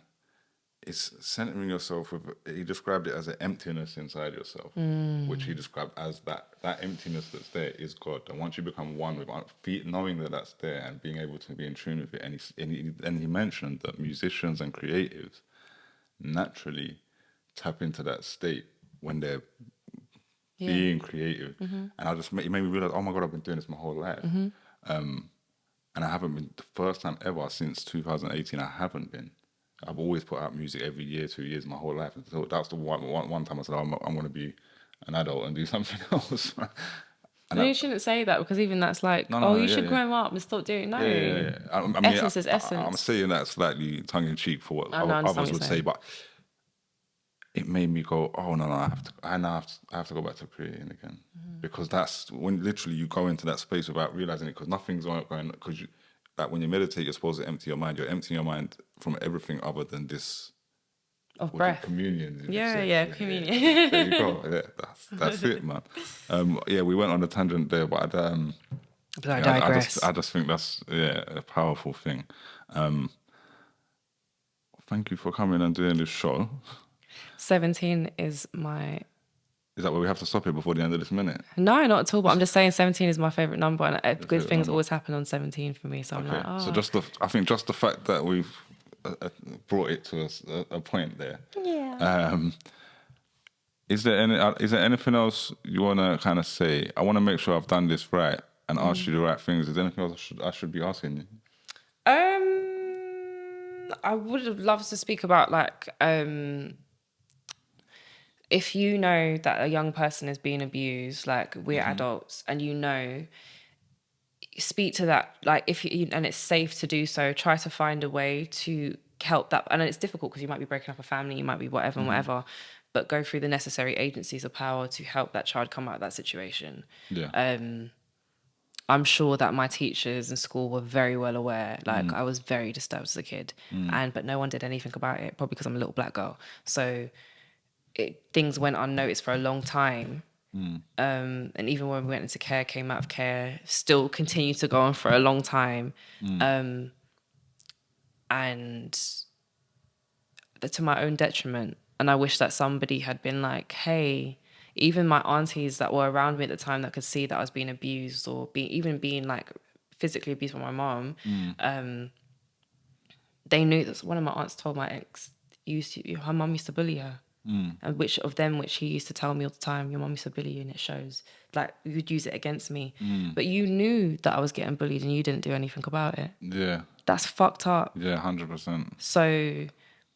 it's centering yourself with. He described it as an emptiness inside yourself, which he described as that emptiness that's there is God. And once you become one with knowing that that's there and being able to be in tune with it, and he mentioned that musicians and creatives naturally tap into that state when they're being creative. And it made me realize, oh my God, I've been doing this my whole life. And I haven't been, the first time ever since 2018, I haven't been. I've always put out music every year, 2 years, my whole life. And so that's the one time I said, I'm going to be an adult and do something else. No, you shouldn't say that, because even that's like, you should grow up and stop doing. No, I mean, essence is essence. I'm saying that slightly tongue-in-cheek for what others would say, but it made me go, oh, no, I have to go back to creating again. Because that's when literally you go into that space without realizing it, because nothing's going, because like when you meditate, you're supposed to empty your mind. You're emptying your mind from everything other than this of breath. Communion. Communion. There you go. Yeah, that's it, man. We went on a tangent there, but I digress. I just think that's a powerful thing. Thank you for coming and doing this show. 17 is my... Is that where we have to stop it before the end of this minute? No, not at all. But I'm just saying 17 is my favourite number, and good things always happen on 17 for me. So I'm like, So I think just the fact that we've brought it to a point there. Yeah. Is there anything else you want to kind of say? I want to make sure I've done this right and asked you the right things. Is there anything else I should be asking you? I would have loved to speak about like. If you know that a young person is being abused, like we're adults, and speak to that, like and it's safe to do so, try to find a way to help that. And it's difficult because you might be breaking up a family, you might be whatever and whatever, but go through the necessary agencies of power to help that child come out of that situation. Yeah. I'm sure that my teachers in school were very well aware. Like I was very disturbed as a kid, but no one did anything about it, probably because I'm a little black girl. So things went unnoticed for a long time. And even when we went into care, came out of care, still continued to go on for a long time. And to my own detriment. And I wish that somebody had been like, hey, even my aunties that were around me at the time that could see that I was being abused or being like physically abused by my mom, they knew that one of my aunts told my ex, her mum used to bully her. And which he used to tell me all the time, your mum used to bully you and it shows. Like, you'd use it against me. But you knew that I was getting bullied and you didn't do anything about it. Yeah. That's fucked up. Yeah, 100%. So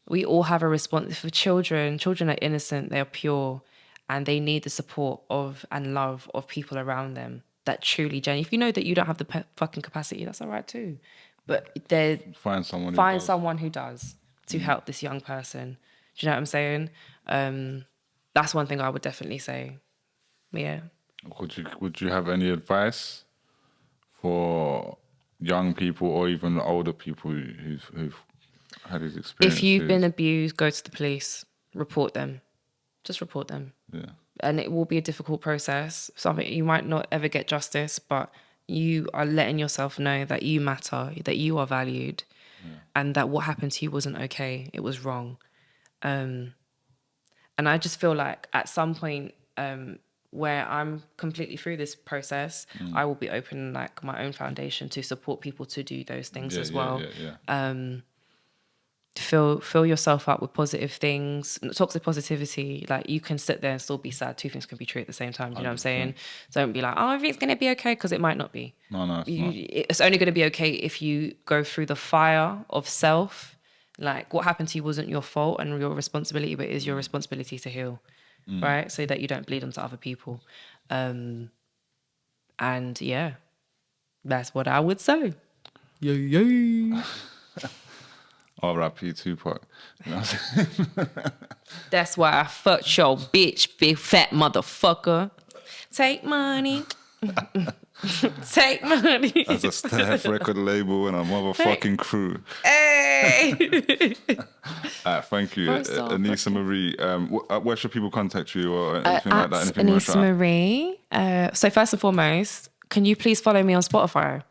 we all have a response. For children are innocent, they're pure, and they need the support of and love of people around them that truly genuine. If you know that you don't have the fucking capacity, that's all right too. but find someone who does to help this young person. Do you know what I'm saying? That's one thing I would definitely say. Yeah. Would you have any advice for young people or even older people who've had these experiences? If you've been abused, go to the police. Report them. Just report them. Yeah. And it will be a difficult process. Something you might not ever get justice, but you are letting yourself know that you matter, that you are valued, and that what happened to you wasn't okay. It was wrong. And I just feel like at some point where I'm completely through this process, I will be opening like my own foundation to support people to do those things as well. Fill yourself up with positive things, toxic positivity. Like, you can sit there and still be sad. Two things can be true at the same time. Do you know what I'm saying? Don't be like, oh, everything's going to be okay, because it might not be. No, it's not. It's only going to be okay if you go through the fire of self. Like, what happened to you wasn't your fault and your responsibility, but it is your responsibility to heal, right? So that you don't bleed onto other people. And yeah, that's what I would say. Yeah. R.I.P. Tupac. You know what I'm saying? That's why I fucked your bitch, big fat motherfucker. Take money. Take money. As a staff record label and a motherfucking crew. Hey! Thank you, Aneesa Marie. Where should people contact you or anything like that? Anything Aneesa Marie. So first and foremost, can you please follow me on Spotify?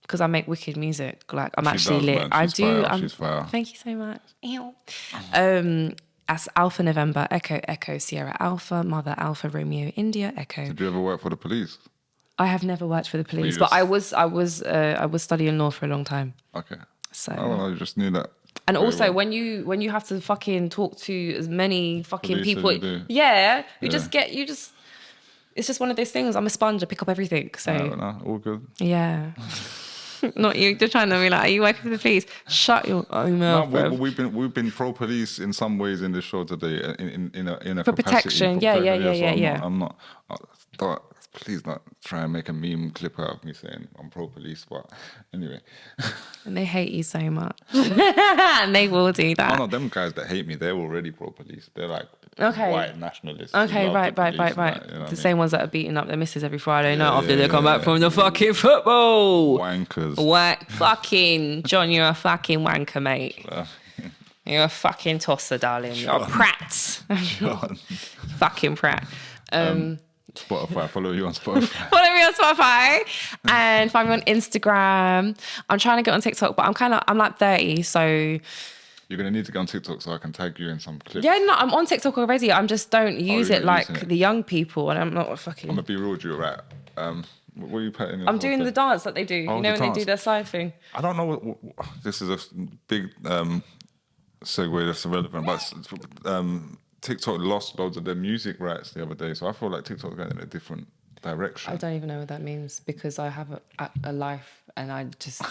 Because I make wicked music. Like, I'm actually lit. Man. I do. She's fire. Thank you so much. As Alpha November, Echo, Sierra Alpha, Mother Alpha, Romeo, India, Echo. Did you ever work for the police? I have never worked for the police, but I was studying law for a long time. Okay. So I just knew that. And also, when you have to fucking talk to as many fucking people, it's just one of those things. I'm a sponge. I pick up everything. So all good. Yeah. Not you. You're trying to be like, are you working for the police? Shut your own mouth. No, we've been pro police in some ways in the show today. In a for protection. Yeah. I'm not. Please not try and make a meme clip out of me saying I'm pro police, but anyway. And they hate you so much. And they will do that. Oh no, them guys that hate me, they're already pro police. They're like white nationalists. Okay, right. The same ones that are beating up their missus every Friday night after they come back from the fucking football. Wankers. Fucking John, you're a fucking wanker, mate. You're a fucking tosser, darling. You're a prat. Fucking prat. Spotify, follow you on Spotify. Follow me on Spotify and find me on Instagram. I'm trying to get on TikTok, but I'm like 30, so you're gonna need to get on TikTok so I can tag you in some clips. Yeah, no, I'm on TikTok already. I just don't use it like the young people, and I'm not fucking. I'm gonna be real with you, right? What are you putting in? I'm doing the dance that they do. Oh, you know when they do their side thing. I don't know what this is a big segue that's irrelevant, but TikTok lost loads of their music rights the other day, so I feel like TikTok's going in a different direction. I don't even know what that means because I have a life and I just...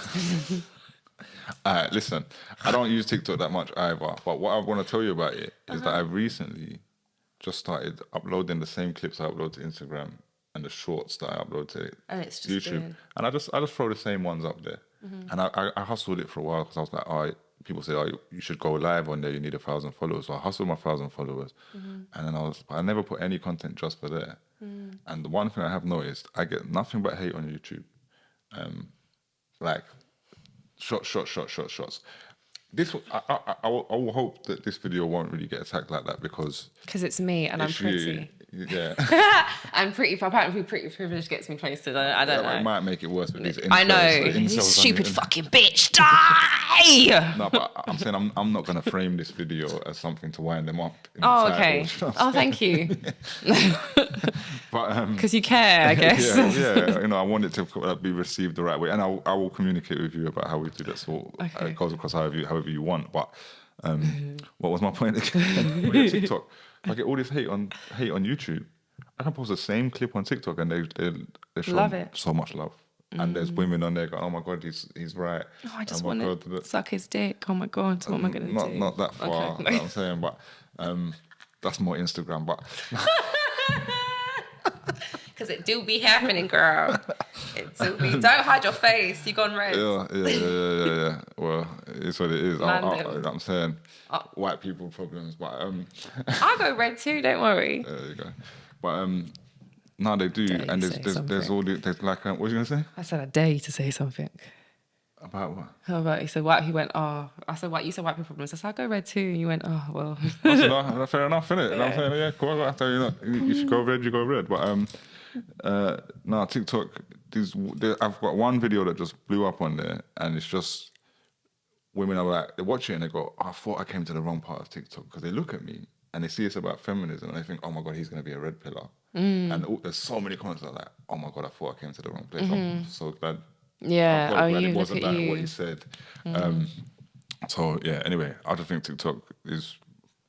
Listen, I don't use TikTok that much either, but what I want to tell you about it is that I recently just started uploading the same clips I upload to Instagram and the shorts that I upload to and it's just YouTube. Doing... And I just throw the same ones up there. And I hustled it for a while because I was like, people say, you should go live on there, you need 1,000 followers. So I hustled my 1,000 followers. And then I never put any content just for there. And the one thing I have noticed, I get nothing but hate on YouTube. Like, shots. This, I will hope that this video won't really get attacked like that because it's me and I'm pretty. Yeah. I'm pretty, apparently pretty privilege gets me places. I don't know. It might make it worse with these incels. I know. You stupid fucking bitch. Die! No, but I'm saying I'm not going to frame this video as something to wind them up. Oh, okay. Thank you. But because you care, I guess. Yeah. I want it to be received the right way. And I will communicate with you about how we do that. So it goes across however you want. But what was my point again? TikTok. I get all this hate on YouTube. I can post the same clip on TikTok and they show so much love. And there's women on there going, oh my God, he's right. Oh, I just want to suck his dick. Oh my God, what am I going to do? Not that far, okay. You know what I'm saying, but that's more Instagram. But because it do be happening, girl. It took me. Don't hide your face. You gone red. Yeah. Well, it's what it is. I'm saying Oh. white people problems, but I'll go red too. Don't worry. There you go. But no, they do, Dare and you there's all there's like what was you gonna say I said I dare you to say something. about what? How about you said white? He went, oh. I said white. You said white people problems. I said I'll go red too. You went, oh well. I said, no, fair enough, innit? And I'm Yeah. saying, yeah, cool. I tell you that you should go red, you go red. But no, TikTok. I've got one video that just blew up on there, and it's just women are like, they watch it and they go, oh, I thought I came to the wrong part of TikTok, because they look at me and they see it's about feminism and they think, oh my God, he's going to be a red pillar. And there's so many comments that are like, oh my God, I thought I came to the wrong place. I'm so glad. Yeah. I'm glad You it wasn't look at like you. what you said. So yeah, anyway, I just think TikTok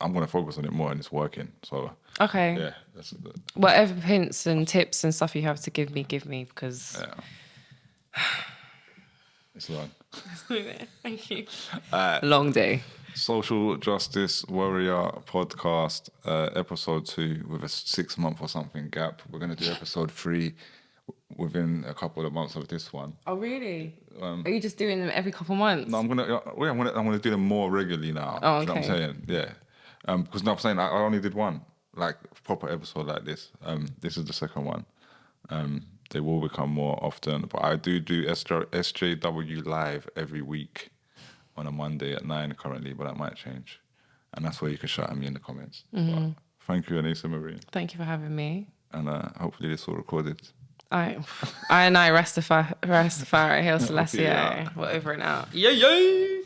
I'm going to focus on it more, and it's working. So Okay. yeah, that's it. Whatever hints and tips and stuff you have to give me, because. Yeah. It's long. Thank you. Long day. Social Justice Warrior podcast, episode 2 with a 6-month or something gap. We're going to do episode 3 within a couple of months of this one. Oh really? Are you just doing them every couple months? No, I'm gonna do them more regularly now. Oh, Do you know what I'm saying? Yeah. Because I'm saying I only did one like proper episode like this. This is the second one. They will become more often, but I do SJW live every week on a Monday at 9 currently, but that might change. And that's where you can shout at me in the comments. But thank you, Aneesa Marie. Thank you for having me. And hopefully this will recorded. I Rastafari, Hail Selassie, Yeah. we're over and out. Yeah.